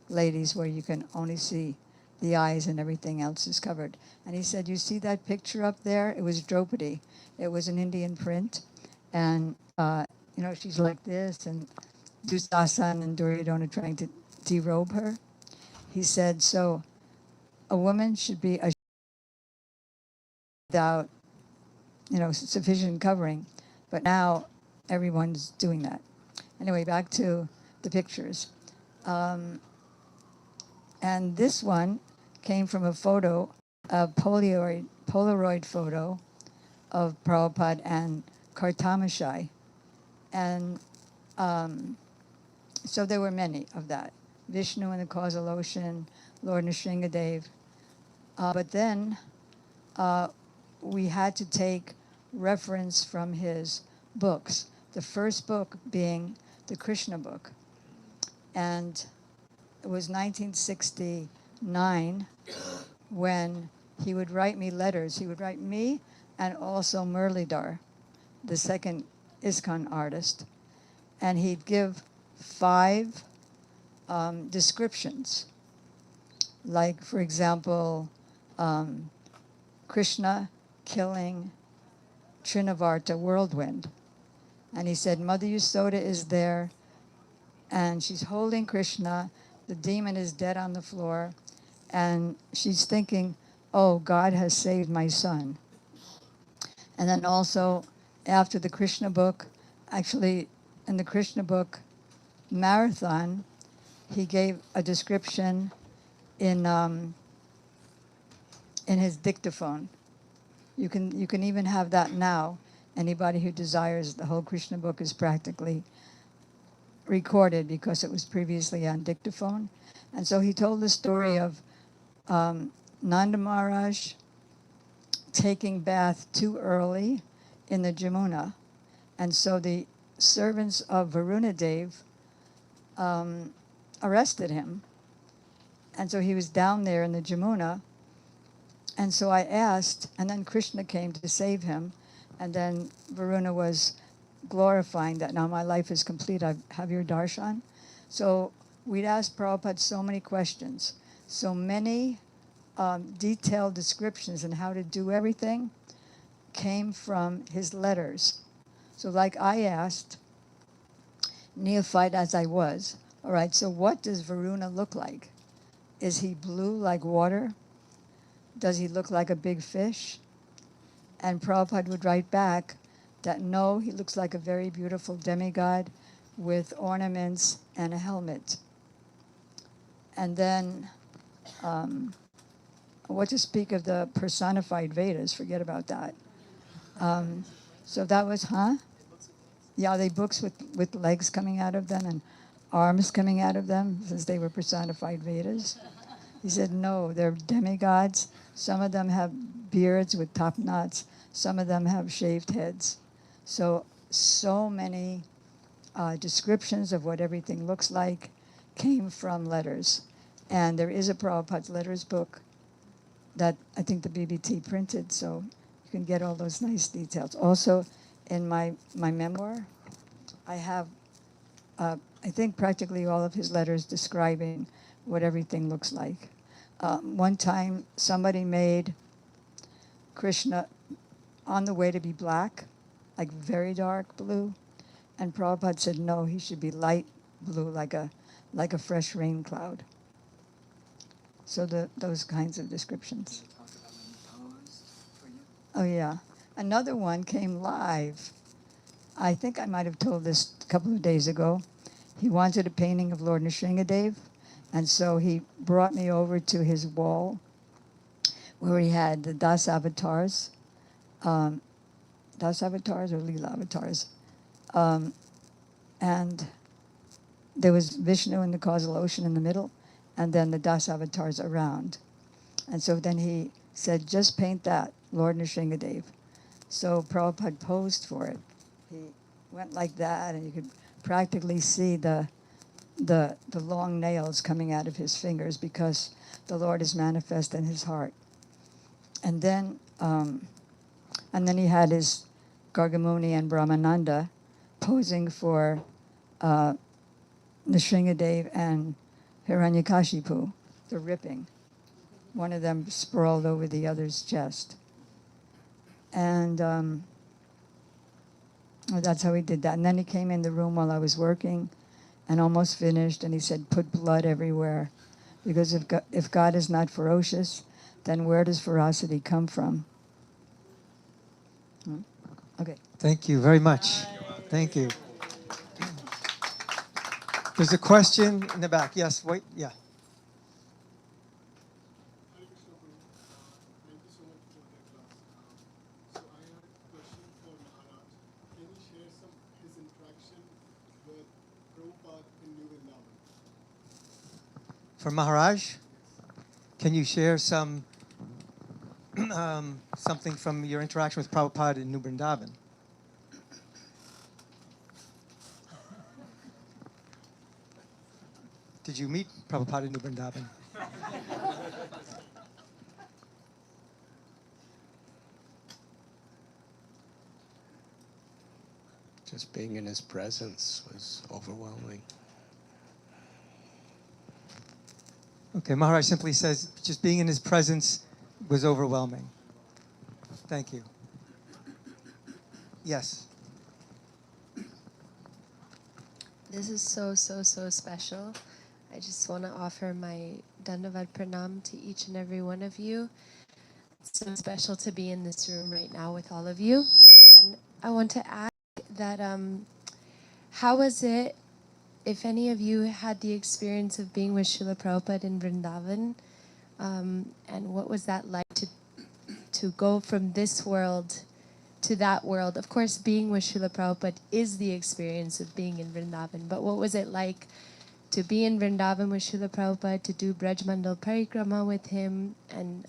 ladies, where you can only see the eyes and everything else is covered. And he said, you see that picture up there? It was Draupadi. It was an Indian print. And, she's like this, and Dusasan and Duryodhana trying to derobe her. He said, so a woman should be without, sufficient covering. But now everyone's doing that. Anyway, back to the pictures. And this one came from a photo, a Polaroid photo of Prabhupada and Kartamashai. And so there were many of that. Vishnu in the causal ocean, Lord Nrsingadev. But then we had to take reference from his books. The first book being the Krishna book. And it was 1969 when he would write me letters. He would write me and also Murlidhar, the second ISKCON artist. And he'd give 5 descriptions. Like, for example, Krishna killing Trinavarta whirlwind. And he said, Mother Yasoda is there, and she's holding Krishna. The demon is dead on the floor, and she's thinking, oh, God has saved my son. And then also, after the Krishna book, actually, in the Krishna book marathon, he gave a description in his dictaphone. You can even have that now. Anybody who desires, the whole Krishna book is practically recorded because it was previously on dictaphone. And so he told the story of Nanda Maharaj taking bath too early in the Jamuna. And so the servants of Varunadev arrested him. And so he was down there in the Jamuna. And so I asked, and then Krishna came to save him. And then Varuna was glorifying that now my life is complete, I have your darshan. So we'd asked Prabhupada so many questions, so many detailed descriptions on how to do everything came from his letters. So like I asked, neophyte as I was, all right, so what does Varuna look like? Is he blue like water? Does he look like a big fish? And Prabhupada would write back that no, he looks like a very beautiful demigod with ornaments and a helmet. And then, what to speak of the personified Vedas, forget about that. So that was, Yeah, they books with legs coming out of them and arms coming out of them, since they were personified Vedas. He said, no, they're demigods. Some of them have beards with top knots. Some of them have shaved heads. So many descriptions of what everything looks like came from letters. And there is a Prabhupada's letters book that I think the BBT printed, so you can get all those nice details. Also, in my memoir, I have, I think, practically all of his letters describing what everything looks like. One time, somebody made Krishna on the way to be black, like very dark blue, and Prabhupada said, no, he should be light blue, like a fresh rain cloud. So those kinds of descriptions. Oh, yeah. Another one came live. I think I might have told this a couple of days ago. He wanted a painting of Lord Nrsingadev, and so he brought me over to his wall where he had the dasa avatars, dasa avatars or lila avatars. And there was Vishnu in the causal ocean in the middle, and then the dasa avatars around. And so then he said, just paint that, Lord Nrsingadev. So Prabhupada posed for it. He went like that, and you could practically see the long nails coming out of his fingers because the Lord is manifest in his heart. And then he had his Gargamuni and Brahmananda posing for Nrsingadev and Hiranyakashipu, the ripping. One of them sprawled over the other's chest. And that's how he did that. And then he came in the room while I was working and almost finished, and he said, put blood everywhere. Because if God is not ferocious, then where does ferocity come from? Okay. Thank you very much. Thank you. There's a question in the back. Yes, wait, yeah. For Maharaj, can you share some something from your interaction with Prabhupada in New Vrindavan? Did you meet Prabhupada in New Vrindavan? Just being in his presence was overwhelming. Okay, Maharaj simply says, just being in his presence was overwhelming. Thank you. Yes. This is so special. I just want to offer my Dandavad Pranam to each and every one of you. so special to be in this room right now with all of you. And I want to ask that how was it, if any of you had the experience of being with Srila Prabhupada in Vrindavan, and what was that like to go from this world to that world? Of course, being with Srila Prabhupada is the experience of being in Vrindavan, but what was it like to be in Vrindavan with Srila Prabhupada, to do Braj Mandal Parikrama with him? And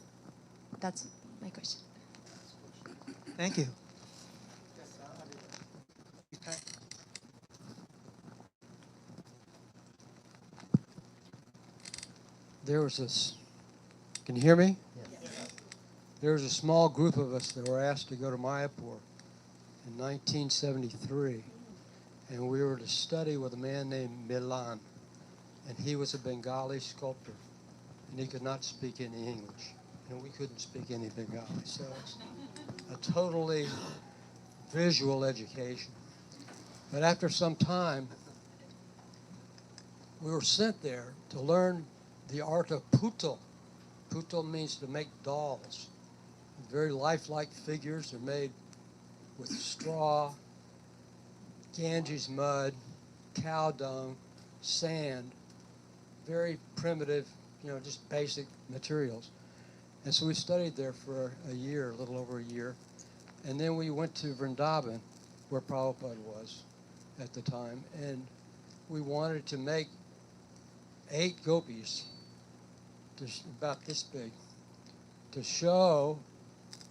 that's my question. Thank you. There was this, can you hear me? Yes. There was a small group of us that were asked to go to Mayapur in 1973, and we were to study with a man named Milan, and he was a Bengali sculptor, and he could not speak any English, and we couldn't speak any Bengali, so it's a totally visual education. But after some time, we were sent there to learn the art of putul. Putul means to make dolls. Very lifelike figures. They're made with straw, Ganges mud, cow dung, sand, very primitive, just basic materials. And so we studied there for a year, a little over a year. And then we went to Vrindavan, where Prabhupada was at the time, and we wanted to make 8 gopis, about this big, to show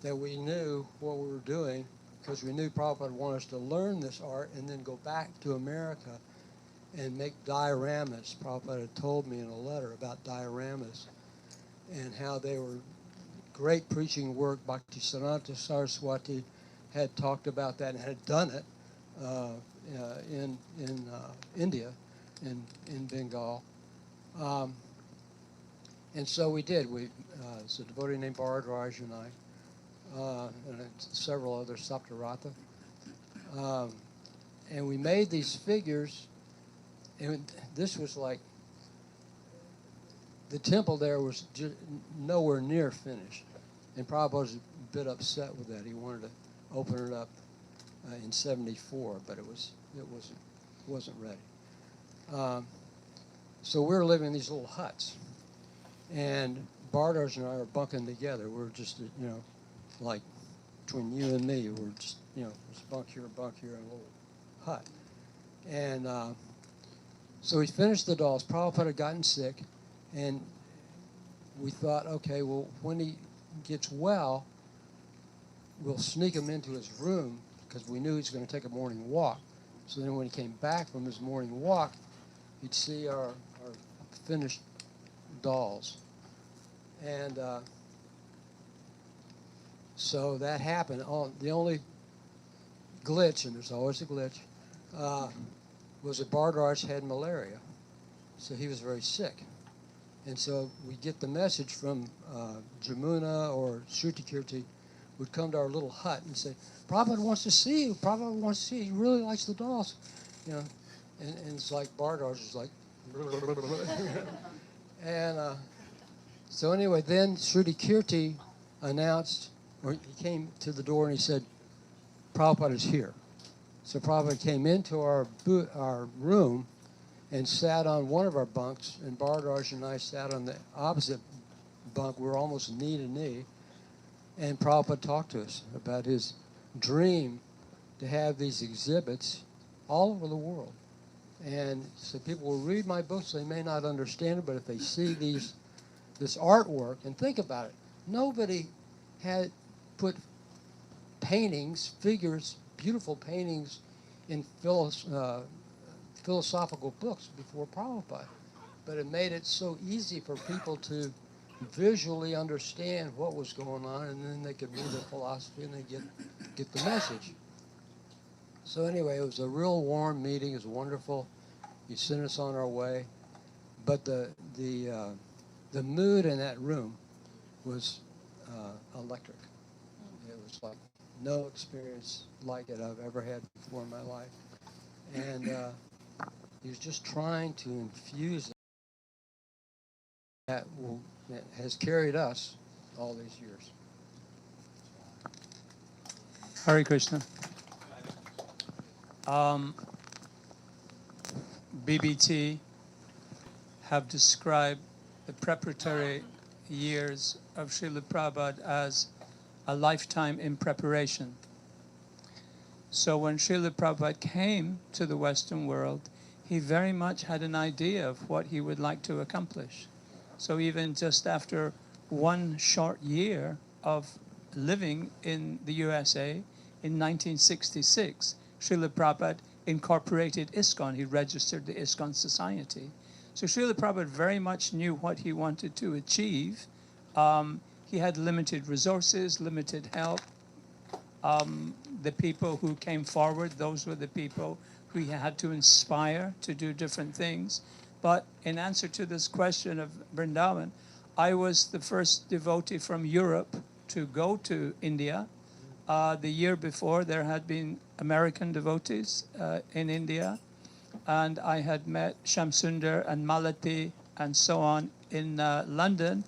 that we knew what we were doing, because we knew Prabhupada wanted us to learn this art and then go back to America and make dioramas. Prabhupada had told me in a letter about dioramas and how they were great preaching work. Bhakti Siddhanta Saraswati had talked about that and had done it in India, in Bengal. And so we did. It's a devotee named Bharadwaj and I, and several others, Saptarata. And we made these figures, and this was like, the temple there was nowhere near finished. And Prabhupada was a bit upset with that. He wanted to open it up in '74, but it wasn't ready. So we were living in these little huts. And Bardars and I are bunking together. We're just, like between you and me, we're just, just bunk here, in a little hut. And so we finished the dolls. Prabhupada had gotten sick, and we thought, okay, well, when he gets well, we'll sneak him into his room, because we knew he was going to take a morning walk. So then when he came back from his morning walk, he'd see our finished dolls. And so that happened. The only glitch, and there's always a glitch, was that Bardraj had malaria. So he was very sick. And so we get the message from Jamuna or Shrutikirti would come to our little hut and say, Prabhupada wants to see you. Prabhupada wants to see you. He really likes the dolls. And it's like Bardraj is like, and so anyway, then Shrutikirti announced, or he came to the door and he said, Prabhupada is here. So Prabhupada came into our room and sat on one of our bunks, and Bardraj and I sat on the opposite bunk. We were almost knee to knee. And Prabhupada talked to us about his dream to have these exhibits all over the world. And so people will read my books, they may not understand it, but if they see this artwork, and think about it, nobody had put paintings, figures, beautiful paintings in philosophical books before Prabhupada. But it made it so easy for people to visually understand what was going on, and then they could read the philosophy and they get the message. So anyway, it was a real warm meeting. It was wonderful. He sent us on our way. But the mood in that room was electric. It was like no experience like it I've ever had before in my life. And he was just trying to infuse that has carried us all these years. Hare Krishna. BBT have described the preparatory years of Srila Prabhupada as a lifetime in preparation. So when Srila Prabhupada came to the Western world, he very much had an idea of what he would like to accomplish. So even just after one short year of living in the USA in 1966, Srila Prabhupada incorporated ISKCON. He registered the ISKCON Society. So Srila Prabhupada very much knew what he wanted to achieve. He had limited resources, limited help. The people who came forward, those were the people who he had to inspire to do different things. But in answer to this question of Vrindavan, I was the first devotee from Europe to go to India. The year before, there had been American devotees in India, and I had met Shamsundar and Malati and so on in London.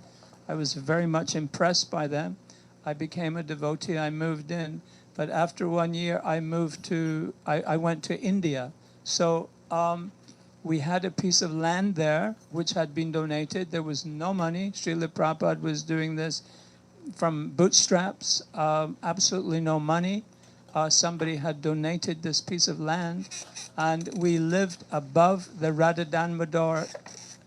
I was very much impressed by them. I became a devotee, I moved in, but after 1 year I went to India. So we had a piece of land there which had been donated. There was no money. Srila Prabhupada was doing this from bootstraps, absolutely no money. Somebody had donated this piece of land, and we lived above the Radha Damodar,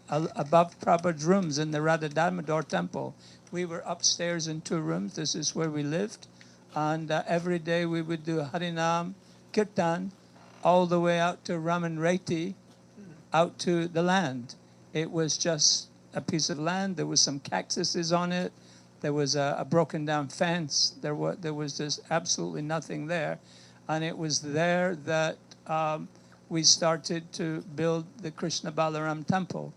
above Prabhupada's rooms in the Radha Damodar temple. We were upstairs in 2 rooms. This is where we lived. And every day we would do Harinam, Kirtan, all the way out to Raman Reti, out to the land. It was just a piece of land. There was some cactuses on it. There was a broken down fence. There was just absolutely nothing there. And it was there that we started to build the Krishna Balaram temple.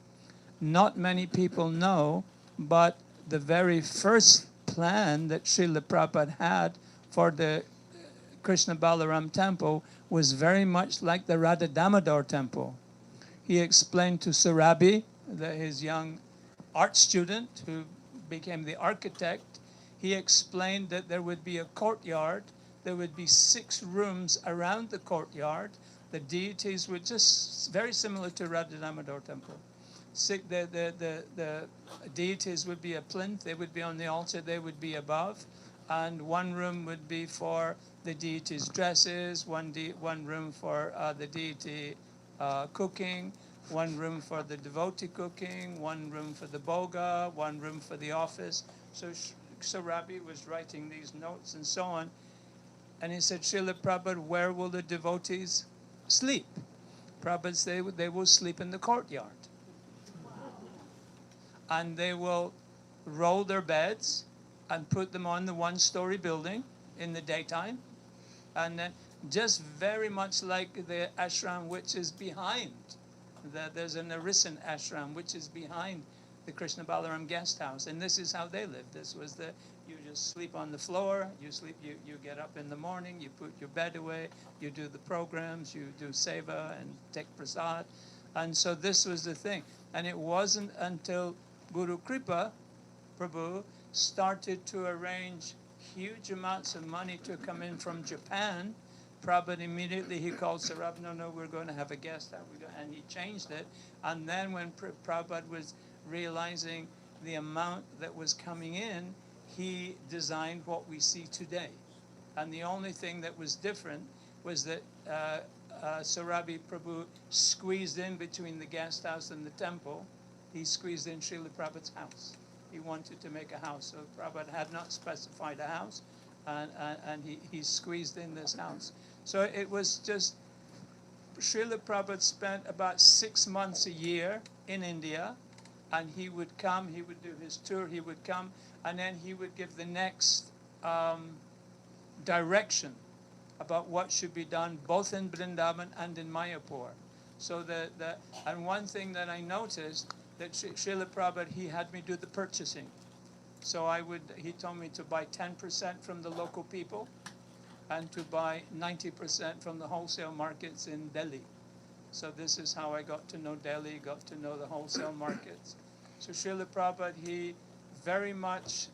Not many people know, but the very first plan that Srila Prabhupada had for the Krishna Balaram temple was very much like the Radha Damodar temple. He explained to Surabi, his young art student who became the architect, he explained that there would be a courtyard, there would be 6 rooms around the courtyard. The deities were just very similar to Radha Damodar temple. The deities would be a plinth, they would be on the altar, they would be above, and one room would be for the deity's dresses, one room for the deity cooking, one room for the devotee cooking, one room for the boga, one room for the office. So Sarabi was writing these notes and so on, and he said, Srila Prabhupada, where will the devotees sleep? Prabhupada said they will sleep in the courtyard. And they will roll their beds and put them on the 1-story building in the daytime. And then just very much like the ashram which is behind, there's an Arisan ashram which is behind the Krishna Balaram guest house. And this is how they lived. This was you just sleep on the floor, you get up in the morning, you put your bed away, you do the programs, you do seva and take prasad. And so this was the thing. And it wasn't until Guru Kripa Prabhu started to arrange huge amounts of money to come in from Japan. Prabhupada immediately, he called Sarab, no, we're going to have a guest house. And he changed it. And then when Prabhupada was realizing the amount that was coming in, he designed what we see today. And the only thing that was different was that Sarabi Prabhu squeezed in between the guest house and the temple. He squeezed in Srila Prabhupada's house. He wanted to make a house. So Prabhupada had not specified a house, and he squeezed in this house. So it was just, Srila Prabhupada spent about 6 months a year in India, and he would come, he would do his tour, he would come, and then he would give the next direction about what should be done both in Vrindavan and in Mayapur. So and one thing that I noticed, that Srila Prabhupada, he had me do the purchasing. So he told me to buy 10% from the local people and to buy 90% from the wholesale markets in Delhi. So this is how I got to know Delhi, got to know the wholesale markets. So Srila Prabhupada, he very much,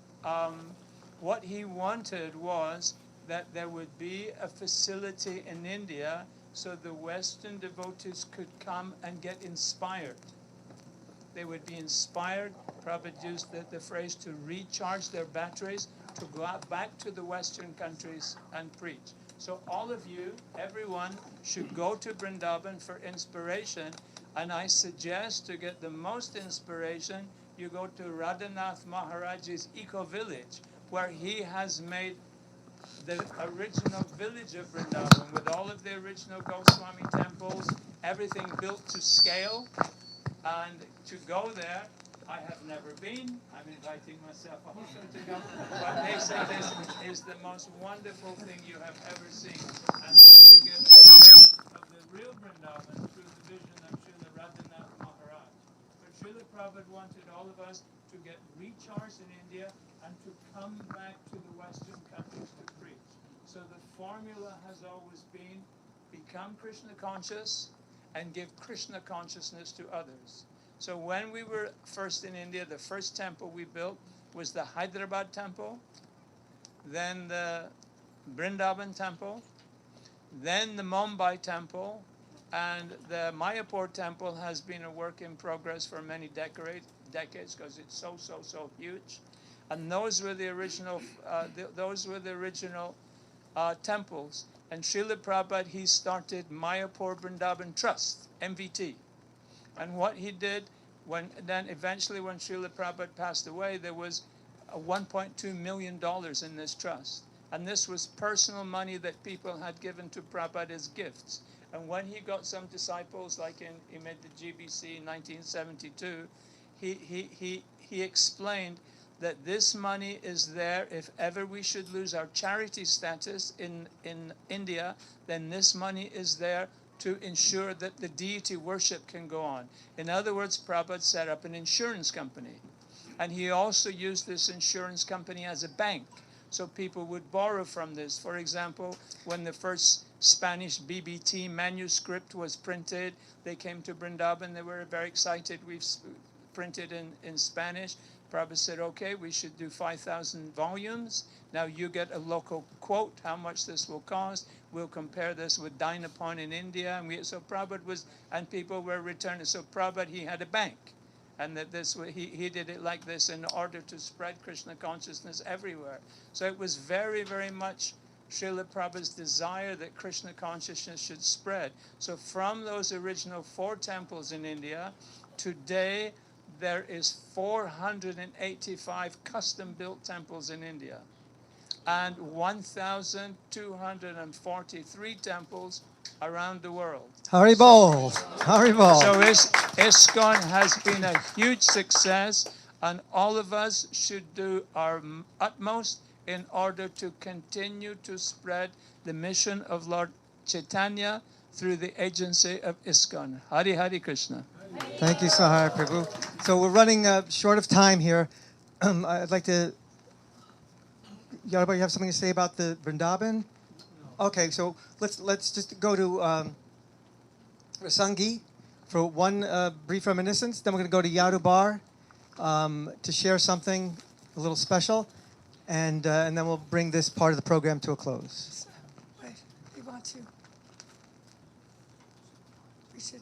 what he wanted was that there would be a facility in India so the Western devotees could come and get inspired. They would be inspired. Prabhupada used the phrase to recharge their batteries, to go out back to the Western countries and preach. So all of you, everyone, should go to Vrindavan for inspiration. And I suggest to get the most inspiration, you go to Radhanath Maharaj's eco-village, where he has made the original village of Vrindavan with all of the original Goswami temples, everything built to scale. And to go there, I have never been. I'm inviting myself also to go. But they say this is the most wonderful thing you have ever seen. And you get of the real Vrindavan through the vision of Srila Radhanath Maharaj. But Srila Prabhupada wanted all of us to get recharged in India and to come back to the Western countries to preach. So the formula has always been become Krishna conscious and give Krishna consciousness to others. So when we were first in India, the first temple we built was the Hyderabad temple, then the Vrindavan temple, then the Mumbai temple, and the Mayapur temple has been a work in progress for many decades because it's so huge. And those were the original temples. And Srila Prabhupada, he started Mayapur Vrindavan Trust, MVT. And what he did, eventually when Srila Prabhupada passed away, there was $1.2 million in this trust. And this was personal money that people had given to Prabhupada as gifts. And when he got some disciples, like he made the GBC in 1972, he explained that this money is there if ever we should lose our charity status in India, then this money is there to ensure that the deity worship can go on. In other words, Prabhupada set up an insurance company. And he also used this insurance company as a bank. So people would borrow from this. For example, when the first Spanish BBT manuscript was printed, they came to Vrindavan, they were very excited. We've printed in Spanish. Prabhupada said, okay, we should do 5,000 volumes. Now you get a local quote, how much this will cost. We'll compare this with Dynapon in India. And so Prabhupada was, and people were returning. So Prabhupada, he had a bank. And that he did it like this in order to spread Krishna consciousness everywhere. So it was very, very much Srila Prabhupada's desire that Krishna consciousness should spread. So from those original 4 temples in India, today there is 485 custom-built temples in India and 1,243 temples around the world. Haribol, Haribol. So ISKCON has been a huge success, and all of us should do our utmost in order to continue to spread the mission of Lord Chaitanya through the agency of ISKCON. Hari Hari Krishna. Thank you, Sahara Prabhu. So we're running short of time here. I'd like to... Yadubara, you have something to say about the Vrindavan? Okay, so let's just go to Rasangi for one brief reminiscence. Then we're going to go to Yadubara to share something a little special, and then we'll bring this part of the program to a close. Wait, we want to. We should.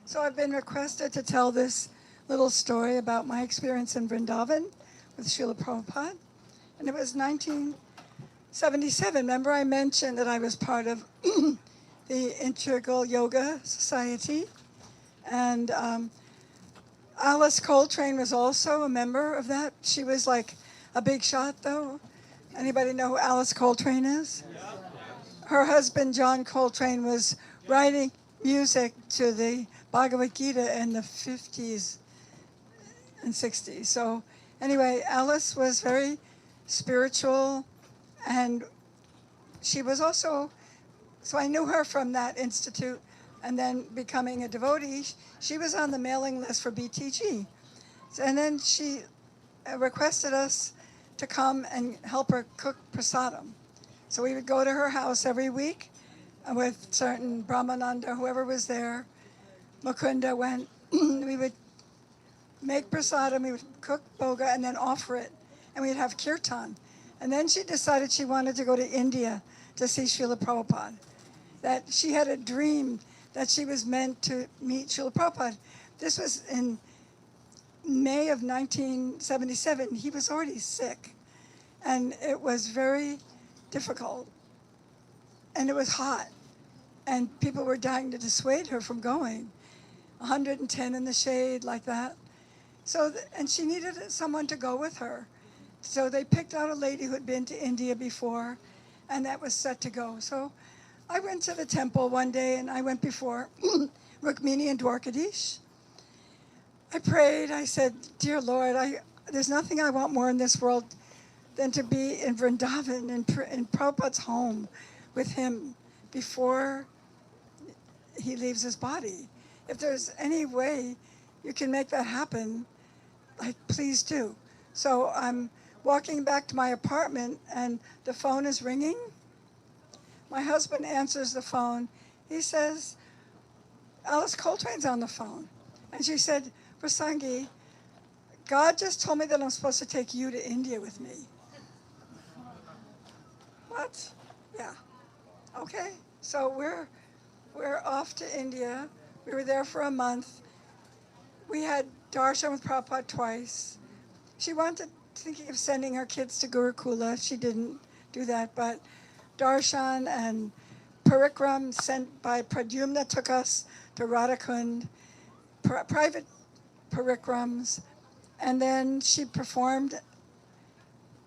So I've been requested to tell this little story about my experience in Vrindavan with Srila Prabhupada. And it was 1977. Remember I mentioned that I was part of the Integral Yoga Society. And Alice Coltrane was also a member of that. She was like a big shot, though. Anybody know who Alice Coltrane is? Her husband, John Coltrane, was writing music to the Bhagavad Gita in the 50s and 60s. So anyway, Alice was very spiritual, and she was also, so I knew her from that institute, and then becoming a devotee, she was on the mailing list for BTG. And then she requested us to come and help her cook prasadam. So we would go to her house every week with certain Brahmananda, whoever was there, Mukunda went, we would make prasadam, we would cook boga and then offer it. And we'd have kirtan. And then she decided she wanted to go to India to see Srila Prabhupada. That she had a dream that she was meant to meet Srila Prabhupada. This was in May of 1977. He was already sick. And it was very difficult. And it was hot. And people were dying to dissuade her from going. 110 in the shade, like that. So, and she needed someone to go with her. So they picked out a lady who had been to India before, and that was set to go. So I went to the temple one day, and I went before Rukmini and Dwarkadish. I prayed. I said, "Dear Lord, there's nothing I want more in this world than to be in Vrindavan, in Prabhupada's home, with him before he leaves his body. If there's any way you can make that happen, like, please do." So I'm walking back to my apartment, and the phone is ringing. My husband answers the phone. He says, "Alice Coltrane's on the phone." And she said, "Prasangi, God just told me that I'm supposed to take you to India with me." What? Yeah. Okay. So we're off to India. We were there for a month. We had darshan with Prabhupada twice. She thinking of sending her kids to Gurukula. She didn't do that, but darshan and parikram sent by Pradyumna took us to Radhakund, private parikrams, and then she performed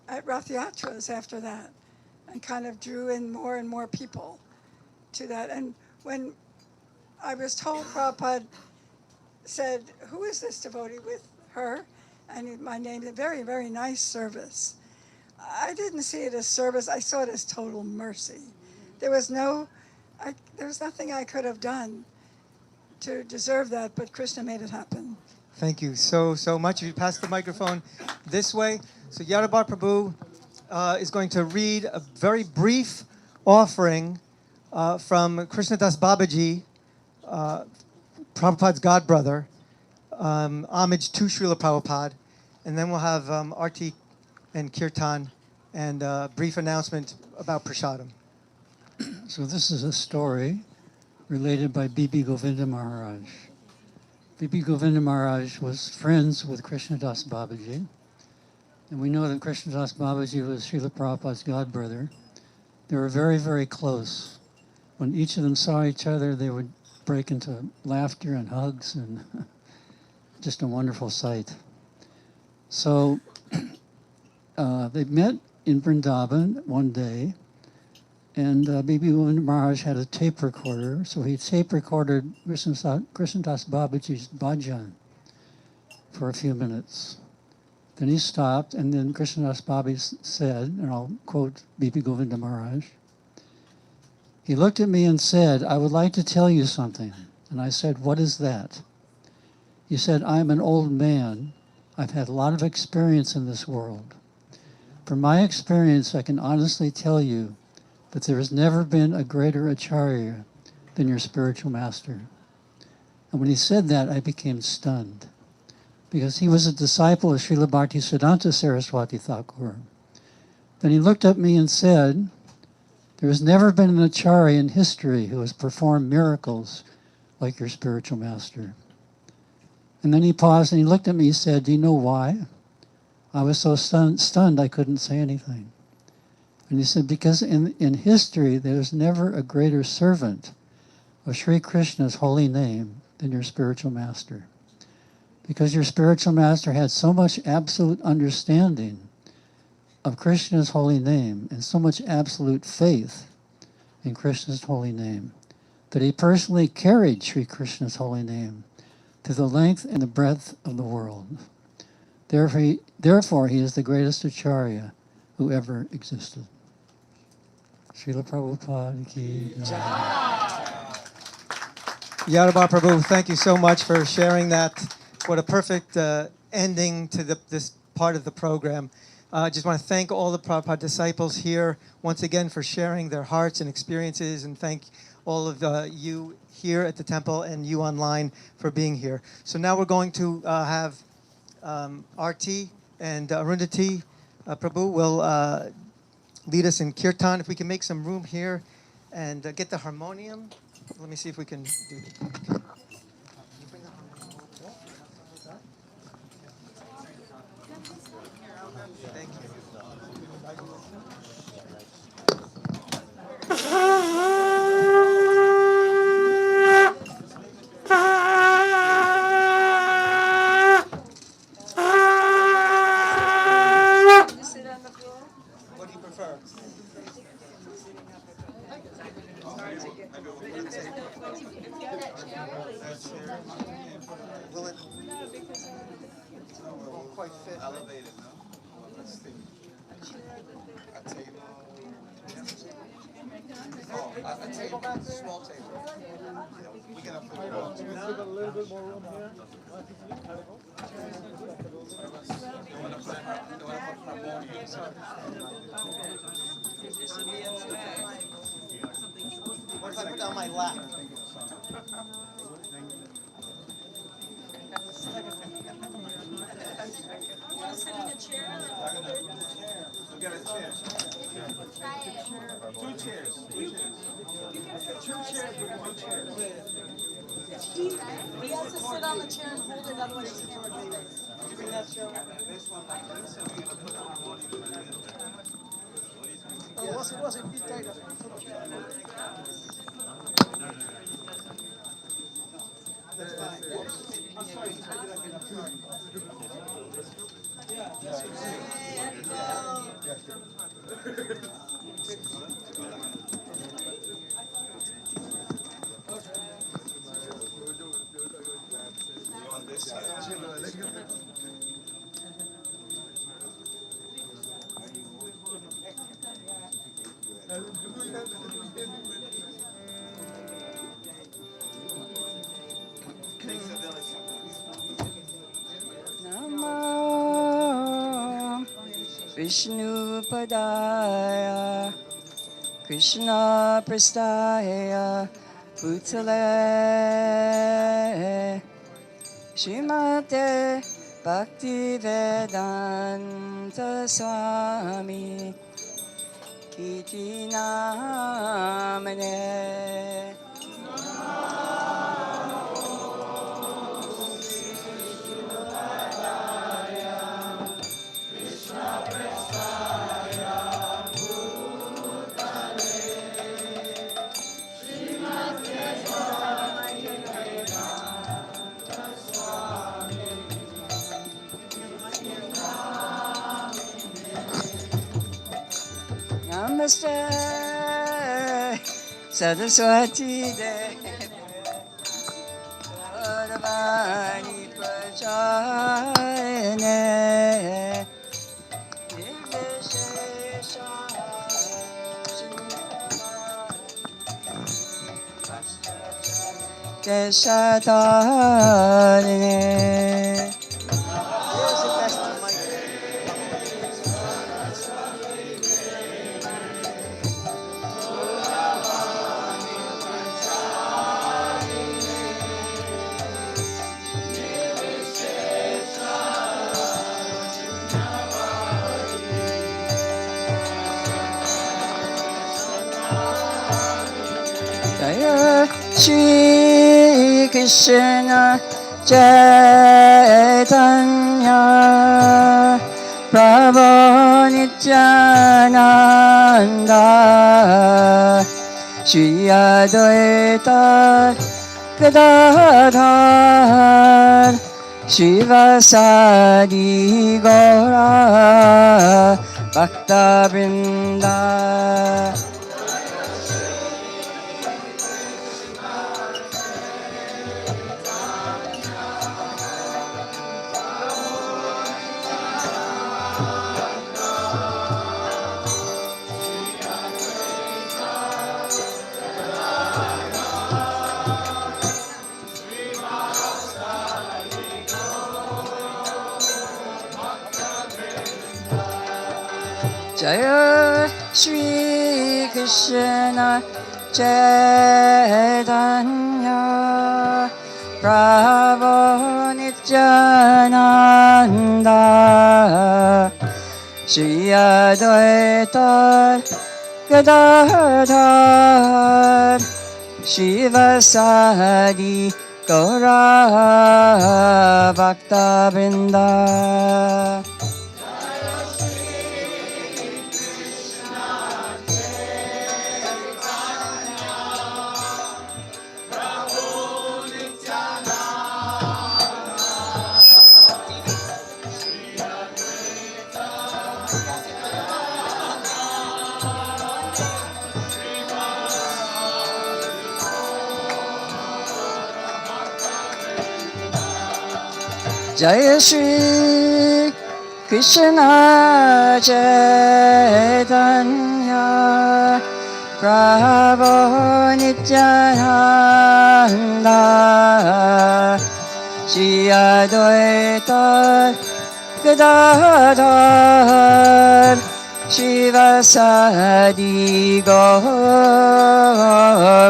at Rath Yatras after that and kind of drew in more and more people to that. And when I was told, Prabhupada said, "Who is this devotee with her?" And my name, a very, very nice service. I didn't see it as service. I saw it as total mercy. There was nothing I could have done to deserve that, but Krishna made it happen. Thank you so much. If you pass the microphone this way. So Yadubara Prabhu is going to read a very brief offering from Krishnadas Babaji, Prabhupada's godbrother, homage to Srila Prabhupada, and then we'll have Arti and Kirtan and a brief announcement about Prasadam. So this is a story related by Bibi Govinda Maharaj. Bibi Govinda Maharaj was friends with Krishnadas Babaji, and we know that Krishnadas Babaji was Srila Prabhupada's godbrother. They were very, very close. When each of them saw each other, they would break into laughter and hugs, and just a wonderful sight. So they met in Vrindavan one day, and Bibi Govinda Maharaj had a tape recorder, so he tape recorded Krishnadas Babaji's bhajan for a few minutes. Then he stopped, and then Krishnadas Babaji said, and I'll quote Bibi Govinda Maharaj, he looked at me and said, "I would like to tell you something." And I said, "What is that?" He said, "I'm an old man. I've had a lot of experience in this world. From my experience, I can honestly tell you that there has never been a greater acharya than your spiritual master." And when he said that, I became stunned, because he was a disciple of Srila Bhaktisiddhanta Saraswati Thakur. Then he looked at me and said, "There has never been an acharya in history who has performed miracles like your spiritual master." And then he paused and he looked at me and said, "Do you know why?" I was so stunned I couldn't say anything. And he said, "Because in history there's never a greater servant of Sri Krishna's holy name than your spiritual master. Because your spiritual master had so much absolute understanding of Krishna's holy name and so much absolute faith in Krishna's holy name that he personally carried Sri Krishna's holy name to the length and the breadth of the world. Therefore, he is the greatest acharya who ever existed." Srila Prabhupada ki jai. Yadubara Prabhu, thank you so much for sharing that. What a perfect ending to this part of the program. I just want to thank all the Prabhupada disciples here once again for sharing their hearts and experiences, and thank all of you here at the temple and you online for being here. So now we're going to have Arti and Arundati Prabhu will lead us in kirtan. If we can make some room here and get the harmonium. Let me see if we can do that. Thank you. What do you prefer? Will it? Won't quite fit. Elevated, no? Let's see. A table. Oh, a table, small table. We can afford it. A little bit more room here. What if I put it on my lap? Want to sit in a chair? We'll get a chair. Two chairs. You can fit two chairs. He has to sit on the chair and hold it, otherwise he can't hold it. You bring that chair this one like this, and we're going to put the harmonium in the middle. It was a bit tight. That's fine. I'm sorry. On this side. Takes a village sometimes. Namo Vishnu Padaya Krishna Prastaya Bhutale Srimate Bhaktivedanta Swami Iti Namane Namaste Saraswati Devi Gauravani Prachayane Nirvishesha Keshatarine Jaya Shri Krishna Chaitanya Prabhu Nityananda Shri Advaita Gadadhar Shivasadi Gaura Bhakta Vrinda Jaya Shri Krishna Chaitanya Prabhu Nityananda Shri Advaita Gadadhar Shivasadi Gaura Bhakta Vrinda Jai Shri Krishna Chaitanya Prabhu Nityananda Shri Advaita Gadadhar Shivasadi Gaur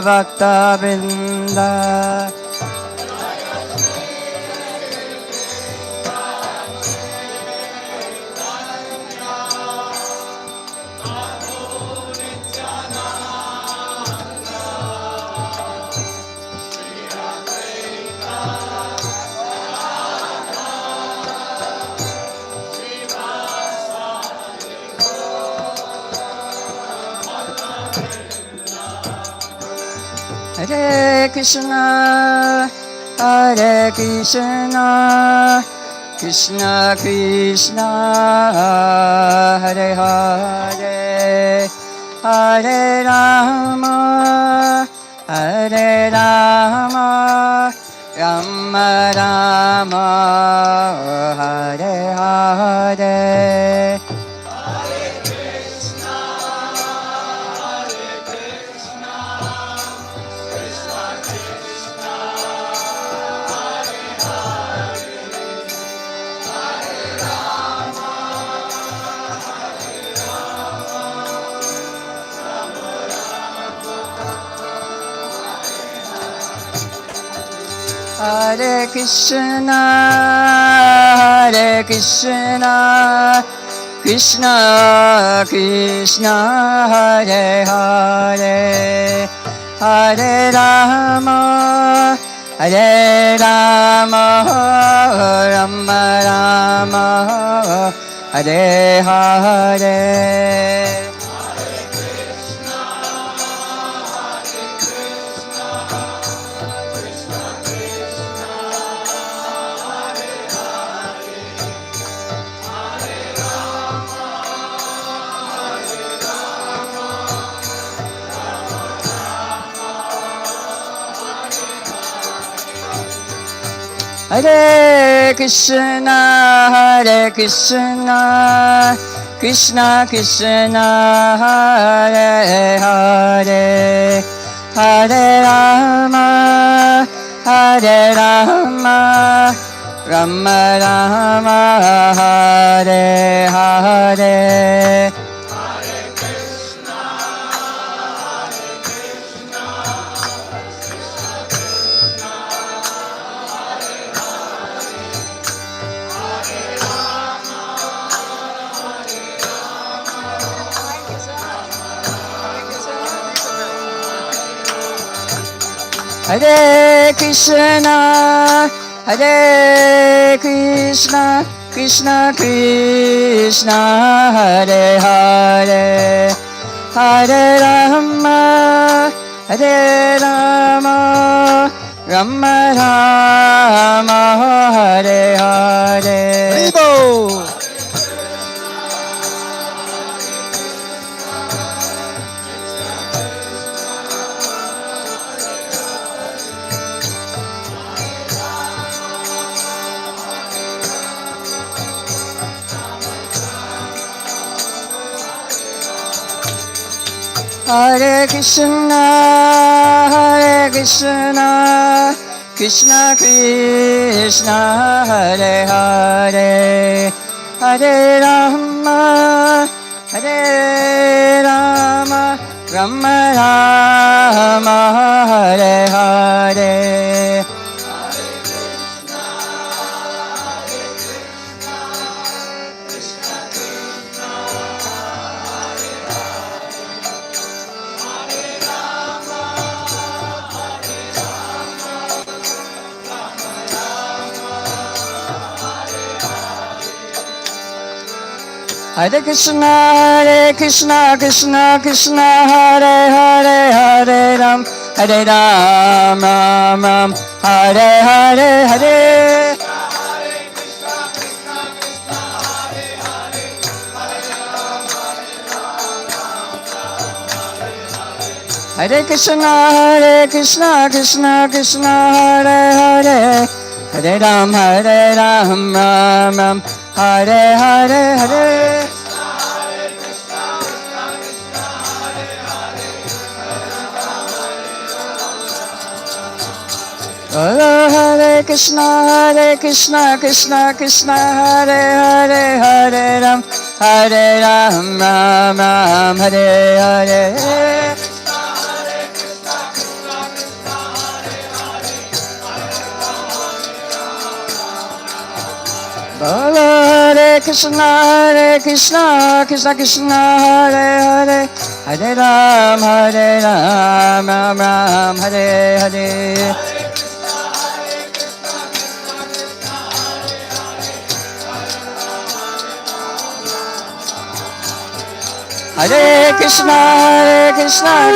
Bhakta Vrinda Hare Krishna, Hare Krishna, Krishna Krishna, Hare Hare, Hare Rama, Hare Rama, Rama Rama, Hare Hare. Hare Krishna, Hare Krishna, Krishna Krishna, Hare Hare, Hare Rama, Hare Rama, Rama Rama, Hare Hare. Hare Krishna, Hare Krishna, Krishna Krishna, Hare Hare, Hare Rama, Hare Rama, Rama Rama, Hare Hare. Hare Krishna, Hare Krishna, Krishna Krishna, Hare Hare, Hare Rama, Hare Rama, Rama Rama, Hare Hare. Haribo! Hare Krishna, Hare Krishna, Krishna Krishna, Hare Hare, Hare Rama, Hare Rama, Rama Rama Hare Hare Hare Krishna, Krishna Krishna, Hare Hare, Hare Ram, Ram Ram, Hare Hare, Hare. Hare Krishna, Krishna Krishna, Hare Hare, Hare Ram, Ram Ram, Hare Hare, Hare. Hare Krishna, Krishna Krishna, Hare Hare, Hare Ram, Ram Ram, Hare Hare. Hare Krishna, Krishna Krishna, Hare Hare, Hare Ram, Ram Ram, Hare Hare. Hare Krishna, Krishna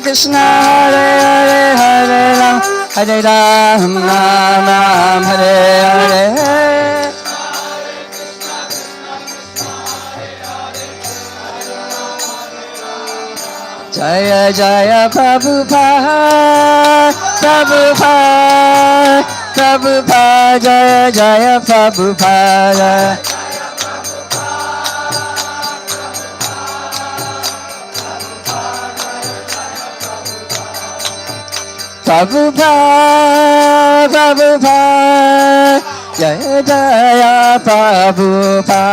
Krishna, Hare Hare, Hare Ram, Ram Ram, Hare Hare. Jaya Jaya Prabhupada, Prabhupada, Prabhupada, Jaya Jaya Prabhupada. Prabhupada, Prabhupada, Jaya Jaya Prabhupada.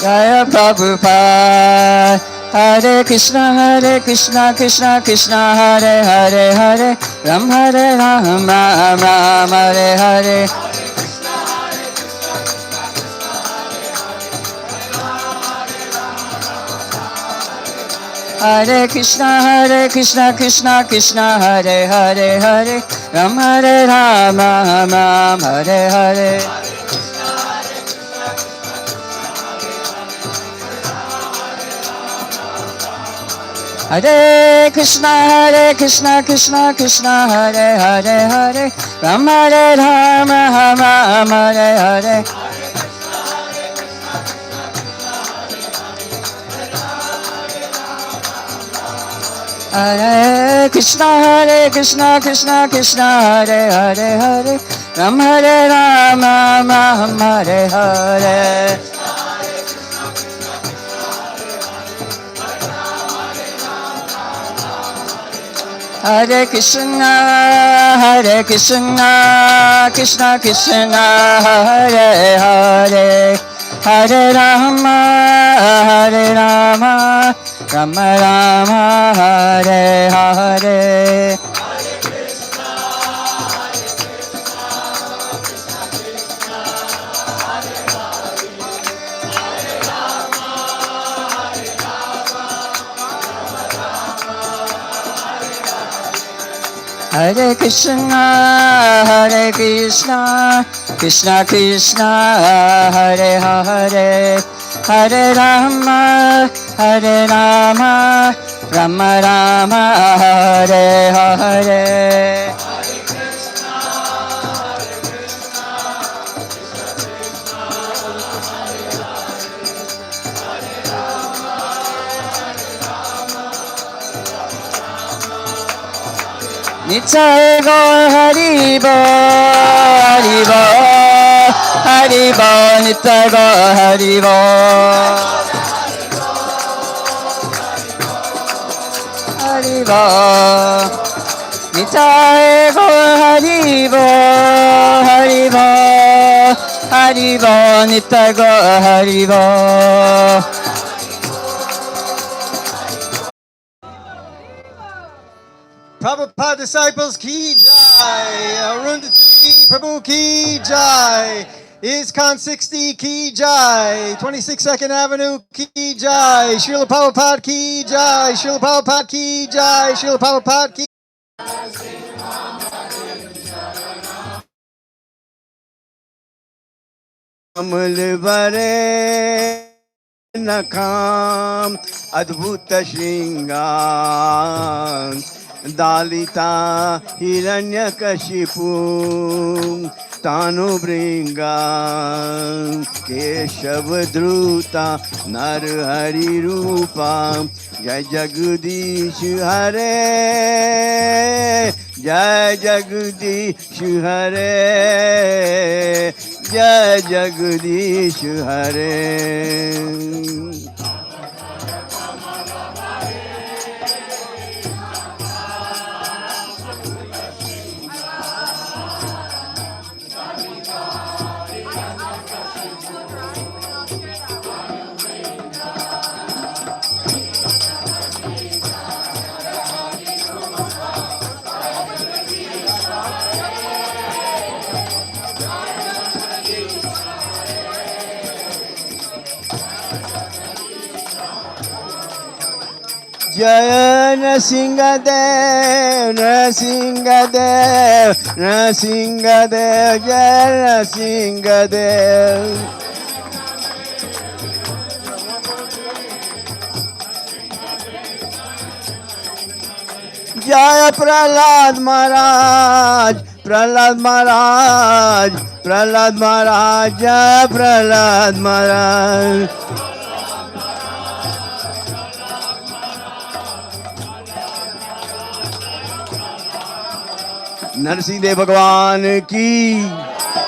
Jaya Prabhupada. Hare Krishna, Krishna Krishna, Hare Hare, Hare Ram, Ram Ram, Hare Hare. Hare Krishna, Krishna Krishna, Hare Hare, Hare Ram, Ram Ram, Hare Hare. Hare Krishna, Krishna Krishna, Hare Hare, Hare Ram, Ram Hare Hare. Hare Krishna, Krishna Krishna, Hare Hare, Hare Ram, Ram Hare Hare. Hare Krishna, Krishna Krishna, Hare Hare, Hare Rama, Rama Rama, Hare Hare. Hare Krishna, Krishna Krishna, Hare Hare, Hare Rama, Rama Rama, Hare Hare. Nitai Gaur Hari Bol, Hari Bol, Nitai Gaur Hari Bol, Hari Bol, Nitai Gaur Hari Bol, Haribo, Nitago, Haribo. Prabhupada disciples ki jai. Arundati Prabhu ki jai. ISKCON 60 ki jai. 22nd Avenue ki jai. Srila Prabhupada ki jai. Srila Prabhupada ki jai. Srila Prabhupada ki कमल बरे नखाम अद्भुत श्रृंगार दालिता हिरण्यकशिपु तानु भृंगा केशव द्रुता नर हरि रूपा जय जगदीश हरे जय जगदीश हरे जय जगदीश हरे जय नरसिंहदेव नरसिंहदेव नरसिंहदेव जय नरसिंहदेव जय प्रहलाद महाराज प्रहलाद महाराज प्रहलाद महाराज जय प्रहलाद महाराज नरसिंह देव भगवान की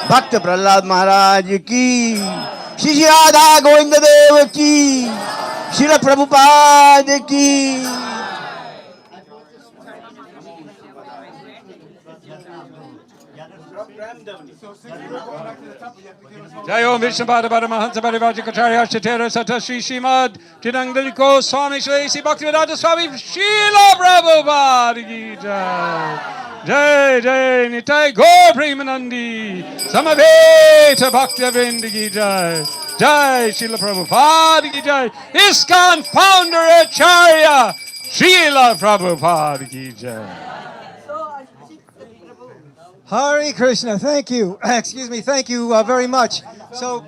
भक्त प्रहलाद महाराज की श्री श्री राधा गोविंद देव की श्रील प्रभुपाद की Jai Om Vishnu Pada Pada Mahansa Parivajikacharya Arcita Sata Sri Srimad Tinangaliko Swami Sri Bhaktivedanta Swami Srila Prabhupada Ki Jai. Jai Jai Nitai Gaur Premanandi Samaveta Bhaktivinoda Ki Jai. Jai Srila Prabhupada Ki Jai. ISKCON Founder Acharya Srila Prabhupada Ki Jai. Hare Krishna, thank you. Excuse me, thank you very much. So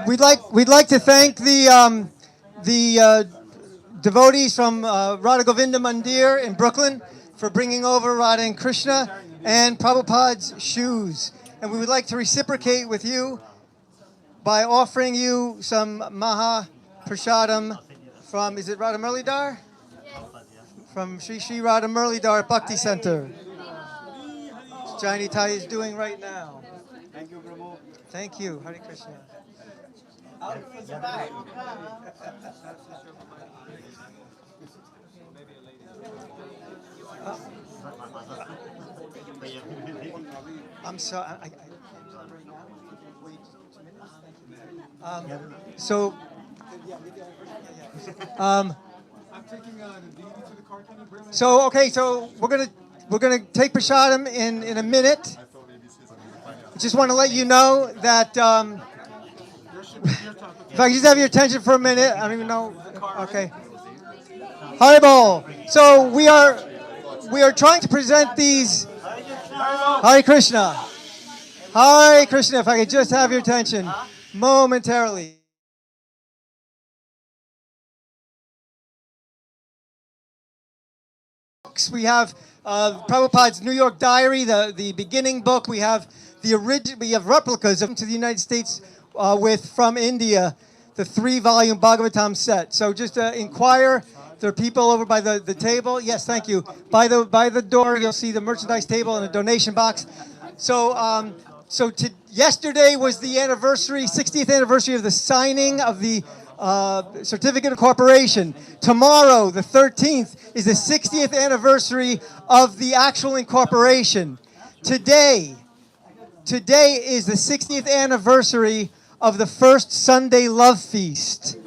we'd like to thank the devotees from Radha Govinda Mandir in Brooklyn for bringing over Radha and Krishna and Prabhupada's shoes. And we would like to reciprocate with you by offering you some Maha Prashadam from, is it Radha Murlidhar? From Sri Sri Radha Murlidhar Bhakti Center. Jani Tai is doing right now. Thank you, Prabhu. Thank you. Hare Krishna. I'm sorry. So, so okay. So we're gonna take prashadam in a minute. I just want to let you know that if I could just have your attention for a minute. I don't even know. Okay. Haribol. So we are trying to present these. Hare Krishna. Hare Krishna. If I could just have your attention momentarily. We have Prabhupada's New York Diary, the beginning book. We have we have replicas of to the United States from India, the 3-volume Bhagavatam set. So just inquire. There are people over by the table. Yes, thank you. By the door, you'll see the merchandise table and a donation box. So yesterday was the 60th anniversary of the signing of the Certificate of Incorporation. Tomorrow, the 13th, is the 60th anniversary of the actual incorporation. Today, today is the 60th anniversary of the first Sunday Love Feast.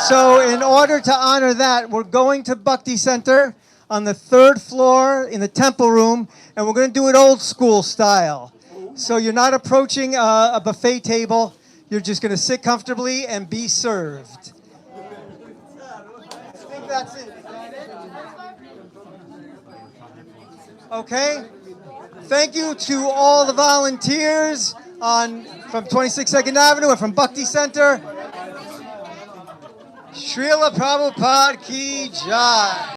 So in order to honor that, we're going to Bhakti Center on the 3rd floor in the temple room, and we're going to do it old school style. So you're not approaching a buffet table. You're just going to sit comfortably and be served. I think that's it. Okay. Thank you to all the volunteers from 26th Avenue and from Bhakti Center. Srila Prabhupada ki jai.